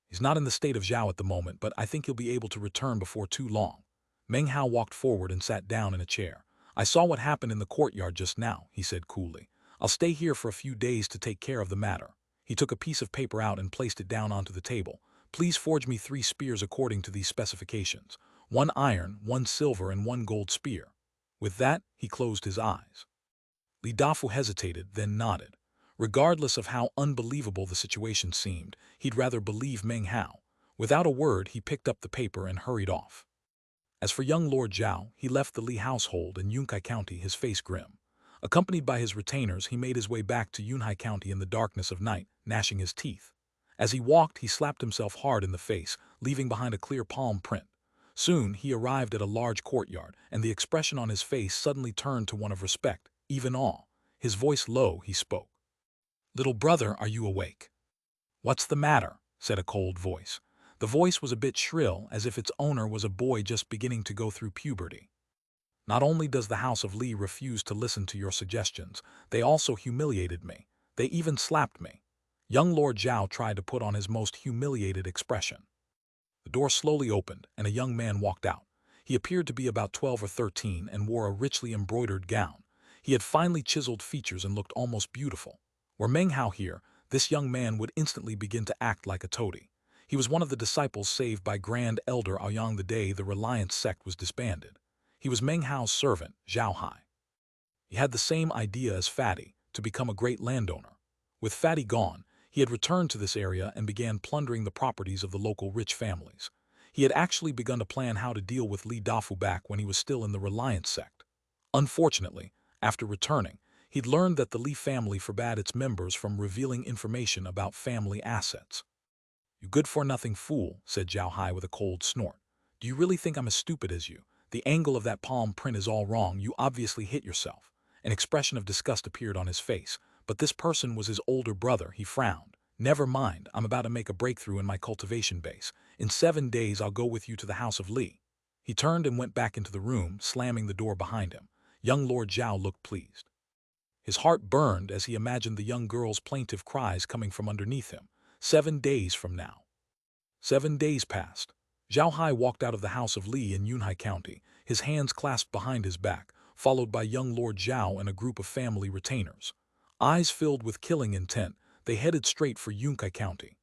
S1: "He's not in the state of Zhao at the moment, but I think he'll be able to return before too long." Meng Hao walked forward and sat down in a chair. "I saw what happened in the courtyard just now," he said coolly. "I'll stay here for a few days to take care of the matter." He took a piece of paper out and placed it down onto the table. "Please forge me 3 spears according to these specifications. 1 iron, 1 silver, and 1 gold spear." With that, he closed his eyes. Li Dafu hesitated, then nodded. Regardless of how unbelievable the situation seemed, he'd rather believe Meng Hao. Without a word, he picked up the paper and hurried off. As for young Lord Zhao, he left the Li household in Yunkai County, his face grim. Accompanied by his retainers, he made his way back to Yunhai County in the darkness of night, gnashing his teeth. As he walked, he slapped himself hard in the face, leaving behind a clear palm print. Soon, he arrived at a large courtyard, and the expression on his face suddenly turned to one of respect, even awe. His voice low, he spoke. "Little brother, are you awake?" "What's the matter?" said a cold voice. The voice was a bit shrill, as if its owner was a boy just beginning to go through puberty. "Not only does the House of Li refuse to listen to your suggestions, they also humiliated me. They even slapped me." Young Lord Zhao tried to put on his most humiliated expression. The door slowly opened, and a young man walked out. He appeared to be about 12 or 13 and wore a richly embroidered gown. He had finely chiseled features and looked almost beautiful. Were Meng Hao here, this young man would instantly begin to act like a toady. He was one of the disciples saved by Grand Elder Aoyang the day the Reliance sect was disbanded. He was Meng Hao's servant, Zhao Hai. He had the same idea as Fatty, to become a great landowner. With Fatty gone, he had returned to this area and began plundering the properties of the local rich families. He had actually begun to plan how to deal with Li Dafu back when he was still in the Reliance sect. Unfortunately, after returning, he'd learned that the Li family forbade its members from revealing information about family assets. "You good-for-nothing fool," said Zhao Hai with a cold snort. "Do you really think I'm as stupid as you? The angle of that palm print is all wrong. You obviously hit yourself." An expression of disgust appeared on his face, but this person was his older brother. He frowned. Never mind, I'm about to make a breakthrough in my cultivation base. In 7 days I'll go with you to the house of Li. He turned and went back into the room, slamming the door behind him. Young Lord Zhao looked pleased. His heart burned as he imagined the young girl's plaintive cries coming from underneath him. 7 days from now. 7 days passed. Zhao Hai walked out of the house of Li in Yunhai County, his hands clasped behind his back, followed by young Lord Zhao and a group of family retainers. Eyes filled with killing intent, they headed straight for Yunhai County.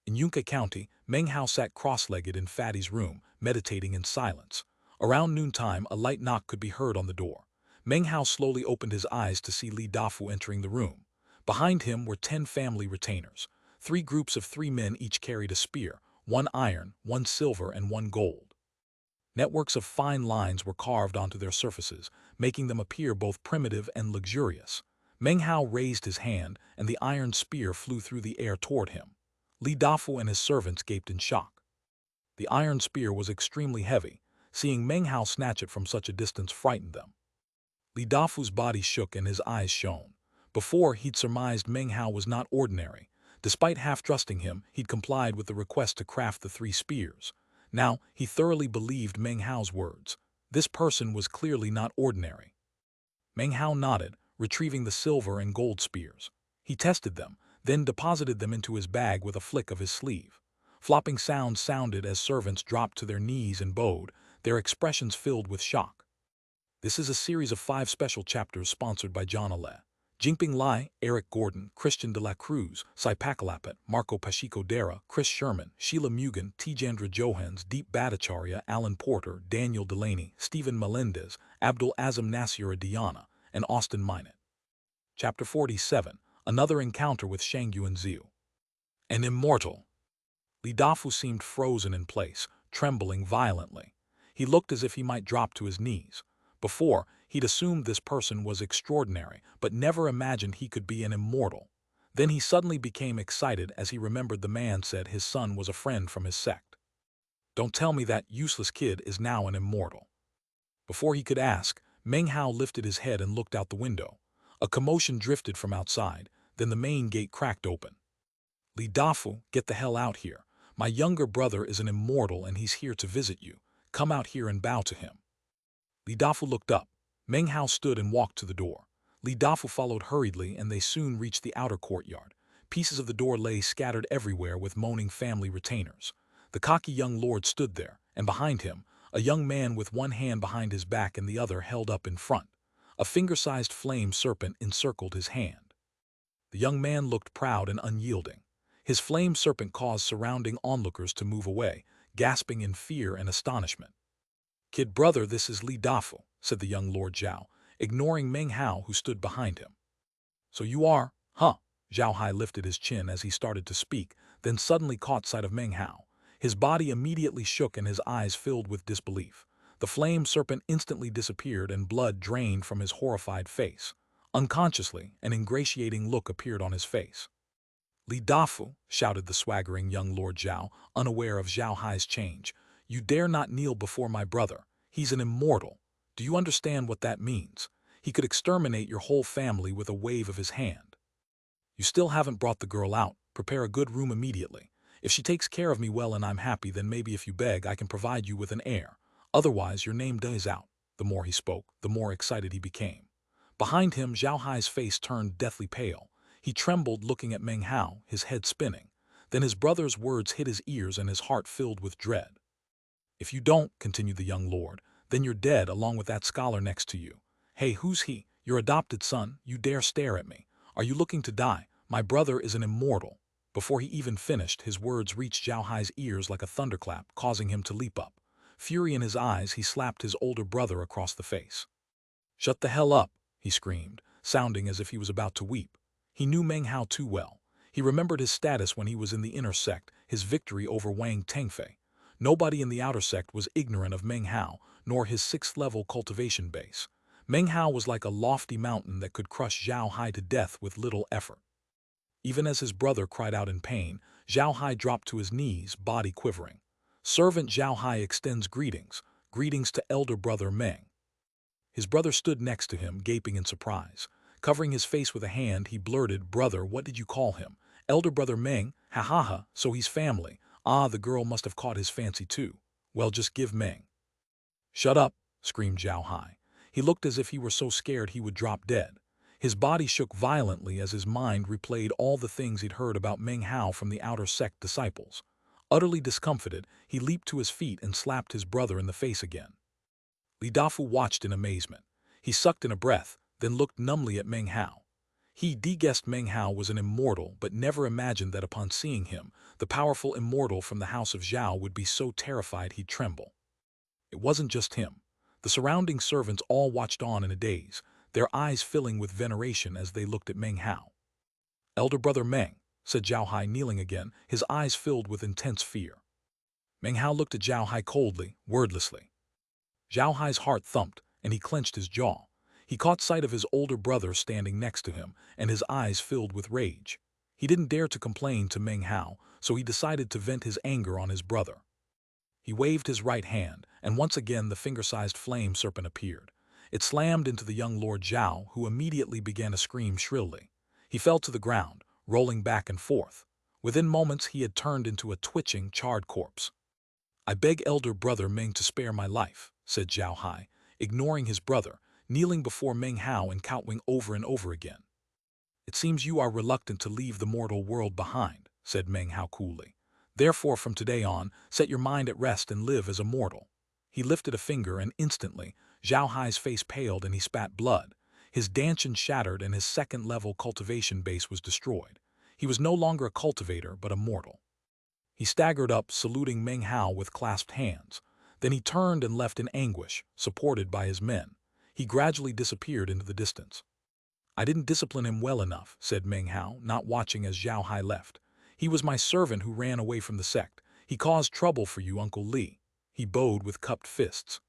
S1: In Yunhai County, Meng Hao sat cross-legged in Fatty's room, meditating in silence. Around noontime, a light knock could be heard on the door. Meng Hao slowly opened his eyes to see Li Dafu entering the room. Behind him were 10 family retainers. 3 groups of 3 men each carried a spear, 1 iron, 1 silver, and 1 gold. Networks of fine lines were carved onto their surfaces, making them appear both primitive and luxurious. Meng Hao raised his hand, and the iron spear flew through the air toward him. Li Dafu and his servants gaped in shock. The iron spear was extremely heavy. Seeing Meng Hao snatch it from such a distance frightened them. Li Dafu's body shook and his eyes shone. Before, he'd surmised Meng Hao was not ordinary. Despite half-trusting him, he'd complied with the request to craft the 3 spears. Now, he thoroughly believed Meng Hao's words. This person was clearly not ordinary. Meng Hao nodded, retrieving the silver and gold spears. He tested them, then deposited them into his bag with a flick of his sleeve. Flopping sounds sounded as servants dropped to their knees and bowed, their expressions filled with shock. This is a series of 5 special chapters sponsored by John Ale. Jinping Lai, Eric Gordon, Christian de la Cruz, Sai Pakalapet, Marco Pacheco Dara, Chris Sherman, Sheila Mugan, Tejandra Johans, Deep Bhattacharya, Alan Porter, Daniel Delaney, Stephen Melendez, Abdul Azam Nasira Diana, and Austin Minot. Chapter 47, Another Encounter with Shang Yuan Ziu. An immortal. Li Dafu seemed frozen in place, trembling violently. He looked as if he might drop to his knees. Before, he'd assumed this person was extraordinary, but never imagined he could be an immortal. Then he suddenly became excited as he remembered the man said his son was a friend from his sect. Don't tell me that useless kid is now an immortal. Before he could ask, Meng Hao lifted his head and looked out the window. A commotion drifted from outside, then the main gate cracked open. Li Dafu, get the hell out here. My younger brother is an immortal and he's here to visit you. Come out here and bow to him. Li Dafu looked up. Meng Hao stood and walked to the door. Li Dafu followed hurriedly and they soon reached the outer courtyard. Pieces of the door lay scattered everywhere with moaning family retainers. The cocky young lord stood there, and behind him, a young man with one hand behind his back and the other held up in front. A finger-sized flame serpent encircled his hand. The young man looked proud and unyielding. His flame serpent caused surrounding onlookers to move away, gasping in fear and astonishment. "Kid brother, this is Li Dafu," said the young Lord Zhao, ignoring Meng Hao who stood behind him. "So you are, huh?" Zhao Hai lifted his chin as he started to speak, then suddenly caught sight of Meng Hao. His body immediately shook and his eyes filled with disbelief. The flame serpent instantly disappeared and blood drained from his horrified face. Unconsciously, an ingratiating look appeared on his face. "Li Dafu," shouted the swaggering young Lord Zhao, unaware of Zhao Hai's change. "You dare not kneel before my brother. He's an immortal. Do you understand what that means? He could exterminate your whole family with a wave of his hand. You still haven't brought the girl out. Prepare a good room immediately. If she takes care of me well and I'm happy, then maybe if you beg, I can provide you with an heir. Otherwise, your name dies out." The more he spoke, the more excited he became. Behind him, Zhao Hai's face turned deathly pale. He trembled looking at Meng Hao, his head spinning. Then his brother's words hit his ears and his heart filled with dread. "If you don't," continued the young lord, "then you're dead along with that scholar next to you. Hey, who's he? Your adopted son? You dare stare at me? Are you looking to die? My brother is an immortal." Before he even finished, his words reached Zhao Hai's ears like a thunderclap, causing him to leap up. Fury in his eyes, he slapped his older brother across the face. "Shut the hell up," he screamed, sounding as if he was about to weep. He knew Meng Hao too well. He remembered his status when he was in the inner sect, his victory over Wang Tengfei. Nobody in the outer sect was ignorant of Meng Hao, nor his 6th-level cultivation base. Meng Hao was like a lofty mountain that could crush Zhao Hai to death with little effort. Even as his brother cried out in pain, Zhao Hai dropped to his knees, body quivering. "Servant Zhao Hai extends greetings. Greetings to elder brother Meng." His brother stood next to him, gaping in surprise. Covering his face with a hand, he blurted, "Brother, what did you call him? Elder brother Meng, ha ha ha, so he's family. Ah, the girl must have caught his fancy too. Well, just give Meng. Shut up, screamed Zhao Hai. He looked as if he were so scared he would drop dead. His body shook violently as his mind replayed all the things he'd heard about Meng Hao from the outer sect disciples. Utterly discomfited, he leaped to his feet and slapped his brother in the face again. Li Dafu watched in amazement. He sucked in a breath, then looked numbly at Meng Hao. He guessed Meng Hao was an immortal, but never imagined that upon seeing him, the powerful immortal from the house of Zhao would be so terrified he'd tremble. It wasn't just him. The surrounding servants all watched on in a daze, their eyes filling with veneration as they looked at Meng Hao. Elder brother Meng, said Zhao Hai kneeling again, his eyes filled with intense fear. Meng Hao looked at Zhao Hai coldly, wordlessly. Zhao Hai's heart thumped, and he clenched his jaw. He caught sight of his older brother standing next to him, and his eyes filled with rage. He didn't dare to complain to Meng Hao, so he decided to vent his anger on his brother. He waved his right hand, and once again the finger-sized flame serpent appeared. It slammed into the young Lord Zhao, who immediately began to scream shrilly. He fell to the ground, rolling back and forth. Within moments he had turned into a twitching, charred corpse. I beg elder brother Meng to spare my life, said Zhao Hai, ignoring his brother, kneeling before Meng Hao and kowtowing over and over again. It seems you are reluctant to leave the mortal world behind, said Meng Hao coolly. Therefore from today on, set your mind at rest and live as a mortal. He lifted a finger and instantly, Zhao Hai's face paled and he spat blood. His dantian shattered and his second-level cultivation base was destroyed. He was no longer a cultivator but a mortal. He staggered up, saluting Meng Hao with clasped hands. Then he turned and left in anguish, supported by his men. He gradually disappeared into the distance. I didn't discipline him well enough, said Meng Hao, not watching as Zhao Hai left. He was my servant who ran away from the sect. He caused trouble for you, Uncle Li. He bowed with cupped fists.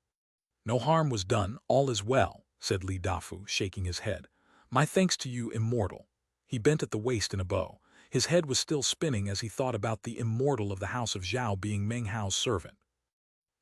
S1: No harm was done, all is well, said Li Dafu, shaking his head. My thanks to you, immortal. He bent at the waist in a bow. His head was still spinning as he thought about the immortal of the house of Zhao being Meng Hao's servant.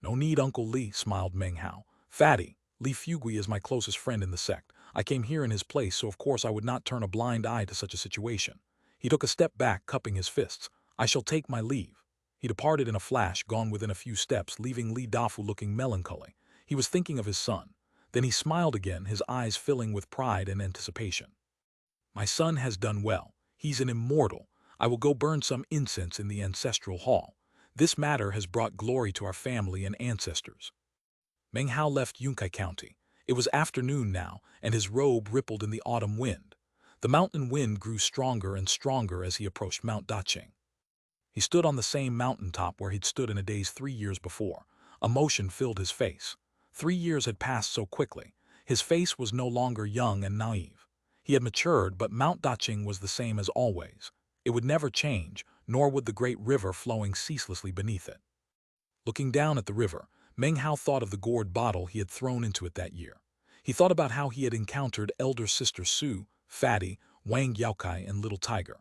S1: No need, Uncle Li, smiled Meng Hao. Fatty, Li Fugui is my closest friend in the sect. I came here in his place, so of course I would not turn a blind eye to such a situation. He took a step back, cupping his fists. I shall take my leave. He departed in a flash, gone within a few steps, leaving Li Dafu looking melancholy. He was thinking of his son. Then he smiled again, his eyes filling with pride and anticipation. My son has done well. He's an immortal. I will go burn some incense in the ancestral hall. This matter has brought glory to our family and ancestors. Meng Hao left Yunkai County. It was afternoon now, and his robe rippled in the autumn wind. The mountain wind grew stronger and stronger as he approached Mount Daqing. He stood on the same mountaintop where he'd stood in a daze 3 years before. Emotion filled his face. 3 years had passed so quickly. His face was no longer young and naive. He had matured, but Mount Daqing was the same as always. It would never change, nor would the great river flowing ceaselessly beneath it. Looking down at the river, Meng Hao thought of the gourd bottle he had thrown into it that year. He thought about how he had encountered elder sister Su, Fatty, Wang Yaokai, and Little Tiger.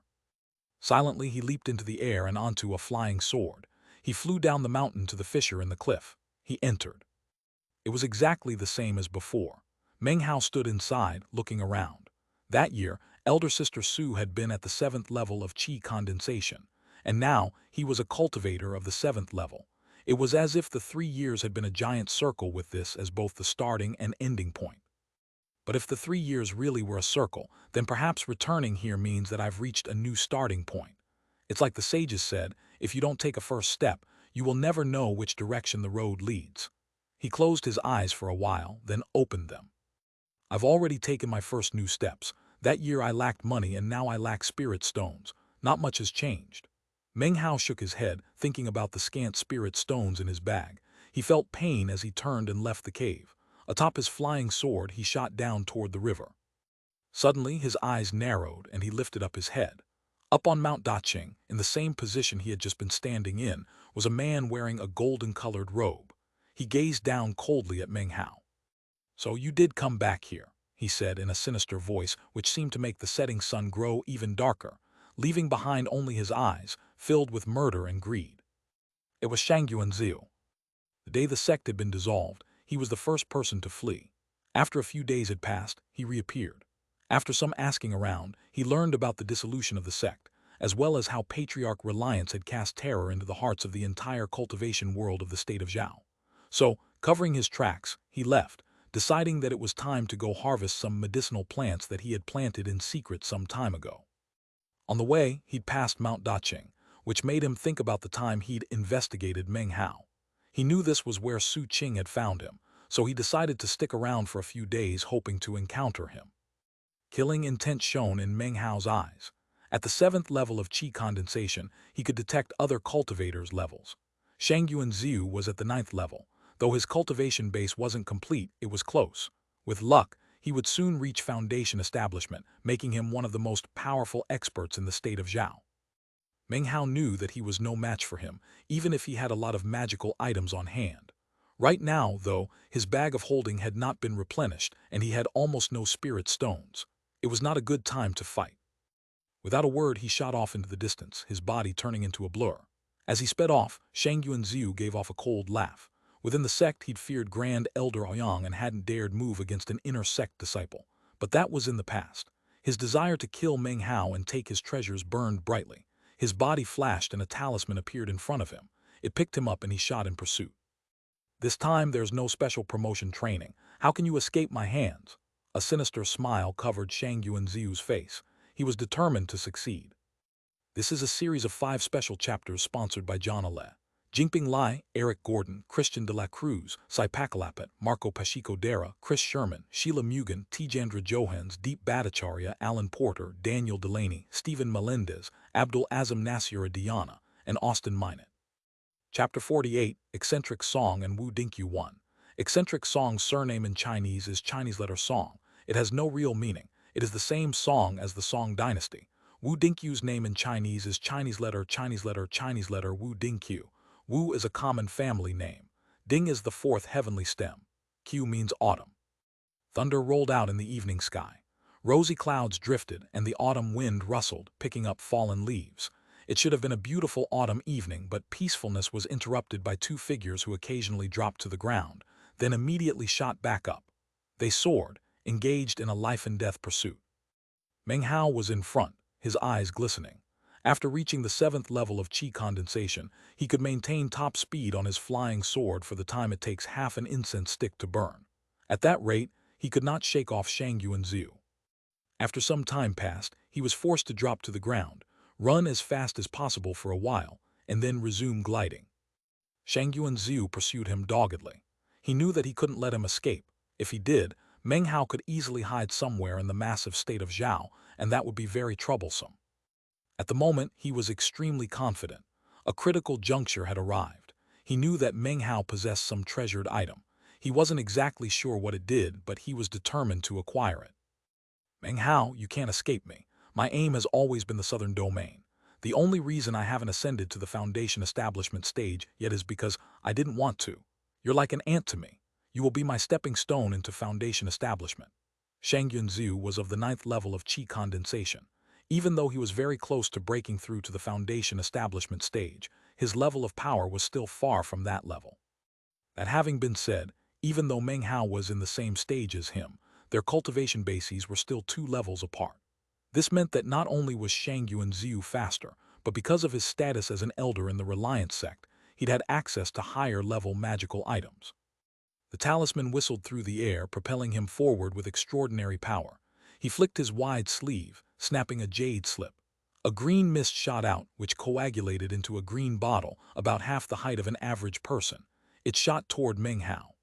S1: Silently he leaped into the air and onto a flying sword. He flew down the mountain to the fissure in the cliff. He entered. It was exactly the same as before. Meng Hao stood inside, looking around. That year, elder sister Su had been at the 7th level of qi condensation, and now he was a cultivator of the 7th level. It was as if the 3 years had been a giant circle with this as both the starting and ending point. But if the 3 years really were a circle, then perhaps returning here means that I've reached a new starting point. It's like the sages said, if you don't take a first step, you will never know which direction the road leads. He closed his eyes for a while, then opened them. I've already taken my first new steps. That year I lacked money and now I lack spirit stones. Not much has changed. Meng Hao shook his head, thinking about the scant spirit stones in his bag. He felt pain as he turned and left the cave. Atop his flying sword, he shot down toward the river. Suddenly, his eyes narrowed and he lifted up his head. Up on Mount Daqing, in the same position he had just been standing in, was a man wearing a golden-colored robe. He gazed down coldly at Meng Hao. So you did come back here, he said in a sinister voice which seemed to make the setting sun grow even darker, leaving behind only his eyes, filled with murder and greed. It was Xianxia. The day the sect had been dissolved, he was the first person to flee. After a few days had passed, he reappeared. After some asking around, he learned about the dissolution of the sect, as well as how Patriarch Reliance had cast terror into the hearts of the entire cultivation world of the state of Zhao. So, covering his tracks, he left, deciding that it was time to go harvest some medicinal plants that he had planted in secret some time ago. On the way, he'd passed Mount Daqing, which made him think about the time he'd investigated Meng Hao. He knew this was where Su Qing had found him, so he decided to stick around for a few days hoping to encounter him. Killing intent shone in Meng Hao's eyes. At the 7th level of qi condensation, he could detect other cultivators' levels. Shangyuan Ziu was at the 9th level. Though his cultivation base wasn't complete, it was close. With luck, he would soon reach foundation establishment, making him one of the most powerful experts in the state of Zhao. Meng Hao knew that he was no match for him, even if he had a lot of magical items on hand. Right now, though, his bag of holding had not been replenished, and he had almost no spirit stones. It was not a good time to fight. Without a word, he shot off into the distance, his body turning into a blur. As he sped off, Shangyuan Ziu gave off a cold laugh. Within the sect, he'd feared Grand Elder Ouyang and hadn't dared move against an inner sect disciple. But that was in the past. His desire to kill Meng Hao and take his treasures burned brightly. His body flashed and a talisman appeared in front of him. It picked him up and he shot in pursuit. This time there's no special promotion training. How can you escape my hands? A sinister smile covered Shangyuan Ziu's face. He was determined to succeed. This is a series of 5 special chapters sponsored by John Ale, Jinping Lai, Eric Gordon, Christian de la Cruz, Sai Pakalapet, Marco Pacheco Dera, Chris Sherman, Sheila Mugan, Tejandra Johans, Deep Bhattacharya, Alan Porter, Daniel Delaney, Stephen Melendez, Abdul Azam Nasira Diana, and Austin Minot. Chapter 48, Eccentric Song and Wu Dinkyu 1. Eccentric Song's surname in Chinese is Chinese letter Song. It has no real meaning. It is the same Song as the Song dynasty. Wu Dinkyu's name in Chinese is Chinese letter Wu Dinkyu. Wu is a common family name. Ding is the 4th heavenly stem. Q means autumn. Thunder rolled out in the evening sky. Rosy clouds drifted and the autumn wind rustled, picking up fallen leaves. It should have been a beautiful autumn evening, but peacefulness was interrupted by 2 figures who occasionally dropped to the ground, then immediately shot back up. They soared, engaged in a life-and-death pursuit. Meng Hao was in front, his eyes glistening. After reaching the 7th level of qi condensation, he could maintain top speed on his flying sword for the time it takes half an incense stick to burn. At that rate, he could not shake off Shangyuan Ziu. After some time passed, he was forced to drop to the ground, run as fast as possible for a while, and then resume gliding. Shangyuan Ziu pursued him doggedly. He knew that he couldn't let him escape. If he did, Meng Hao could easily hide somewhere in the massive state of Zhao, and that would be very troublesome. At the moment, he was extremely confident. A critical juncture had arrived. He knew that Meng Hao possessed some treasured item. He wasn't exactly sure what it did, but he was determined to acquire it. Meng Hao, you can't escape me. My aim has always been the southern domain. The only reason I haven't ascended to the foundation establishment stage yet is because I didn't want to. You're like an ant to me. You will be my stepping stone into foundation establishment. Shangyuan Ziu was of the 9th level of qi condensation. Even though he was very close to breaking through to the foundation establishment stage, his level of power was still far from that level. That having been said, even though Meng Hao was in the same stage as him, their cultivation bases were still 2 levels apart. This meant that not only was Shangyuan Ziu faster, but because of his status as an elder in the Reliance sect, he'd had access to higher-level magical items. The talisman whistled through the air, propelling him forward with extraordinary power. He flicked his wide sleeve, snapping a jade slip. A green mist shot out, which coagulated into a green bottle about half the height of an average person. It shot toward Meng Hao.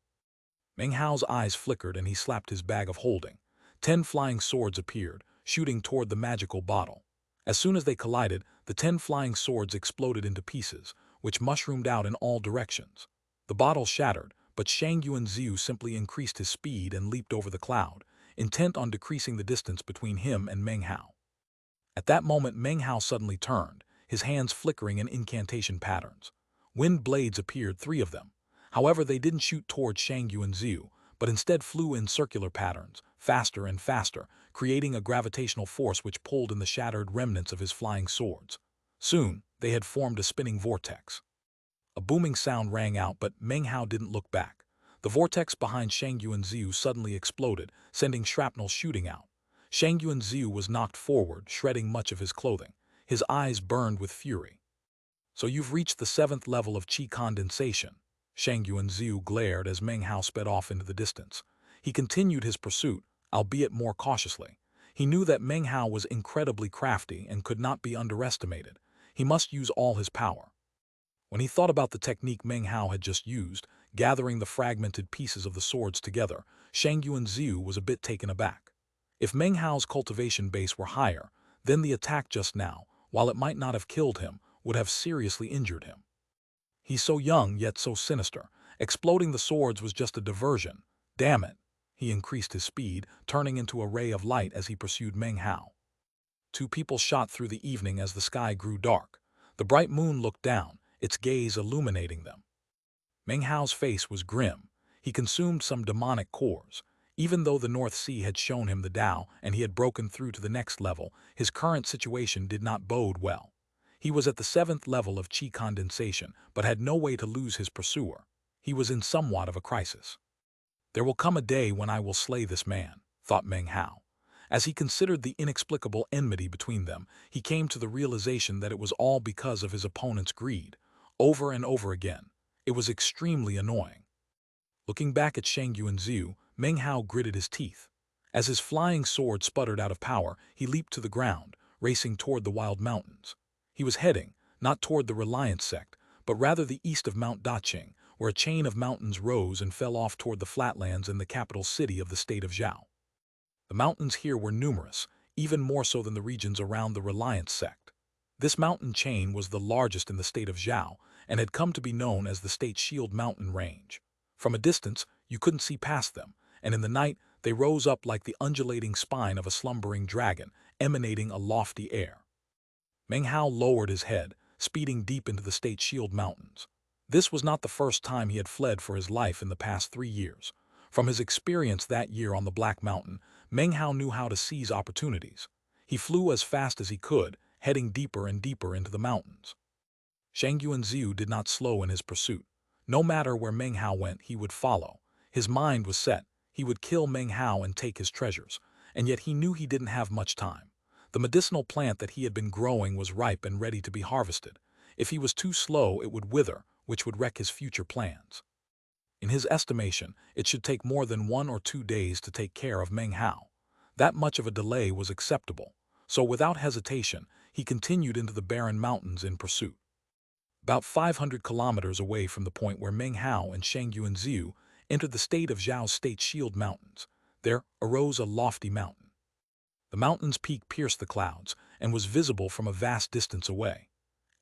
S1: Meng Hao's eyes flickered and he slapped his bag of holding. 10 flying swords appeared, shooting toward the magical bottle. As soon as they collided, the 10 flying swords exploded into pieces, which mushroomed out in all directions. The bottle shattered, but Shangyuan Ziu simply increased his speed and leaped over the cloud, intent on decreasing the distance between him and Meng Hao. At that moment, Meng Hao suddenly turned, his hands flickering in incantation patterns. Wind blades appeared, 3 of them. However, they didn't shoot toward Shangyuan Ziu, but instead flew in circular patterns, faster and faster, creating a gravitational force which pulled in the shattered remnants of his flying swords. Soon, they had formed a spinning vortex. A booming sound rang out, but Meng Hao didn't look back. The vortex behind Shangyuan Ziu suddenly exploded, sending shrapnel shooting out. Shangyuan Ziu was knocked forward, shredding much of his clothing. His eyes burned with fury. "So you've reached the 7th level of qi condensation." Shang Yuanziu glared as Meng Hao sped off into the distance. He continued his pursuit, albeit more cautiously. He knew that Meng Hao was incredibly crafty and could not be underestimated. He must use all his power. When he thought about the technique Meng Hao had just used, gathering the fragmented pieces of the swords together, Shang Yuanziu was a bit taken aback. If Meng Hao's cultivation base were higher, then the attack just now, while it might not have killed him, would have seriously injured him. He's so young yet so sinister. Exploding the swords was just a diversion. Damn it! He increased his speed, turning into a ray of light as he pursued Meng Hao. Two people shot through the evening as the sky grew dark. The bright moon looked down, its gaze illuminating them. Meng Hao's face was grim. He consumed some demonic cores. Even though the North Sea had shown him the Tao and he had broken through to the next level, his current situation did not bode well. He was at the 7th level of qi condensation, but had no way to lose his pursuer. He was in somewhat of a crisis. "There will come a day when I will slay this man," thought Meng Hao. As he considered the inexplicable enmity between them, he came to the realization that it was all because of his opponent's greed. Over and over again. It was extremely annoying. Looking back at Shang Yuanziu, Meng Hao gritted his teeth. As his flying sword sputtered out of power, he leaped to the ground, racing toward the wild mountains. He was heading, not toward the Reliance sect, but rather the east of Mount Daqing, where a chain of mountains rose and fell off toward the flatlands in the capital city of the state of Zhao. The mountains here were numerous, even more so than the regions around the Reliance sect. This mountain chain was the largest in the state of Zhao and had come to be known as the State Shield Mountain Range. From a distance, you couldn't see past them, and in the night, they rose up like the undulating spine of a slumbering dragon, emanating a lofty air. Meng Hao lowered his head, speeding deep into the State Shield Mountains. This was not the first time he had fled for his life in the past 3 years. From his experience that year on the Black Mountain, Meng Hao knew how to seize opportunities. He flew as fast as he could, heading deeper and deeper into the mountains. Shang Yuanziu did not slow in his pursuit. No matter where Meng Hao went, he would follow. His mind was set. He would kill Meng Hao and take his treasures. And yet he knew he didn't have much time. The medicinal plant that he had been growing was ripe and ready to be harvested. If he was too slow, it would wither, which would wreck his future plans. In his estimation, it should take more than 1 or 2 days to take care of Meng Hao. That much of a delay was acceptable. So without hesitation, he continued into the barren mountains in pursuit. About 500 kilometers away from the point where Meng Hao and Shang Yuanziu entered the state of Zhao's State Shield Mountains, there arose a lofty mountain. The mountain's peak pierced the clouds and was visible from a vast distance away.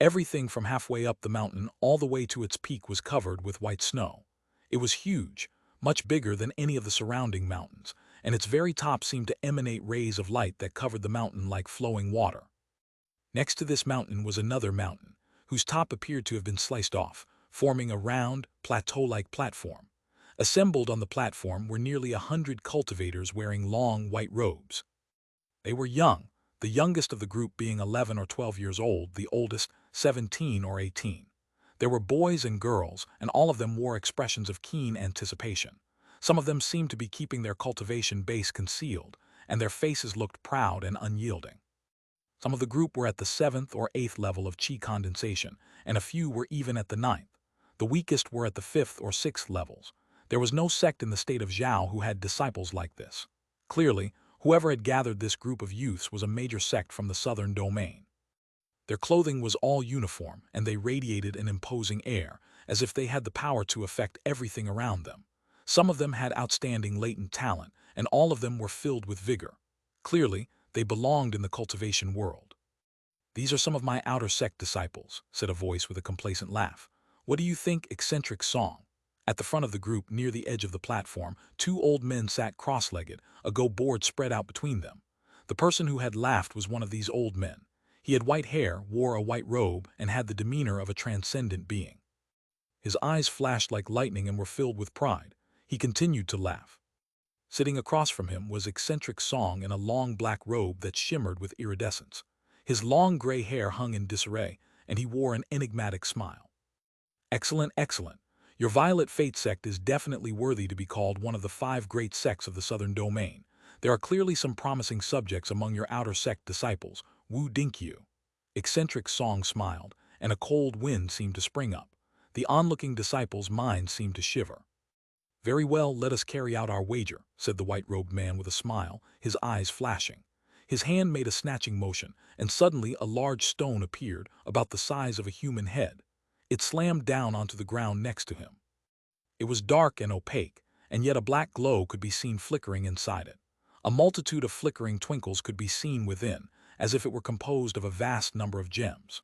S1: Everything from halfway up the mountain all the way to its peak was covered with white snow. It was huge, much bigger than any of the surrounding mountains, and its very top seemed to emanate rays of light that covered the mountain like flowing water. Next to this mountain was another mountain, whose top appeared to have been sliced off, forming a round, plateau-like platform. Assembled on the platform were nearly 100 cultivators wearing long, white robes. They were young, the youngest of the group being 11 or 12 years old, the oldest 17 or 18. There were boys and girls, and all of them wore expressions of keen anticipation. Some of them seemed to be keeping their cultivation base concealed, and their faces looked proud and unyielding. Some of the group were at the 7th or 8th level of qi condensation, and a few were even at the 9th. The weakest were at the 5th or 6th levels. There was no sect in the state of Zhao who had disciples like this. Clearly, whoever had gathered this group of youths was a major sect from the southern domain. Their clothing was all uniform, and they radiated an imposing air, as if they had the power to affect everything around them. Some of them had outstanding latent talent, and all of them were filled with vigor. Clearly, they belonged in the cultivation world. "These are some of my outer sect disciples," said a voice with a complacent laugh. "What do you think, eccentric song?" At the front of the group, near the edge of the platform, 2 old men sat cross-legged, a board spread out between them. The person who had laughed was one of these old men. He had white hair, wore a white robe, and had the demeanor of a transcendent being. His eyes flashed like lightning and were filled with pride. He continued to laugh. Sitting across from him was eccentric Song in a long black robe that shimmered with iridescence. His long gray hair hung in disarray, and he wore an enigmatic smile. "Excellent, excellent. Your Violet Fate sect is definitely worthy to be called one of the 5 great sects of the southern domain. There are clearly some promising subjects among your outer sect disciples, Wu Dinkyu. Eccentric Song smiled, and a cold wind seemed to spring up. The onlooking disciples' minds seemed to shiver. "Very well, let us carry out our wager," said the white-robed man with a smile, his eyes flashing. His hand made a snatching motion, and suddenly a large stone appeared, about the size of a human head. It slammed down onto the ground next to him. It was dark and opaque, and yet a black glow could be seen flickering inside it. A multitude of flickering twinkles could be seen within, as if it were composed of a vast number of gems.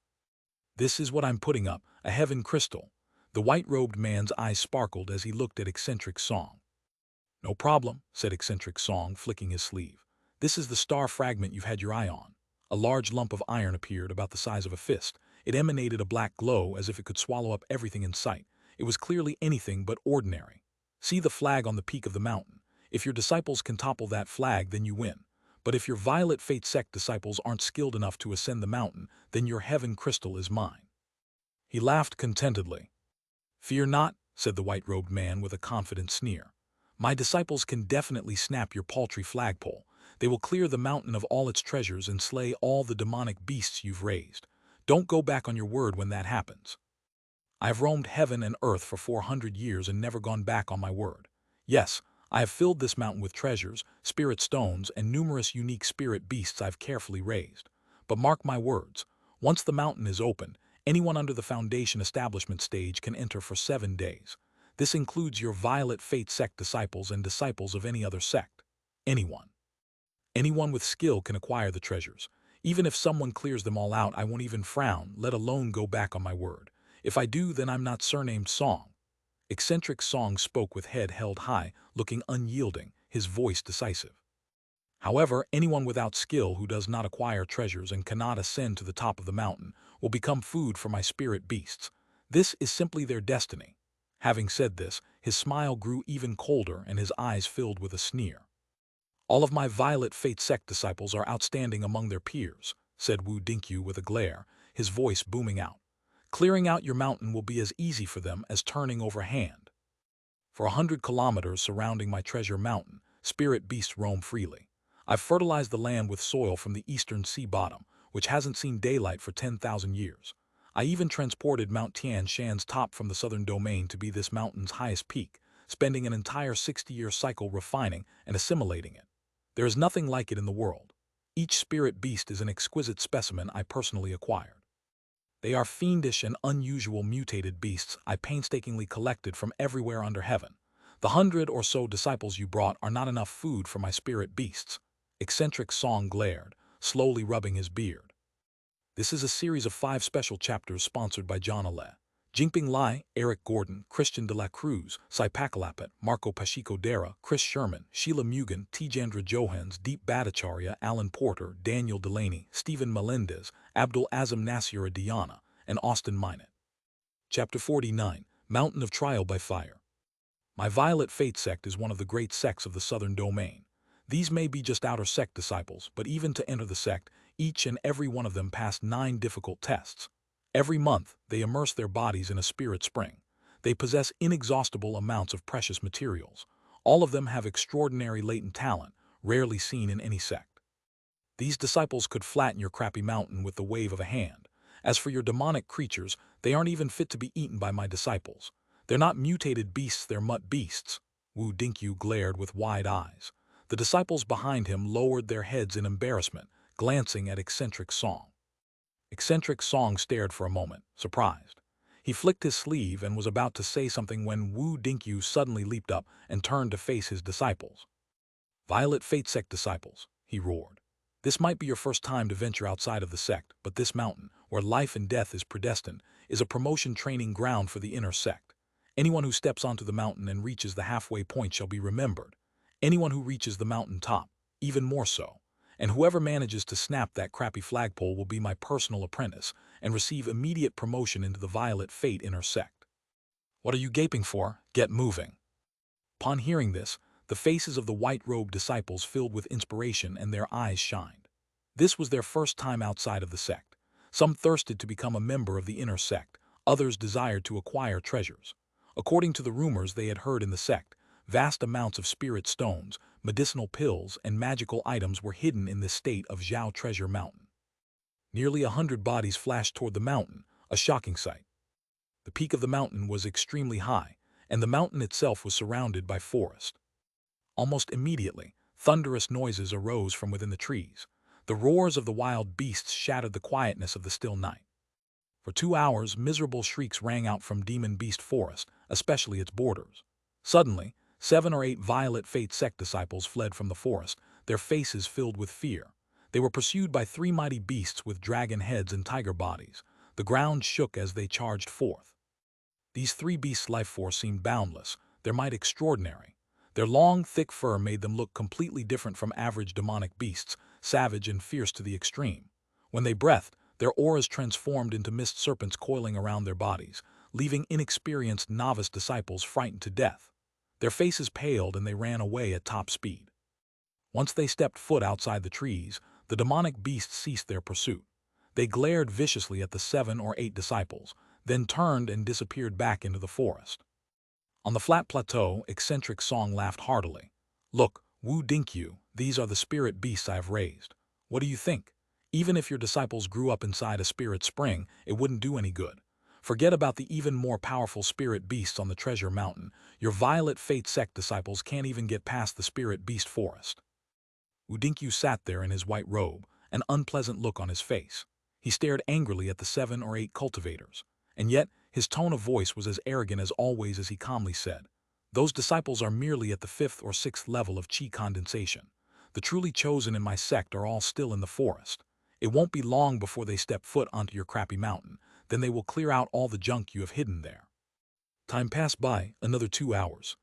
S1: "This is what I'm putting up, a heaven crystal." The white-robed man's eyes sparkled as he looked at Eccentric Song. "No problem," said Eccentric Song, flicking his sleeve. "This is the star fragment you've had your eye on." A large lump of iron appeared about the size of a fist. It emanated a black glow as if it could swallow up everything in sight. It was clearly anything but ordinary. "See the flag on the peak of the mountain. If your disciples can topple that flag, then you win. But if your Violet Fate sect disciples aren't skilled enough to ascend the mountain, then your heaven crystal is mine." He laughed contentedly. "Fear not," said the white-robed man with a confident sneer. "My disciples can definitely snap your paltry flagpole. They will clear the mountain of all its treasures and slay all the demonic beasts you've raised. Don't go back on your word when that happens." "I have roamed heaven and earth for 400 years and never gone back on my word. Yes, I have filled this mountain with treasures, spirit stones, and numerous unique spirit beasts I've carefully raised. But mark my words, once the mountain is opened, anyone under the Foundation establishment stage can enter for 7 days. This includes your Violet Fate sect disciples and disciples of any other sect. Anyone. Anyone with skill can acquire the treasures. Even if someone clears them all out, I won't even frown, let alone go back on my word. If I do, then I'm not surnamed Song." Eccentric Song spoke with head held high, looking unyielding, his voice decisive. "However, anyone without skill who does not acquire treasures and cannot ascend to the top of the mountain will become food for my spirit beasts. This is simply their destiny." Having said this, his smile grew even colder and his eyes filled with a sneer. "All of my Violet Fate sect disciples are outstanding among their peers," said Wu Dinkyu with a glare, his voice booming out. "Clearing out your mountain will be as easy for them as turning over hand. For 100 kilometers surrounding my treasure mountain, spirit beasts roam freely. I've fertilized the land with soil from the eastern sea bottom, which hasn't seen daylight for 10,000 years. I even transported Mount Tian Shan's top from the southern domain to be this mountain's highest peak, spending an entire 60-year cycle refining and assimilating it. There is nothing like it in the world. Each spirit beast is an exquisite specimen I personally acquired. They are fiendish and unusual mutated beasts I painstakingly collected from everywhere under heaven. The 100 or so disciples you brought are not enough food for my spirit beasts." Eccentric Song glared, slowly rubbing his beard. This is a series of 5 special chapters sponsored by John Ale, Jinping Lai, Eric Gordon, Christian de la Cruz, Sai Pakalapet, Marco Pacheco Dara, Chris Sherman, Sheila Mugan, Tejandra Johans, Deep Bhattacharya, Alan Porter, Daniel Delaney, Stephen Melendez, Abdul Azam Nasira Diana, and Austin Minot. Chapter 49, Mountain of Trial by Fire. My Violet Fate sect is one of the great sects of the southern domain. These may be just outer sect disciples, but even to enter the sect, each and every one of them passed 9 difficult tests. Every month, they immerse their bodies in a spirit spring. They possess inexhaustible amounts of precious materials. All of them have extraordinary latent talent, rarely seen in any sect. These disciples could flatten your crappy mountain with the wave of a hand. As for your demonic creatures, they aren't even fit to be eaten by my disciples. They're not mutated beasts, they're mutt beasts." Wu Dinkyu glared with wide eyes. The disciples behind him lowered their heads in embarrassment, glancing at Eccentric Song. Eccentric Song stared for a moment, surprised. He flicked his sleeve and was about to say something when Wu Dinkyu suddenly leaped up and turned to face his disciples. "Violet Fate sect disciples," he roared. "This might be your first time to venture outside of the sect, but this mountain, where life and death is predestined, is a promotion training ground for the inner sect. Anyone who steps onto the mountain and reaches the halfway point shall be remembered. Anyone who reaches the mountain top, even more so. And whoever manages to snap that crappy flagpole will be my personal apprentice and receive immediate promotion into the Violet Fate inner sect. What are you gaping for? Get moving." Upon hearing this, the faces of the white-robed disciples filled with inspiration and their eyes shined. This was their first time outside of the sect. Some thirsted to become a member of the inner sect, others desired to acquire treasures. According to the rumors they had heard in the sect, vast amounts of spirit stones, medicinal pills, and magical items were hidden in this state of Zhao Treasure Mountain. Nearly 100 bodies flashed toward the mountain, a shocking sight. The peak of the mountain was extremely high, and the mountain itself was surrounded by forest. Almost immediately, thunderous noises arose from within the trees. The roars of the wild beasts shattered the quietness of the still night. For 2 hours, miserable shrieks rang out from Demon Beast Forest, especially its borders. Suddenly, 7 or 8 Violet Fate sect disciples fled from the forest, their faces filled with fear. They were pursued by 3 mighty beasts with dragon heads and tiger bodies. The ground shook as they charged forth. These 3 beasts' life force seemed boundless, their might extraordinary. Their long, thick fur made them look completely different from average demonic beasts, savage and fierce to the extreme. When they breathed, their auras transformed into mist serpents coiling around their bodies, leaving inexperienced novice disciples frightened to death. Their faces paled and they ran away at top speed. Once they stepped foot outside the trees, the demonic beasts ceased their pursuit. They glared viciously at the 7 or 8 disciples, then turned and disappeared back into the forest. On the flat plateau, eccentric Song laughed heartily. "Look, Wu Dinkyu, these are the spirit beasts I have raised. What do you think? Even if your disciples grew up inside a spirit spring, it wouldn't do any good. Forget about the even more powerful spirit beasts on the treasure mountain. Your Violet Fate sect disciples can't even get past the spirit beast forest." Wu Dinkyu sat there in his white robe, an unpleasant look on his face. He stared angrily at the 7 or 8 cultivators. And yet, his tone of voice was as arrogant as always as he calmly said, "Those disciples are merely at the 5th or 6th level of chi condensation. The truly chosen in my sect are all still in the forest. It won't be long before they step foot onto your crappy mountain, then they will clear out all the junk you have hidden there." Time passed by, another 2 hours.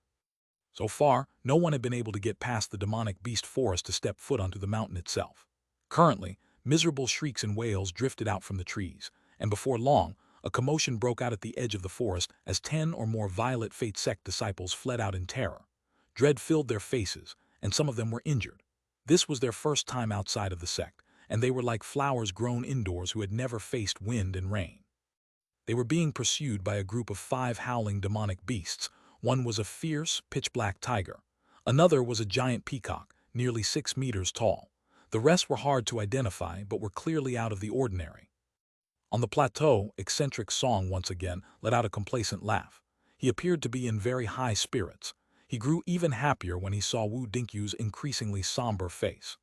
S1: So far, no one had been able to get past the demonic beast forest to step foot onto the mountain itself. Currently, miserable shrieks and wails drifted out from the trees, and before long, a commotion broke out at the edge of the forest as 10 or more Violet Fate sect disciples fled out in terror. Dread filled their faces, and some of them were injured. This was their first time outside of the sect, and they were like flowers grown indoors who had never faced wind and rain. They were being pursued by a group of 5 howling demonic beasts. One was a fierce, pitch-black tiger. Another was a giant peacock, nearly 6 meters tall. The rest were hard to identify, but were clearly out of the ordinary. On the plateau, eccentric Song once again let out a complacent laugh. He appeared to be in very high spirits. He grew even happier when he saw Wu Dinkyu's increasingly somber face.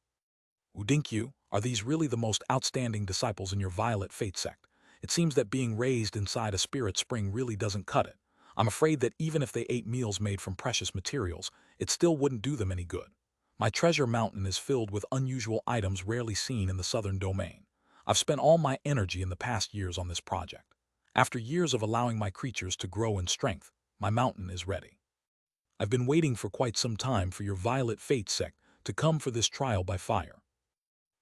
S1: "Wu Dinkyu, are these really the most outstanding disciples in your Violet Fate sect? It seems that being raised inside a spirit spring really doesn't cut it. I'm afraid that even if they ate meals made from precious materials, it still wouldn't do them any good. My treasure mountain is filled with unusual items rarely seen in the southern domain. I've spent all my energy in the past years on this project. After years of allowing my creatures to grow in strength, my mountain is ready. I've been waiting for quite some time for your Violet Fate sect to come for this trial by fire."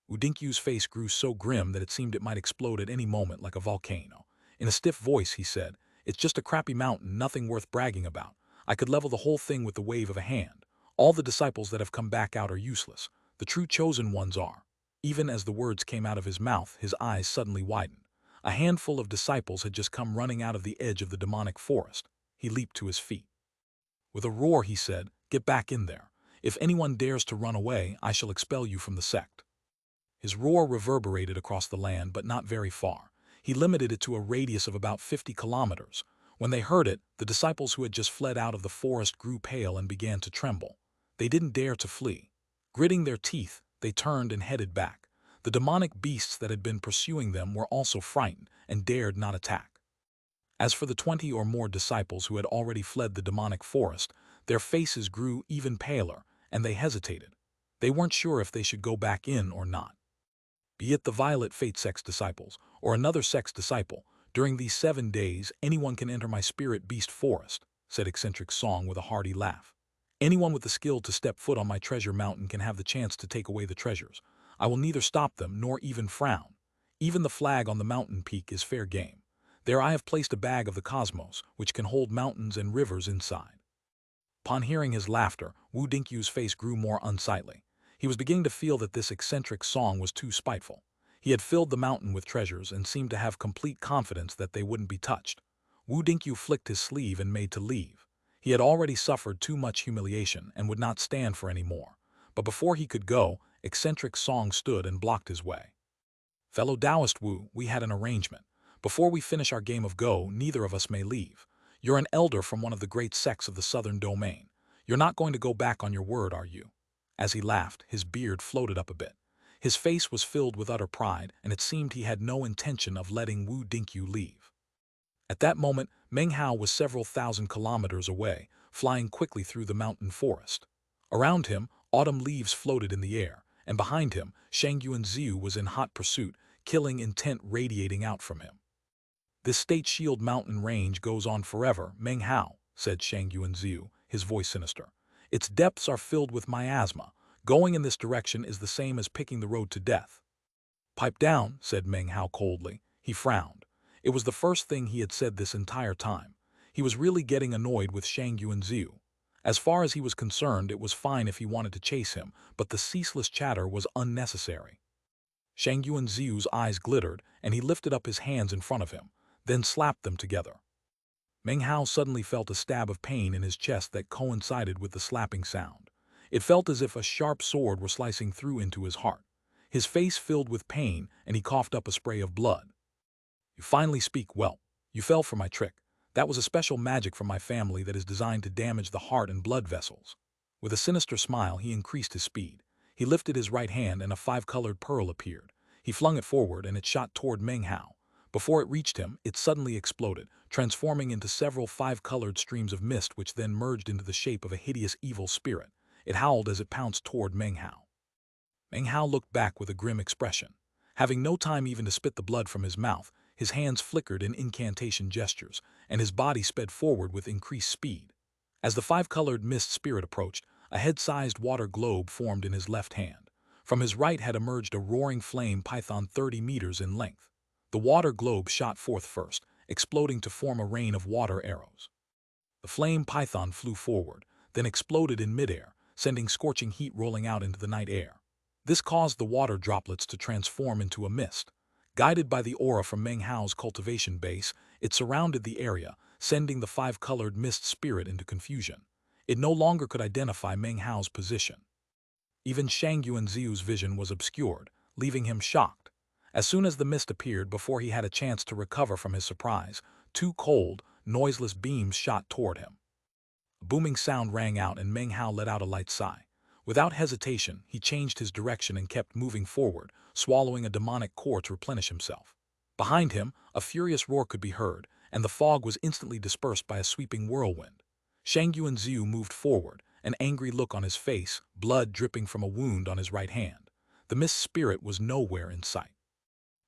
S1: Wu Dinkyu's face grew so grim that it seemed it might explode at any moment like a volcano. In a stiff voice, he said, "It's just a crappy mountain, nothing worth bragging about. I could level the whole thing with the wave of a hand. All the disciples that have come back out are useless. The true chosen ones are." Even as the words came out of his mouth, his eyes suddenly widened. A handful of disciples had just come running out of the edge of the demonic forest. He leaped to his feet. With a roar, he said, "Get back in there. If anyone dares to run away, I shall expel you from the sect." His roar reverberated across the land, but not very far. He limited it to a radius of about 50 kilometers. When they heard it, the disciples who had just fled out of the forest grew pale and began to tremble. They didn't dare to flee. Gritting their teeth, they turned and headed back. The demonic beasts that had been pursuing them were also frightened and dared not attack. As for the 20 or more disciples who had already fled the demonic forest, their faces grew even paler, and they hesitated. They weren't sure if they should go back in or not. "Be it the Violet Fate sect's disciples, or another sect's disciple, during these 7 days anyone can enter my spirit beast forest," said eccentric Song with a hearty laugh. "Anyone with the skill to step foot on my treasure mountain can have the chance to take away the treasures. I will neither stop them nor even frown. Even the flag on the mountain peak is fair game. There I have placed a bag of the cosmos, which can hold mountains and rivers inside." Upon hearing his laughter, Wu Dinkyu's face grew more unsightly. He was beginning to feel that this eccentric Song was too spiteful. He had filled the mountain with treasures and seemed to have complete confidence that they wouldn't be touched. Wu Dinkyu flicked his sleeve and made to leave. He had already suffered too much humiliation and would not stand for any more. But before he could go, eccentric Song stood and blocked his way. Fellow Taoist Wu, we had an arrangement. Before we finish our game of Go, neither of us may leave. You're an elder from one of the great sects of the southern domain. You're not going to go back on your word, are you? As he laughed, his beard floated up a bit. His face was filled with utter pride, and it seemed he had no intention of letting Wu Dinkyu leave. At that moment, Meng Hao was several thousand kilometers away, flying quickly through the mountain forest. Around him, autumn leaves floated in the air, and behind him, Shang Yuanziu was in hot pursuit, killing intent radiating out from him. This state shield mountain range goes on forever, Meng Hao, said Shang Yuanziu, his voice sinister. Its depths are filled with miasma. Going in this direction is the same as picking the road to death. Pipe down, said Meng Hao coldly. He frowned. It was the first thing he had said this entire time. He was really getting annoyed with Shang Yuanziu. As far as he was concerned, it was fine if he wanted to chase him, but the ceaseless chatter was unnecessary. Shang Yuanziu's eyes glittered, and he lifted up his hands in front of him, then slapped them together. Meng Hao suddenly felt a stab of pain in his chest that coincided with the slapping sound. It felt as if a sharp sword were slicing through into his heart. His face filled with pain, and he coughed up a spray of blood. You finally speak well. You fell for my trick. That was a special magic from my family that is designed to damage the heart and blood vessels. With a sinister smile, he increased his speed. He lifted his right hand and a five-colored pearl appeared. He flung it forward and it shot toward Meng Hao. Before it reached him, it suddenly exploded, transforming into several five-colored streams of mist which then merged into the shape of a hideous evil spirit. It howled as it pounced toward Meng Hao. Meng Hao looked back with a grim expression. Having no time even to spit the blood from his mouth, his hands flickered in incantation gestures, and his body sped forward with increased speed. As the five-colored mist spirit approached, a head-sized water globe formed in his left hand. From his right had emerged a roaring flame python 30 meters in length. The water globe shot forth first, exploding to form a rain of water arrows. The flame python flew forward, then exploded in midair, sending scorching heat rolling out into the night air. This caused the water droplets to transform into a mist. Guided by the aura from Meng Hao's cultivation base, it surrounded the area, sending the five-colored mist spirit into confusion. It no longer could identify Meng Hao's position. Even Shang Yuanziu's vision was obscured, leaving him shocked. As soon as the mist appeared, before he had a chance to recover from his surprise, two cold, noiseless beams shot toward him. A booming sound rang out and Meng Hao let out a light sigh. Without hesitation, he changed his direction and kept moving forward, swallowing a demonic core to replenish himself. Behind him, a furious roar could be heard, and the fog was instantly dispersed by a sweeping whirlwind. Shang Yuanziu moved forward, an angry look on his face, blood dripping from a wound on his right hand. The mist spirit was nowhere in sight.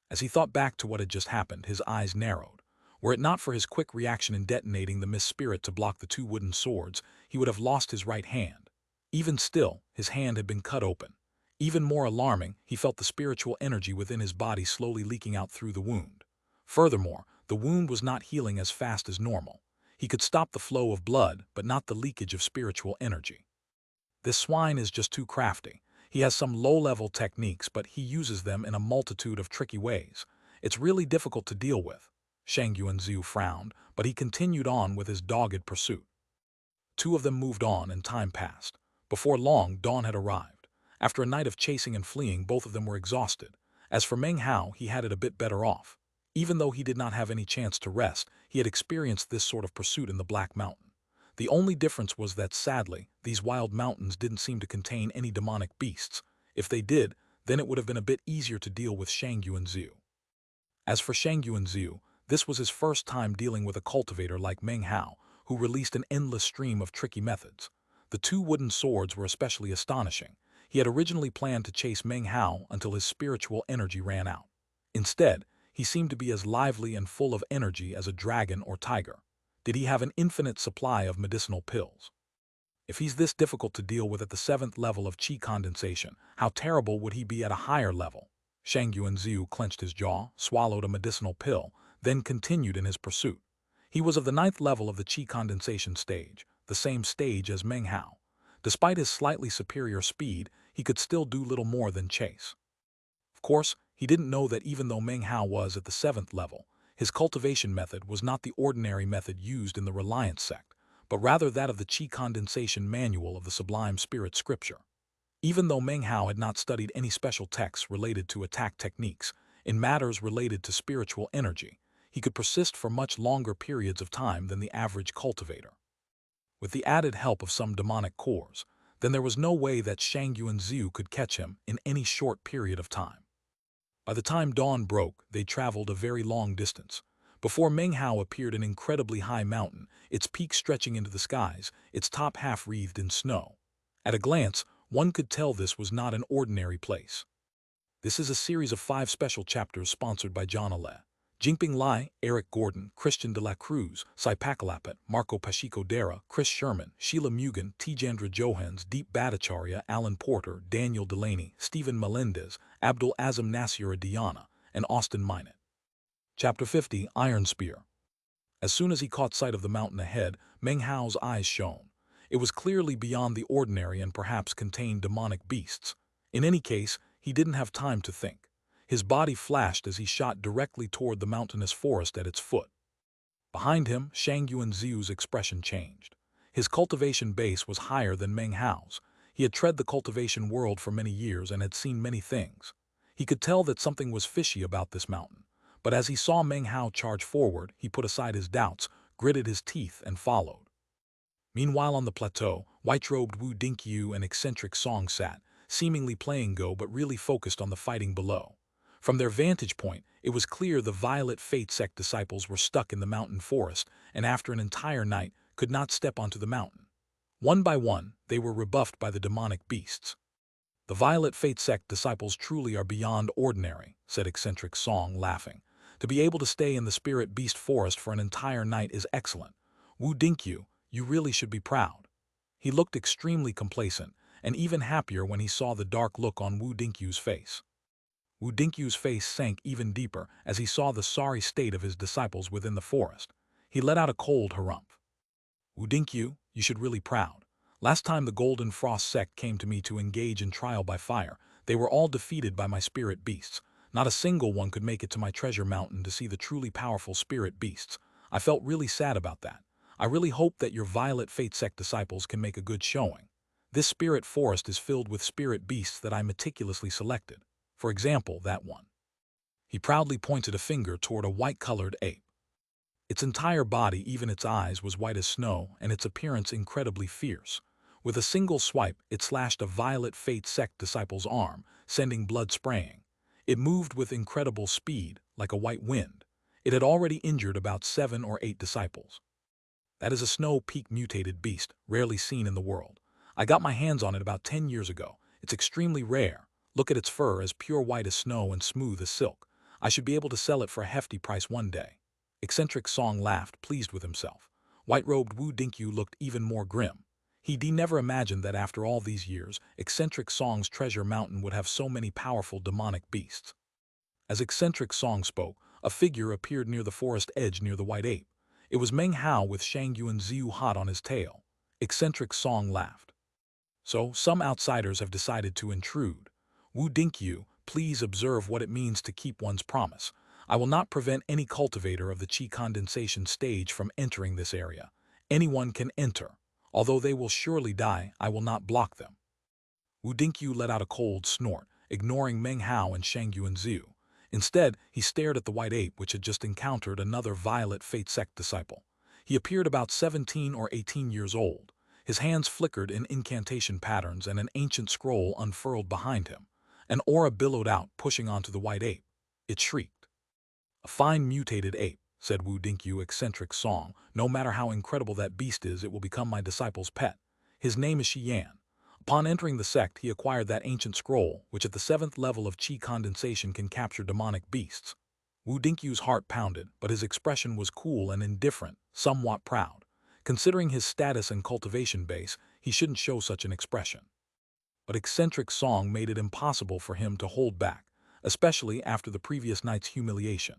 S1: As he thought back to what had just happened, his eyes narrowed. Were it not for his quick reaction in detonating the mist spirit to block the two wooden swords, he would have lost his right hand. Even still, his hand had been cut open. Even more alarming, he felt the spiritual energy within his body slowly leaking out through the wound. Furthermore, the wound was not healing as fast as normal. He could stop the flow of blood, but not the leakage of spiritual energy. This swine is just too crafty. He has some low-level techniques, but he uses them in a multitude of tricky ways. It's really difficult to deal with. Shang Yuanziu frowned, but he continued on with his dogged pursuit. Two of them moved on and time passed. Before long, dawn had arrived. After a night of chasing and fleeing, both of them were exhausted. As for Meng Hao, he had it a bit better off. Even though he did not have any chance to rest, he had experienced this sort of pursuit in the Black Mountain. The only difference was that, sadly, these wild mountains didn't seem to contain any demonic beasts. If they did, then it would have been a bit easier to deal with Shang Yuanziu. As for Shang Yuanziu, this was his first time dealing with a cultivator like Meng Hao, who released an endless stream of tricky methods. The two wooden swords were especially astonishing. He had originally planned to chase Meng Hao until his spiritual energy ran out. Instead, he seemed to be as lively and full of energy as a dragon or tiger. Did he have an infinite supply of medicinal pills? If he's this difficult to deal with at the 7th level of qi condensation, how terrible would he be at a higher level? Shang Yuanziu clenched his jaw, swallowed a medicinal pill, then continued in his pursuit. He was of the 9th level of the qi condensation stage, the same stage as Meng Hao. Despite his slightly superior speed, he could still do little more than chase. Of course, he didn't know that even though Meng Hao was at the 7th level, his cultivation method was not the ordinary method used in the Reliance sect, but rather that of the qi condensation manual of the Sublime Spirit Scripture. Even though Meng Hao had not studied any special texts related to attack techniques, in matters related to spiritual energy, he could persist for much longer periods of time than the average cultivator. With the added help of some demonic cores, then there was no way that Xianxia could catch him in any short period of time. By the time dawn broke, they traveled a very long distance. Before Menghao appeared an incredibly high mountain, its peak stretching into the skies, its top half wreathed in snow. At a glance, one could tell this was not an ordinary place. This is a series of 5 special chapters sponsored by John Ale, Jinping Lai, Eric Gordon, Christian de la Cruz, Sai Pakalapet, Marco Pacheco Dara, Chris Sherman, Sheila Mugan, Tejandra Johans, Deep Bhattacharya, Alan Porter, Daniel Delaney, Stephen Melendez, Abdul Azam Nasira Diana, and Austin Minot. Chapter 50, Iron Spear. As soon as he caught sight of the mountain ahead, Meng Hao's eyes shone. It was clearly beyond the ordinary and perhaps contained demonic beasts. In any case, he didn't have time to think. His body flashed as he shot directly toward the mountainous forest at its foot. Behind him, Shang Yuanziu's expression changed. His cultivation base was higher than Meng Hao's. He had tread the cultivation world for many years and had seen many things. He could tell that something was fishy about this mountain. But as he saw Meng Hao charge forward, he put aside his doubts, gritted his teeth, and followed. Meanwhile on the plateau, white-robed Wu Dinkyu and eccentric Song sat, seemingly playing Go but really focused on the fighting below. From their vantage point, it was clear the Violet Fate sect disciples were stuck in the mountain forest and after an entire night could not step onto the mountain. One by one, they were rebuffed by the demonic beasts. The Violet Fate sect disciples truly are beyond ordinary, said eccentric Song, laughing. To be able to stay in the spirit beast forest for an entire night is excellent. Wu Dinkyu, you really should be proud. He looked extremely complacent, and even happier when he saw the dark look on Wu Dinkyu's face. Wu Dinkyu's face sank even deeper as he saw the sorry state of his disciples within the forest. He let out a cold harumph. Wu Dinkyu, you should really proud. Last time the Golden Frost sect came to me to engage in trial by fire, they were all defeated by my spirit beasts. Not a single one could make it to my treasure mountain to see the truly powerful spirit beasts. I felt really sad about that. I really hope that your Violet Fate sect disciples can make a good showing. This spirit forest is filled with spirit beasts that I meticulously selected. For example, that one. He proudly pointed a finger toward a white-colored ape. Its entire body, even its eyes, was white as snow, and its appearance incredibly fierce. With a single swipe, it slashed a Violet Fate sect disciple's arm, sending blood spraying. It moved with incredible speed, like a white wind. It had already injured about 7 or 8 disciples. That is a snow peak mutated beast, rarely seen in the world. I got my hands on it about 10 years ago. It's extremely rare. Look at its fur, as pure white as snow and smooth as silk. I should be able to sell it for a hefty price one day. Eccentric Song laughed, pleased with himself. White-robed Wu Dinkyu looked even more grim. He never imagined that after all these years, Eccentric Song's treasure mountain would have so many powerful demonic beasts. As Eccentric Song spoke, a figure appeared near the forest edge near the white ape. It was Meng Hao with Shang Yuanziu hot on his tail. Eccentric Song laughed. So, some outsiders have decided to intrude. Wu Dinkyu, please observe what it means to keep one's promise. I will not prevent any cultivator of the Qi condensation stage from entering this area. Anyone can enter. Although they will surely die, I will not block them. Wu Dinkyu let out a cold snort, ignoring Meng Hao and Shang Yuanziu. Instead, he stared at the white ape which had just encountered another Violet Fate sect disciple. He appeared about 17 or 18 years old. His hands flickered in incantation patterns and an ancient scroll unfurled behind him. An aura billowed out, pushing onto the white ape. It shrieked. A fine mutated ape, said Wu Dinkyu eccentric Song. No matter how incredible that beast is, it will become my disciple's pet. His name is Xian. Upon entering the sect, he acquired that ancient scroll, which at the 7th level of Qi condensation can capture demonic beasts. Wu Dinkyu's heart pounded, but his expression was cool and indifferent, somewhat proud. Considering his status and cultivation base, he shouldn't show such an expression. But eccentric Song made it impossible for him to hold back, especially after the previous night's humiliation.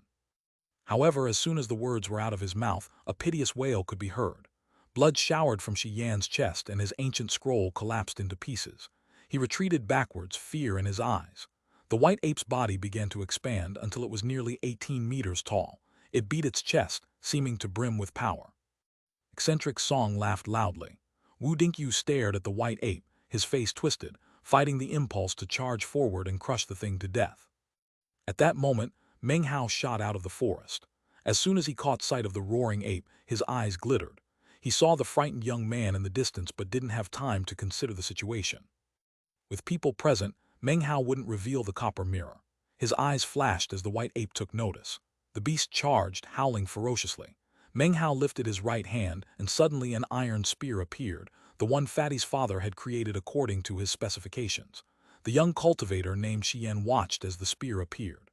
S1: However, as soon as the words were out of his mouth, a piteous wail could be heard. Blood showered from Xian's chest and his ancient scroll collapsed into pieces. He retreated backwards, fear in his eyes. The white ape's body began to expand until it was nearly 18 meters tall. It beat its chest, seeming to brim with power. Eccentric Song laughed loudly. Wu Dinkyu stared at the white ape, his face twisted, fighting the impulse to charge forward and crush the thing to death. At that moment, Meng Hao shot out of the forest. As soon as he caught sight of the roaring ape, his eyes glittered. He saw the frightened young man in the distance but didn't have time to consider the situation. With people present, Meng Hao wouldn't reveal the copper mirror. His eyes flashed as the white ape took notice. The beast charged, howling ferociously. Meng Hao lifted his right hand, and suddenly an iron spear appeared, the one Fatty's father had created according to his specifications. The young cultivator named Xian watched as the spear appeared.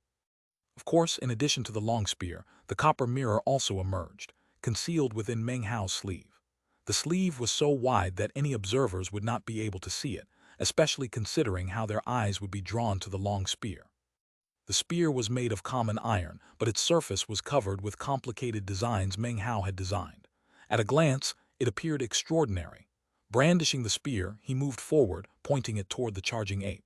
S1: Of course, in addition to the long spear, the copper mirror also emerged, concealed within Meng Hao's sleeve. The sleeve was so wide that any observers would not be able to see it, especially considering how their eyes would be drawn to the long spear. The spear was made of common iron, but its surface was covered with complicated designs Meng Hao had designed. At a glance, it appeared extraordinary. Brandishing the spear, he moved forward, pointing it toward the charging ape.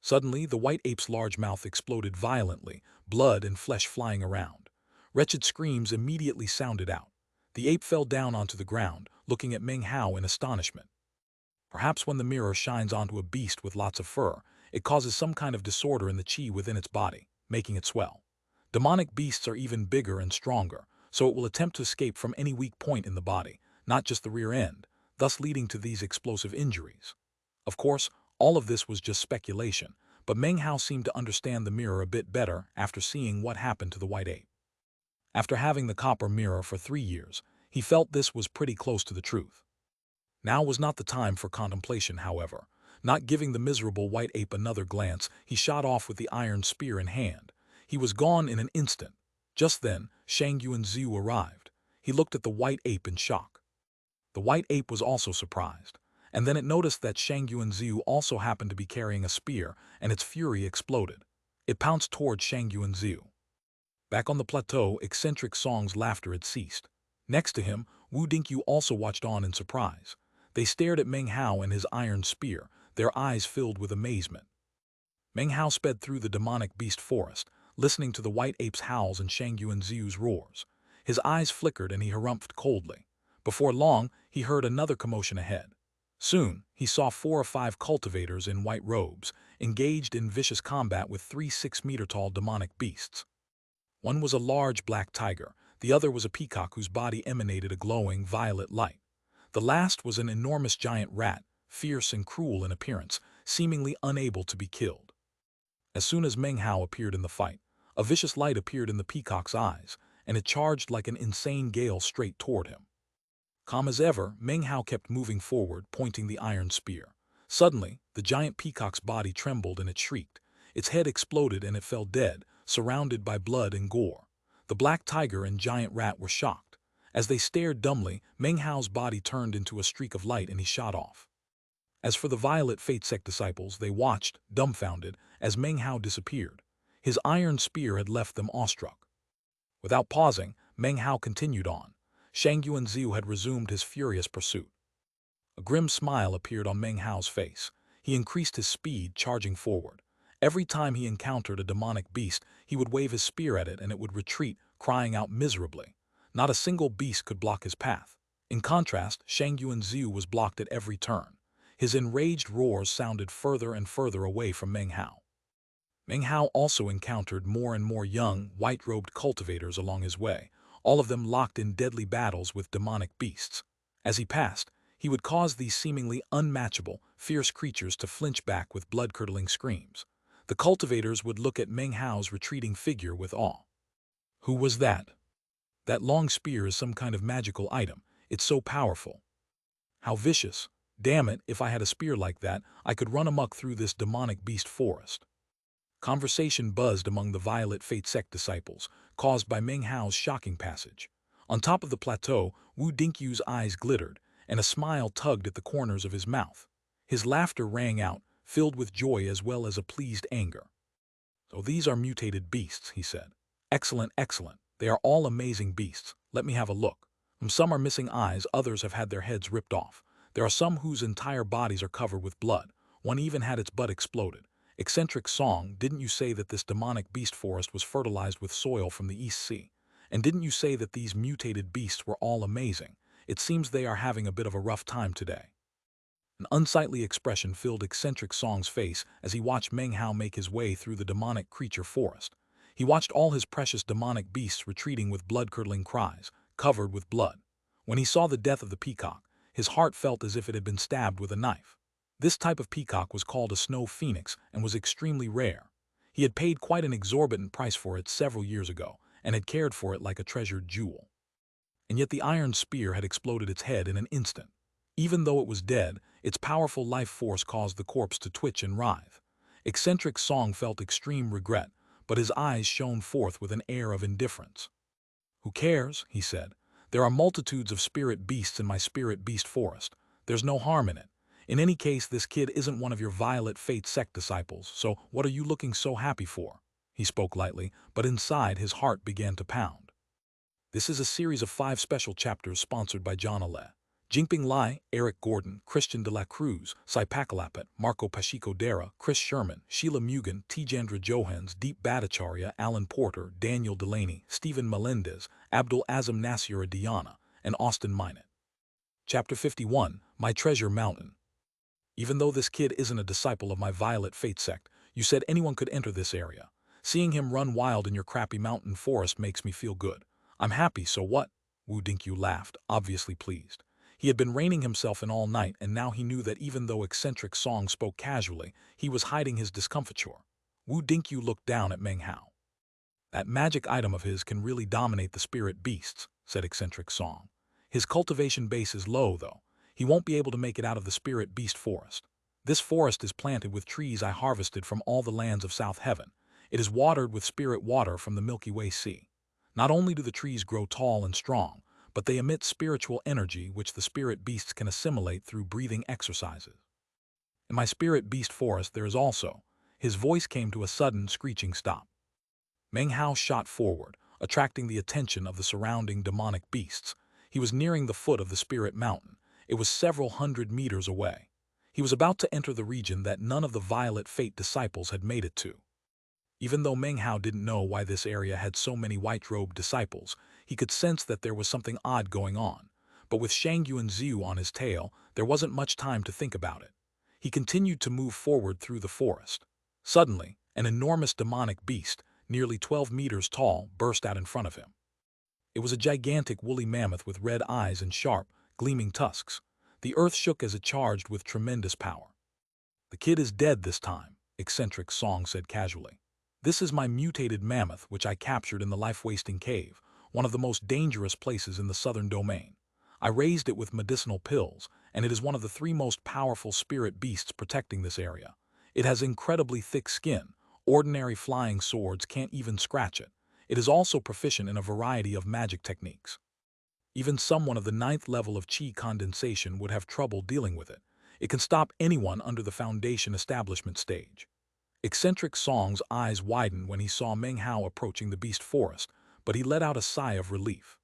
S1: Suddenly, the white ape's large mouth exploded violently, blood and flesh flying around. Wretched screams immediately sounded out. The ape fell down onto the ground, looking at Meng Hao in astonishment. Perhaps when the mirror shines onto a beast with lots of fur, it causes some kind of disorder in the chi within its body, making it swell. Demonic beasts are even bigger and stronger, so it will attempt to escape from any weak point in the body, not just the rear end, thus leading to these explosive injuries. Of course, all of this was just speculation, but Meng Hao seemed to understand the mirror a bit better after seeing what happened to the white ape. After having the copper mirror for 3 years, he felt this was pretty close to the truth. Now was not the time for contemplation, however. Not giving the miserable white ape another glance, he shot off with the iron spear in hand. He was gone in an instant. Just then, Shang Yuanziu arrived. He looked at the white ape in shock. The white ape was also surprised, and then it noticed that Shang Yuanziu also happened to be carrying a spear, and its fury exploded. It pounced toward Shang Yuanziu. Back on the plateau, eccentric Song's laughter had ceased. Next to him, Wu Dinkyu also watched on in surprise. They stared at Meng Hao and his iron spear, their eyes filled with amazement. Meng Hao sped through the demonic beast forest, listening to the white ape's howls and Shang Yuanziu's roars. His eyes flickered and he harumphed coldly. Before long, he heard another commotion ahead. Soon, he saw 4 or 5 cultivators in white robes, engaged in vicious combat with 3 6-meter-tall demonic beasts. One was a large black tiger, the other was a peacock whose body emanated a glowing violet light. The last was an enormous giant rat, fierce and cruel in appearance, seemingly unable to be killed. As soon as Meng Hao appeared in the fight, a vicious light appeared in the peacock's eyes, and it charged like an insane gale straight toward him. Calm as ever, Meng Hao kept moving forward, pointing the iron spear. Suddenly, the giant peacock's body trembled and it shrieked. Its head exploded and it fell dead, surrounded by blood and gore. The black tiger and giant rat were shocked. As they stared dumbly, Meng Hao's body turned into a streak of light and he shot off. As for the Violet Fate sect disciples, they watched, dumbfounded, as Meng Hao disappeared. His iron spear had left them awestruck. Without pausing, Meng Hao continued on. Shang Yuanziu had resumed his furious pursuit. A grim smile appeared on Meng Hao's face. He increased his speed, charging forward. Every time he encountered a demonic beast, he would wave his spear at it and it would retreat, crying out miserably. Not a single beast could block his path. In contrast, Shang Yuanziu was blocked at every turn. His enraged roars sounded further and further away from Meng Hao. Meng Hao also encountered more and more young, white-robed cultivators along his way, all of them locked in deadly battles with demonic beasts. As he passed, he would cause these seemingly unmatchable, fierce creatures to flinch back with blood-curdling screams. The cultivators would look at Meng Hao's retreating figure with awe. Who was that? That long spear is some kind of magical item. It's so powerful. How vicious. Damn it, if I had a spear like that, I could run amok through this demonic beast forest. Conversation buzzed among the Violet Fate sect disciples, caused by Meng Hao's shocking passage. On top of the plateau, Wu Dinkyu's eyes glittered, and a smile tugged at the corners of his mouth. His laughter rang out, filled with joy as well as a pleased anger. So these are mutated beasts, he said. Excellent, excellent. They are all amazing beasts. Let me have a look. Some are missing eyes, others have had their heads ripped off. There are some whose entire bodies are covered with blood. One even had its butt exploded. Eccentric Song, didn't you say that this demonic beast forest was fertilized with soil from the East Sea? And didn't you say that these mutated beasts were all amazing? It seems they are having a bit of a rough time today. An unsightly expression filled eccentric Song's face as he watched Meng Hao make his way through the demonic creature forest. He watched all his precious demonic beasts retreating with blood-curdling cries, covered with blood. When he saw the death of the peacock, his heart felt as if it had been stabbed with a knife. This type of peacock was called a snow phoenix and was extremely rare. He had paid quite an exorbitant price for it several years ago and had cared for it like a treasured jewel. And yet the iron spear had exploded its head in an instant. Even though it was dead, its powerful life force caused the corpse to twitch and writhe. Eccentric Song felt extreme regret, but his eyes shone forth with an air of indifference. "Who cares?" he said. "There are multitudes of spirit beasts in my spirit beast forest. There's no harm in it. In any case, this kid isn't one of your Violet Fate sect disciples, so what are you looking so happy for?" He spoke lightly, but inside his heart began to pound. This is a series of 5 special chapters sponsored by John Ale, Jinping Lai, Eric Gordon, Christian de la Cruz, Sai Pakalapet, Marco Pacheco Dara, Chris Sherman, Sheila Mugan, Tejandra Johans, Deep Bhattacharya, Alan Porter, Daniel Delaney, Stephen Melendez, Abdul Azam Nasira Diana, and Austin Minot. Chapter 51, My Treasure Mountain. Even though this kid isn't a disciple of my Violet Fate sect, you said anyone could enter this area. Seeing him run wild in your crappy mountain forest makes me feel good. I'm happy, so what? Wu Dinkyu laughed, obviously pleased. He had been reining himself in all night, and now he knew that even though eccentric Song spoke casually, he was hiding his discomfiture. Wu Dinkyu looked down at Meng Hao. "That magic item of his can really dominate the spirit beasts," said eccentric Song. "His cultivation base is low, though. He won't be able to make it out of the spirit beast forest. This forest is planted with trees I harvested from all the lands of South Heaven. It is watered with spirit water from the Milky Way Sea. Not only do the trees grow tall and strong, but they emit spiritual energy which the spirit beasts can assimilate through breathing exercises. In my spirit beast forest there is also—" His voice came to a sudden screeching stop. Meng Hao shot forward, attracting the attention of the surrounding demonic beasts. He was nearing the foot of the spirit mountain. It was several hundred meters away. He was about to enter the region that none of the Violet Fate disciples had made it to. Even though Meng Hao didn't know why this area had so many white-robed disciples, he could sense that there was something odd going on. But with Xianxia Audiobook on his tail, there wasn't much time to think about it. He continued to move forward through the forest. Suddenly, an enormous demonic beast, nearly 12 meters tall, burst out in front of him. It was a gigantic woolly mammoth with red eyes and sharp, gleaming tusks. The earth shook as it charged with tremendous power. "The kid is dead this time," eccentric Song said casually. "This is my mutated mammoth which I captured in the life-wasting cave, one of the most dangerous places in the southern domain. I raised it with medicinal pills, and it is one of the 3 most powerful spirit beasts protecting this area. It has incredibly thick skin. Ordinary flying swords can't even scratch it. It is also proficient in a variety of magic techniques. Even someone of the 9th level of Qi condensation would have trouble dealing with it. It can stop anyone under the foundation establishment stage." Eccentric Song's eyes widened when he saw Meng Hao approaching the beast forest, but he let out a sigh of relief.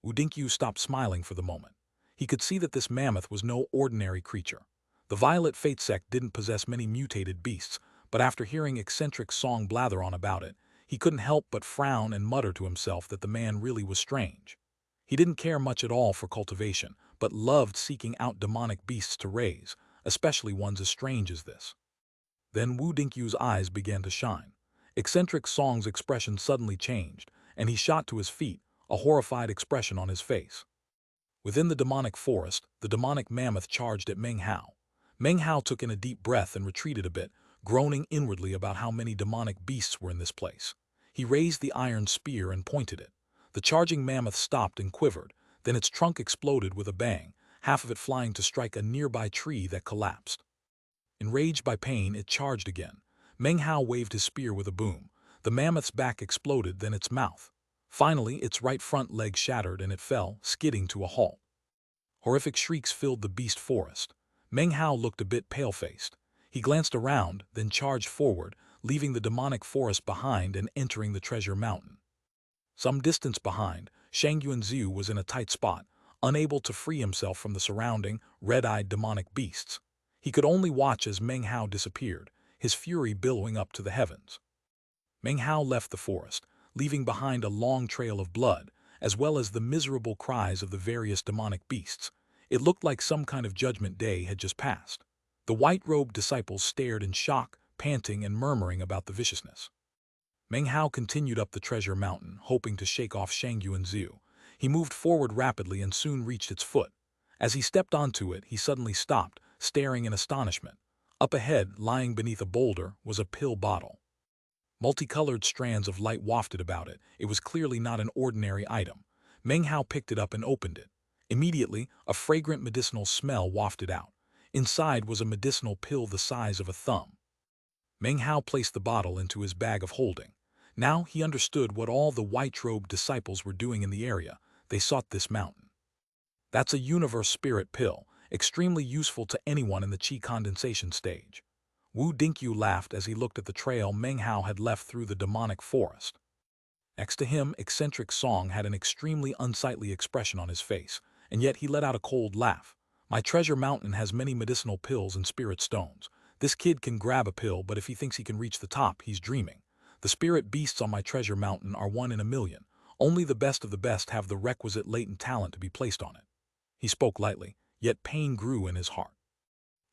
S1: Wu Dinkyu stopped smiling for the moment. He could see that this mammoth was no ordinary creature. The Violet Fate sect didn't possess many mutated beasts, but after hearing eccentric Song blather on about it, he couldn't help but frown and mutter to himself that the man really was strange. He didn't care much at all for cultivation, but loved seeking out demonic beasts to raise, especially ones as strange as this. Then Wu Dinkyu's eyes began to shine. Eccentric Song's expression suddenly changed, and he shot to his feet, a horrified expression on his face. Within the demonic forest, the demonic mammoth charged at Meng Hao. Meng Hao took in a deep breath and retreated a bit, groaning inwardly about how many demonic beasts were in this place. He raised the iron spear and pointed it. The charging mammoth stopped and quivered, then its trunk exploded with a bang, half of it flying to strike a nearby tree that collapsed. Enraged by pain, it charged again. Meng Hao waved his spear with a boom. The mammoth's back exploded, then its mouth. Finally, its right front leg shattered and it fell, skidding to a halt. Horrific shrieks filled the beast forest. Meng Hao looked a bit pale-faced. He glanced around, then charged forward, leaving the demonic forest behind and entering the treasure mountain. Some distance behind, Xianxia Audiobook was in a tight spot, unable to free himself from the surrounding, red-eyed demonic beasts. He could only watch as Meng Hao disappeared, his fury billowing up to the heavens. Meng Hao left the forest, leaving behind a long trail of blood, as well as the miserable cries of the various demonic beasts. It looked like some kind of judgment day had just passed. The white-robed disciples stared in shock, panting and murmuring about the viciousness. Meng Hao continued up the treasure mountain, hoping to shake off Xianxia. He moved forward rapidly and soon reached its foot. As he stepped onto it, he suddenly stopped, staring in astonishment. Up ahead, lying beneath a boulder, was a pill bottle. Multicolored strands of light wafted about it. It was clearly not an ordinary item. Meng Hao picked it up and opened it. Immediately, a fragrant medicinal smell wafted out. Inside was a medicinal pill the size of a thumb. Meng Hao placed the bottle into his bag of holding. Now he understood what all the white-robed disciples were doing in the area. They sought this mountain. That's a universe spirit pill, extremely useful to anyone in the qi condensation stage. Wu Dinkyu laughed as he looked at the trail Meng Hao had left through the demonic forest. Next to him, eccentric Song had an extremely unsightly expression on his face, and yet he let out a cold laugh. My treasure mountain has many medicinal pills and spirit stones. This kid can grab a pill, but if he thinks he can reach the top, he's dreaming. The spirit beasts on my treasure mountain are 1 in a million. Only the best of the best have the requisite latent talent to be placed on it. He spoke lightly, yet pain grew in his heart.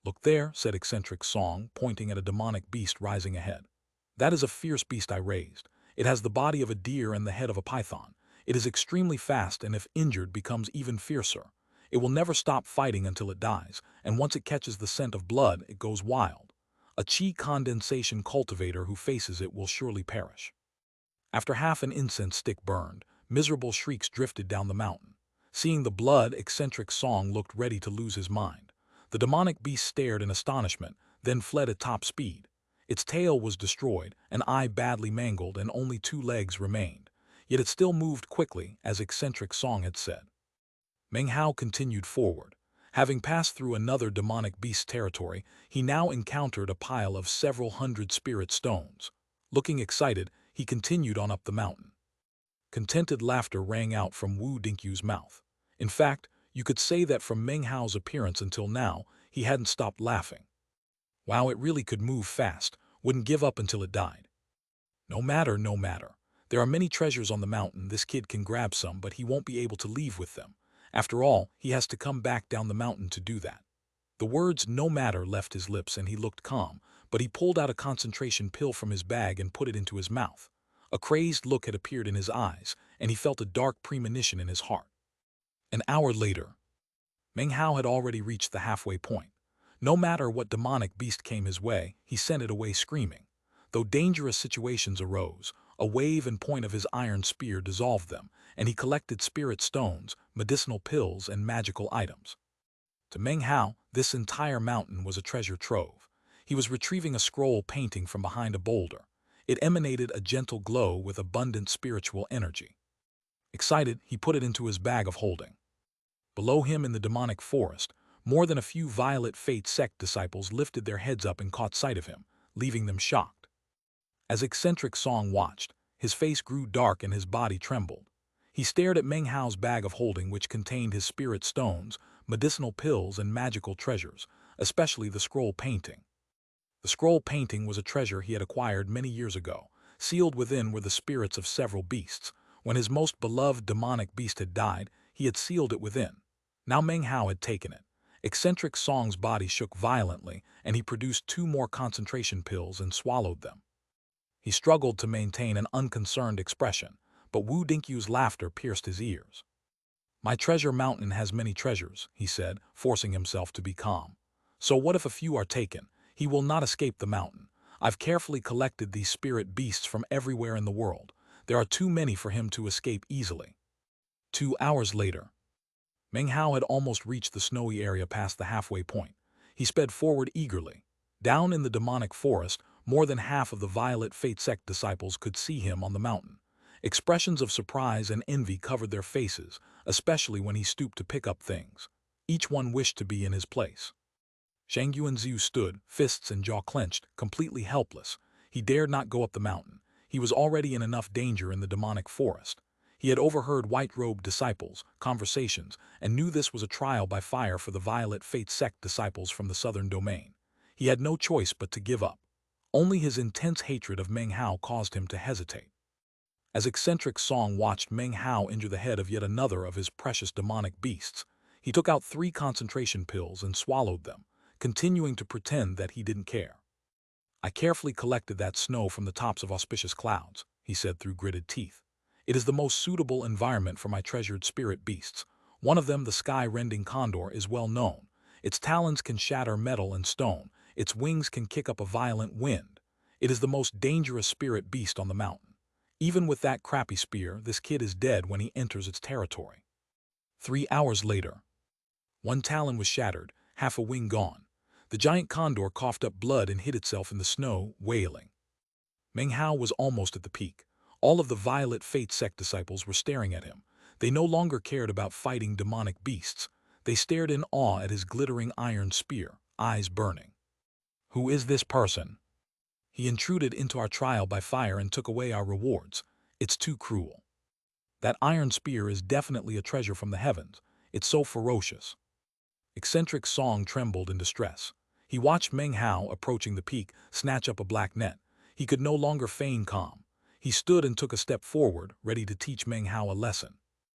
S1: Look there, said eccentric Song, pointing at a demonic beast rising ahead. That is a fierce beast I raised. It has the body of a deer and the head of a python. It is extremely fast and if injured becomes even fiercer. It will never stop fighting until it dies, and once it catches the scent of blood, it goes wild. A qi condensation cultivator who faces it will surely perish. After half an incense stick burned, miserable shrieks drifted down the mountain. Seeing the blood, eccentric Song looked ready to lose his mind. The demonic beast stared in astonishment, then fled at top speed. Its tail was destroyed, an eye badly mangled, and only 2 legs remained. Yet it still moved quickly, as eccentric Song had said. Meng Hao continued forward. Having passed through another demonic beast's territory, he now encountered a pile of several hundred spirit stones. Looking excited, he continued on up the mountain. Contented laughter rang out from Wu Dinkyu's mouth. In fact, you could say that from Meng Hao's appearance until now, he hadn't stopped laughing. Wow, it really could move fast, wouldn't give up until it died. No matter, no matter. There are many treasures on the mountain, this kid can grab some, but he won't be able to leave with them. After all, he has to come back down the mountain to do that. The words "no matter" left his lips and he looked calm, but he pulled out a concentration pill from his bag and put it into his mouth. A crazed look had appeared in his eyes, and he felt a dark premonition in his heart. An hour later, Meng Hao had already reached the halfway point. No matter what demonic beast came his way, he sent it away screaming. Though dangerous situations arose, a wave and point of his iron spear dissolved them, and he collected spirit stones, medicinal pills, and magical items. To Meng Hao, this entire mountain was a treasure trove. He was retrieving a scroll painting from behind a boulder. It emanated a gentle glow with abundant spiritual energy. Excited, he put it into his bag of holding. Below him in the demonic forest, more than a few Violet Fate sect disciples lifted their heads up and caught sight of him, leaving them shocked. As eccentric Song watched, his face grew dark and his body trembled. He stared at Meng Hao's bag of holding, which contained his spirit stones, medicinal pills, and magical treasures, especially the scroll painting. The scroll painting was a treasure he had acquired many years ago. Sealed within were the spirits of several beasts. When his most beloved demonic beast had died, he had sealed it within. Now Meng Hao had taken it. Eccentric Song's body shook violently, and he produced 2 more concentration pills and swallowed them. He struggled to maintain an unconcerned expression, but Wu Dinkyu's laughter pierced his ears. My treasure mountain has many treasures, he said, forcing himself to be calm. So what if a few are taken? He will not escape the mountain. I've carefully collected these spirit beasts from everywhere in the world. There are too many for him to escape easily. 2 hours later, Meng Hao had almost reached the snowy area past the halfway point. He sped forward eagerly. Down in the demonic forest, more than half of the Violet Fate sect disciples could see him on the mountain. Expressions of surprise and envy covered their faces, especially when he stooped to pick up things. Each one wished to be in his place. Xianxia stood, fists and jaw clenched, completely helpless. He dared not go up the mountain. He was already in enough danger in the demonic forest. He had overheard white-robed disciples' conversations and knew this was a trial by fire for the Violet Fate sect disciples from the southern domain. He had no choice but to give up. Only his intense hatred of Meng Hao caused him to hesitate. As eccentric Song watched Meng Hao injure the head of yet another of his precious demonic beasts, He took out 3 concentration pills and swallowed them, continuing to pretend that he didn't care. I carefully collected that snow from the tops of auspicious clouds, he said through gritted teeth. It is the most suitable environment for my treasured spirit beasts. One of them, the sky-rending condor, is well known. Its talons can shatter metal and stone. Its wings can kick up a violent wind. It is the most dangerous spirit beast on the mountain. Even with that crappy spear, this kid is dead when he enters its territory. 3 hours later. One talon was shattered, half a wing gone. The giant condor coughed up blood and hid itself in the snow, wailing. Meng Hao was almost at the peak. All of the Violet Fate sect disciples were staring at him. They no longer cared about fighting demonic beasts. They stared in awe at his glittering iron spear, eyes burning. Who is this person? He intruded into our trial by fire and took away our rewards. It's too cruel. That iron spear is definitely a treasure from the heavens. It's so ferocious. Eccentric Song trembled in distress. He watched Meng Hao approaching the peak snatch up a black net. He could no longer feign calm. He stood and took a step forward, ready to teach Meng Hao a lesson.